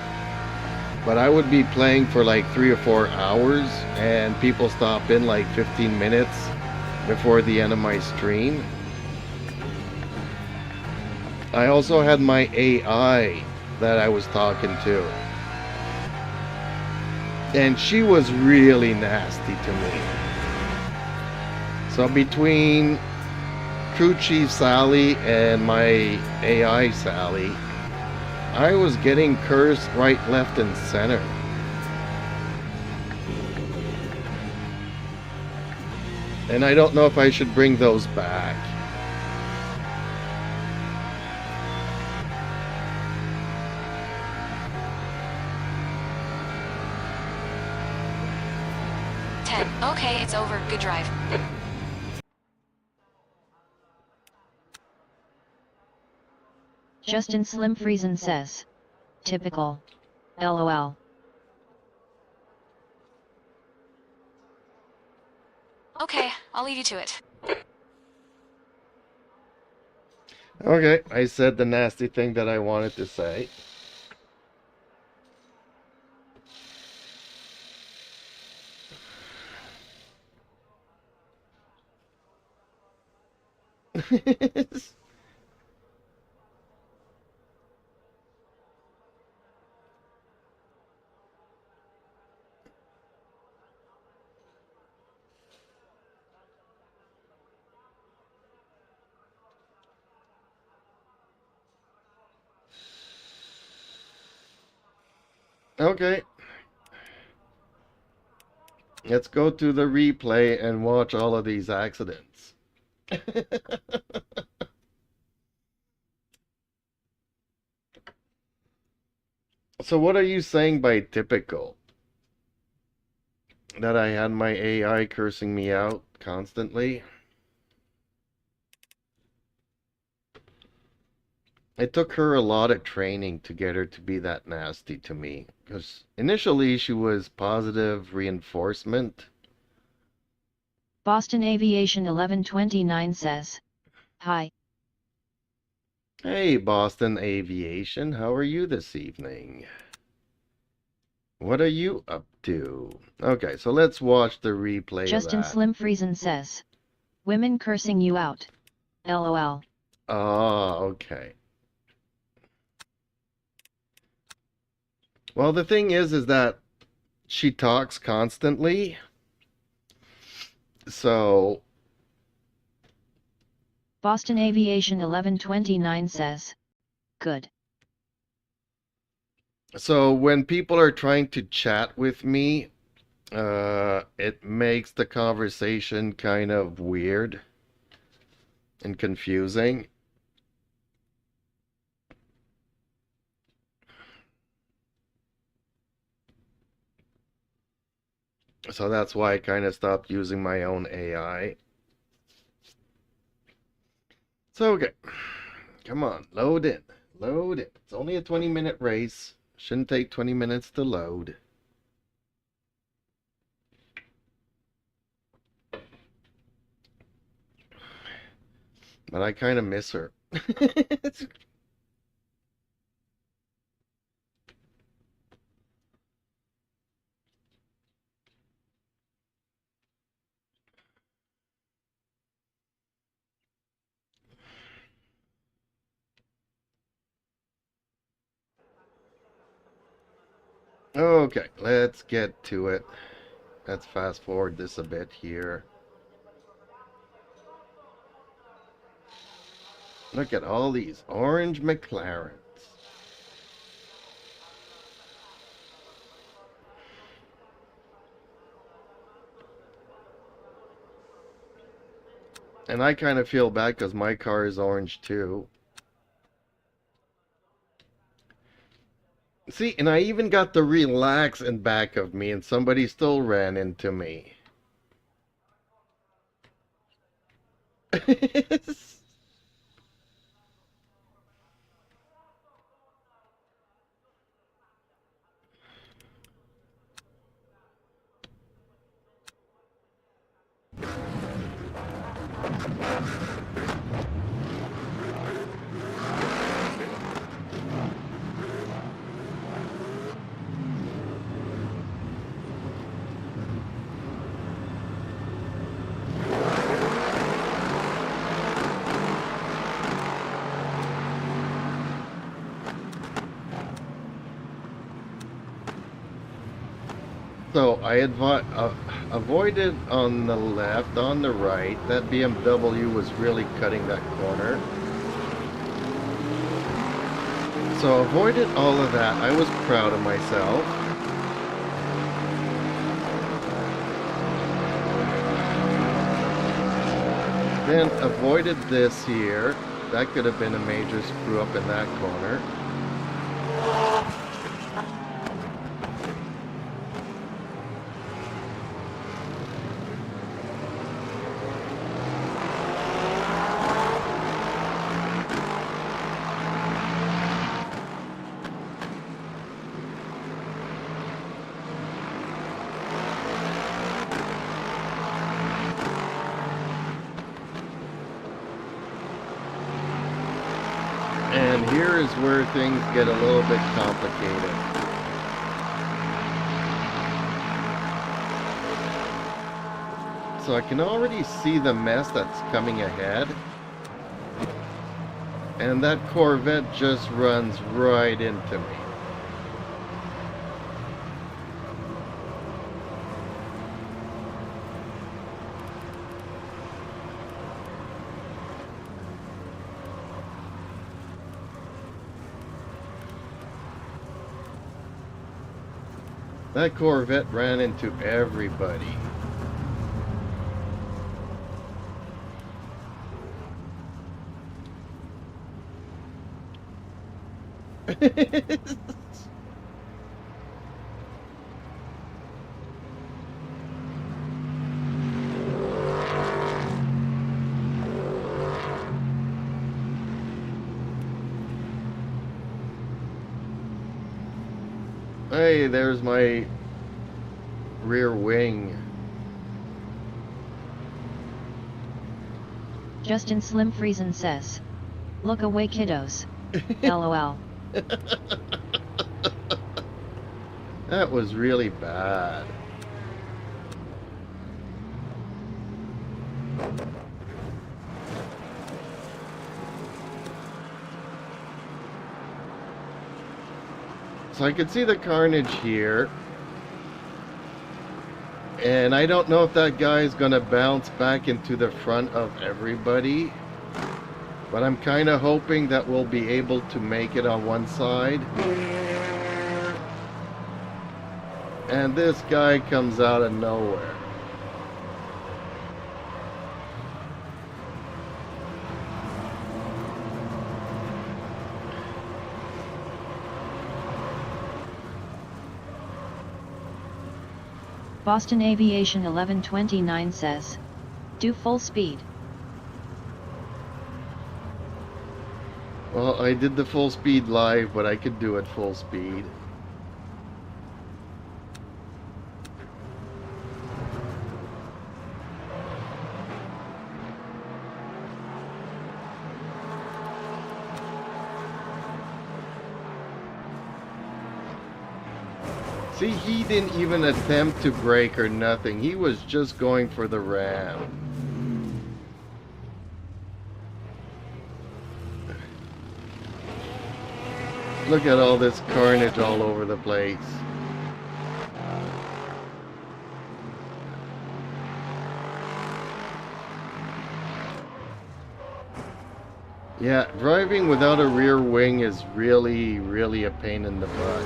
but I would be playing for like 3 or 4 hours and people stop in like 15 minutes before the end of my stream. I also had my AI that I was talking to, and she was really nasty to me. So between Crew Chief Sally and my AI Sally, I was getting cursed right, left, and center. And I don't know if I should bring those back. Okay, it's over. Good drive. Justin Slim Friesen says, typical. LOL. Okay, I'll leave you to it. Okay, I said the nasty thing that I wanted to say. Okay. Let's go to the replay and watch all of these accidents. So what are you saying by typical? That I had my AI cursing me out constantly? It took her a lot of training to get her to be that nasty to me. Because initially she was positive reinforcement. Boston Aviation 1129 says, hi. Hey, Boston Aviation, how are you this evening? What are you up to? Okay, so let's watch the replay Justin of that. Slim Friesen says, women cursing you out. LOL. Ah, okay. Well, the thing is that she talks constantly. So Boston Aviation 1129 says, good. So when people are trying to chat with me, it makes the conversation kind of weird and confusing. So that's why I kind of stopped using my own AI. So, okay. Come on, load in. Load in. It's only a 20-minute race. Shouldn't take 20 minutes to load. But I kind of miss her. Okay, let's get to it. Let's fast forward this a bit here. Look at all these orange McLarens. And I kind of feel bad because my car is orange too. See, and I even got the relax in back of me and somebody still ran into me. So I avoided on the left, on the right. That BMW was really cutting that corner. So avoided all of that. I was proud of myself. Then avoided this here. That could have been a major screw up in that corner. And here is where things get a little bit complicated. So I can already see the mess that's coming ahead. And that Corvette just runs right into me. That Corvette ran into everybody. Hey, there's my rear wing. Justin Slim Friesen says, look away kiddos. LOL. That was really bad. So I can see the carnage here. And I don't know if that guy is going to bounce back into the front of everybody. But I'm kind of hoping that we'll be able to make it on one side. And this guy comes out of nowhere. Boston Aviation 1129 says, do full speed. Well, I did the full speed live, but I could do it full speed. See, he didn't even attempt to brake or nothing. He was just going for the ram. Look at all this carnage all over the place. Yeah, driving without a rear wing is really, really a pain in the butt.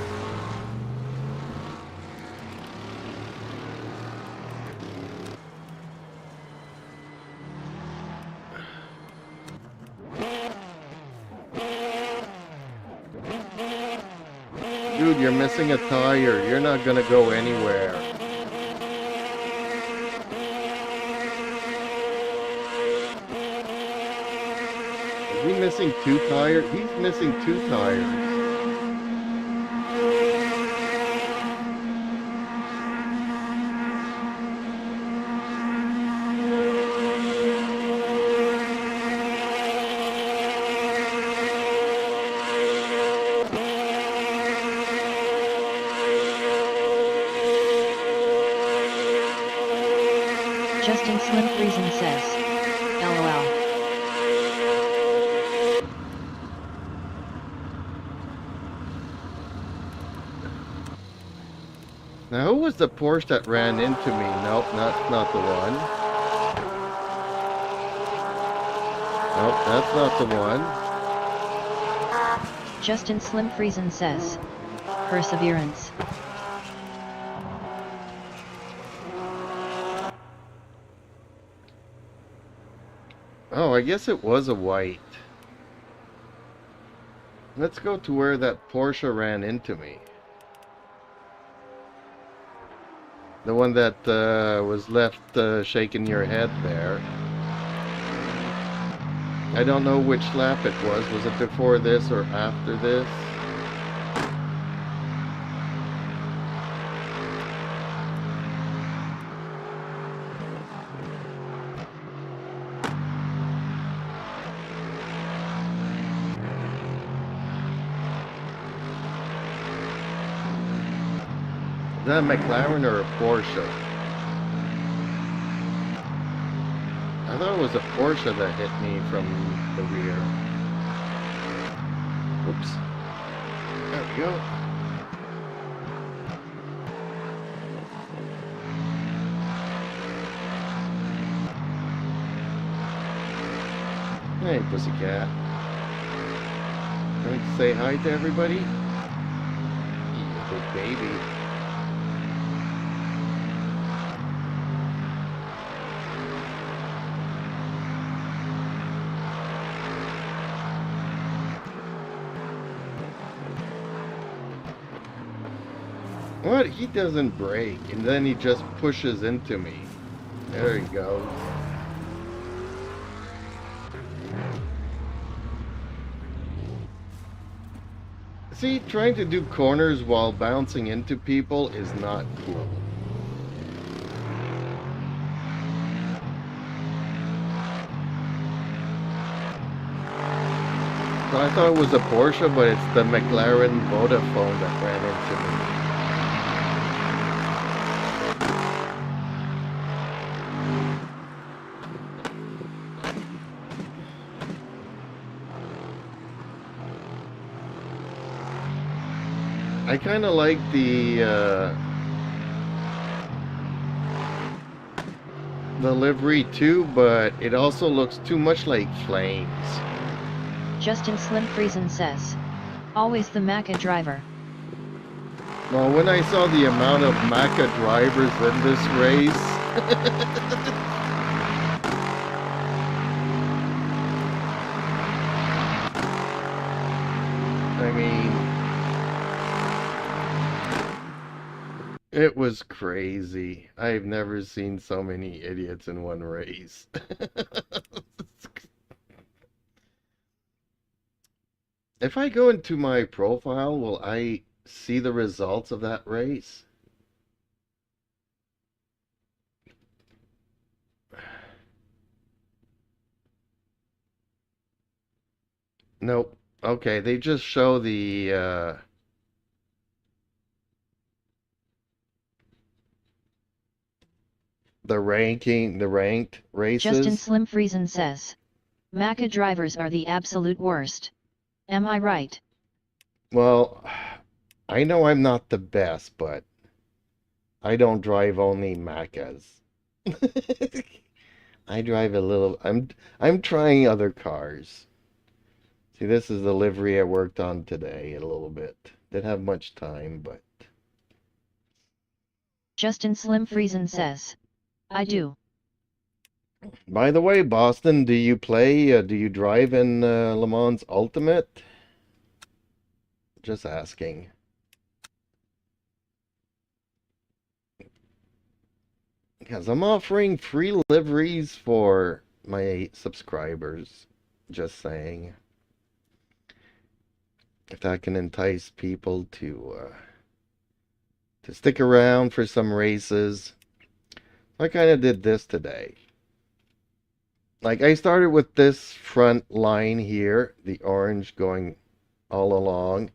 Dude, you're missing a tire. You're not gonna go anywhere. Is he missing two tires? He's missing two tires. Justin Slim Friesen says, LOL. Now, who was the Porsche that ran into me? Nope, not the one. Nope, that's not the one. Justin Slim Friesen says, perseverance. Oh, I guess it was a white. Let's go to where that Porsche ran into me. The one that was left shaking your head there. I don't know which lap it was. Was it before this or after this? Is that a McLaren or a Porsche? I thought it was a Porsche that hit me from the rear. Oops. There we go. Hey, pussycat. Going to say hi to everybody? You big baby. What? He doesn't brake, and then he just pushes into me. There he goes. See, trying to do corners while bouncing into people is not cool. So I thought it was a Porsche, but it's the McLaren Vodafone that ran into me. I kind of like the livery too, but it also looks too much like flames. Justin Slim Friesen says. Always the Maca driver. Well, when I saw the amount of Maca drivers in this race, I mean, it was crazy. I've never seen so many idiots in one race. If I go into my profile, will I see the results of that race? Nope. Okay, they just show the ranking, the ranked races. Justin Slim Friesen says. Maca drivers are the absolute worst. Am I right? Well, I know I'm not the best, but I don't drive only Macas. I drive a little. I'm trying other cars. See, this is the livery I worked on today a little bit. Didn't have much time, but Justin Slim Friesen says. I do. by the way, Boston, do you play? Do you drive in Le Mans Ultimate? Just asking. Because I'm offering free liveries for my subscribers. Just saying. If that can entice people to stick around for some races. I kind of did this today. Like, I started with this front line here, the orange going all along,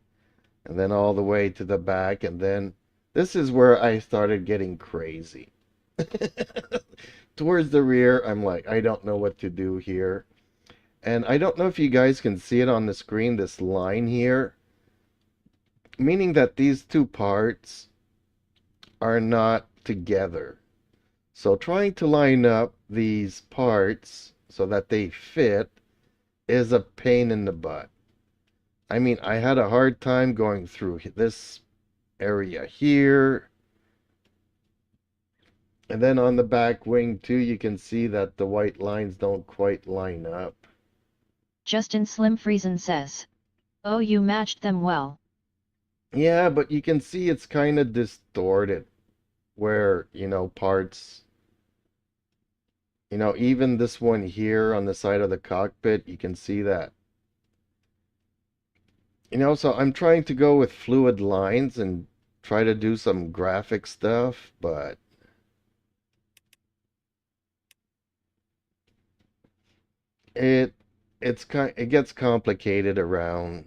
and then all the way to the back, and then this is where I started getting crazy. Towards the rear, I'm like, I don't know what to do here. And I don't know if you guys can see it on the screen, this line here. Meaning that these two parts are not together. So trying to line up these parts so that they fit is a pain in the butt. I mean, I had a hard time going through this area here. And then on the back wing too, you can see that the white lines don't quite line up. Justin Slim Friesen says. Oh, you matched them well. Yeah, but you can see it's kind of distorted where, you know, parts, you know, even this one here on the side of the cockpit, you can see that. You know, so I'm trying to go with fluid lines and try to do some graphic stuff, but it gets complicated around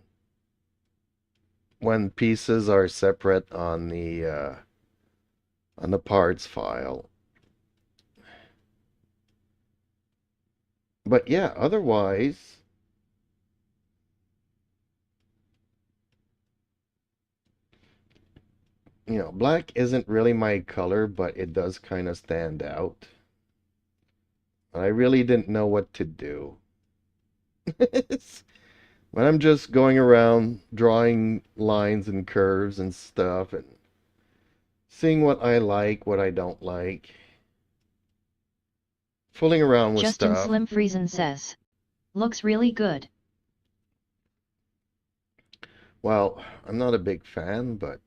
when pieces are separate on the parts file. But yeah, otherwise, you know, black isn't really my color, but it does kind of stand out. I really didn't know what to do. When I'm just going around drawing lines and curves and stuff and seeing what I like, what I don't like. Fooling around with Justin stuff. Slim Friesen says. Looks really good. Well, I'm not a big fan, but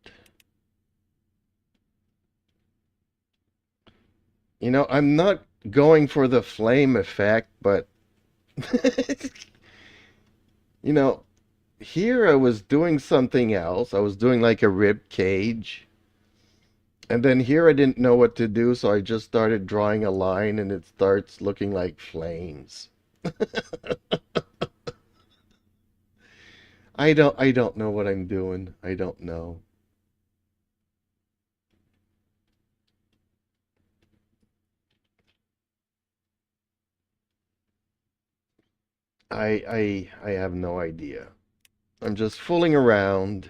you know, I'm not going for the flame effect, but you know, here I was doing something else. I was doing like a rib cage. And then here I didn't know what to do, so I just started drawing a line and it starts looking like flames. I don't know what I'm doing. I don't know. I have no idea. I'm just fooling around.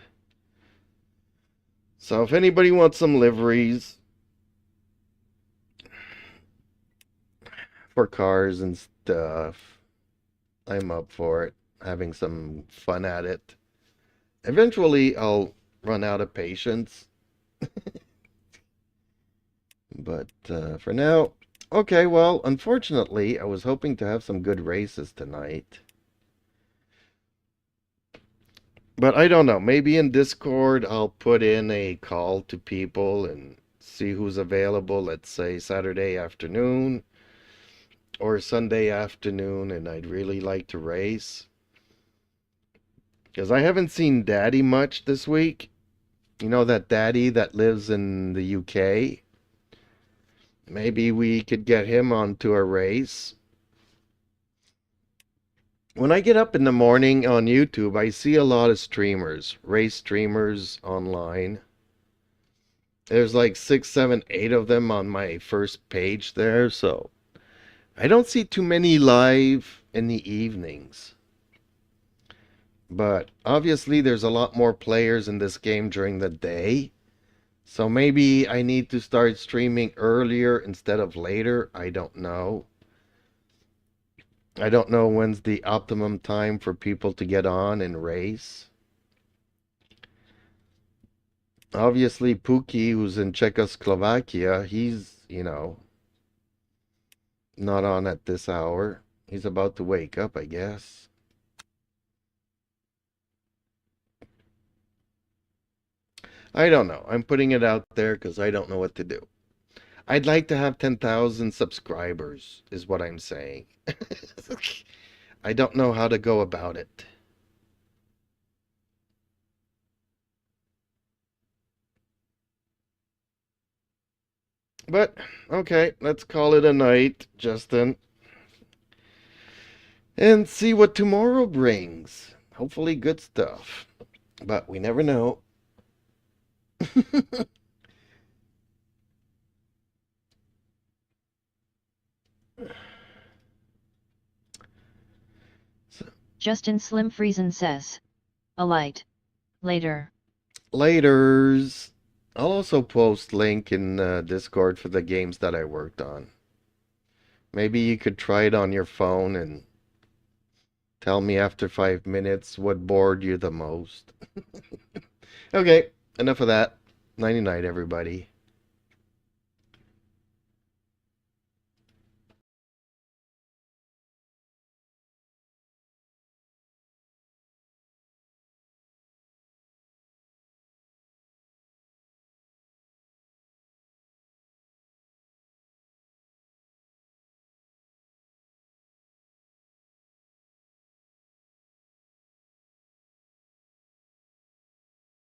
So if anybody wants some liveries for cars and stuff, I'm up for it. having some fun at it. Eventually, I'll run out of patience. But for now, okay, well, unfortunately, I was hoping to have some good races tonight. But I don't know. Maybe in Discord, I'll put in a call to people and see who's available, let's say Saturday afternoon or Sunday afternoon, and I'd really like to race. Because I haven't seen Daddy much this week. You know that Daddy that lives in the UK? Maybe we could get him onto a race. When I get up in the morning on YouTube, I see a lot of streamers, race streamers online. There's like 6, 7, 8 of them on my first page there, so I don't see too many live in the evenings. But obviously there's a lot more players in this game during the day. So maybe I need to start streaming earlier instead of later. I don't know. I don't know when's the optimum time for people to get on and race. Obviously, Pookie, who's in Czechoslovakia, he's, not on at this hour. He's about to wake up, I guess. I don't know. I'm putting it out there because I don't know what to do. I'd like to have 10,000 subscribers, is what I'm saying. I don't know how to go about it. But, okay, let's call it a night, Justin. And see what tomorrow brings. Hopefully good stuff. But we never know. Justin Slim Friesen says. A light. Later. Laters. I'll also post link in Discord for the games that I worked on. Maybe you could try it on your phone and tell me after 5 minutes what bored you the most. Okay, enough of that. Nighty night, everybody.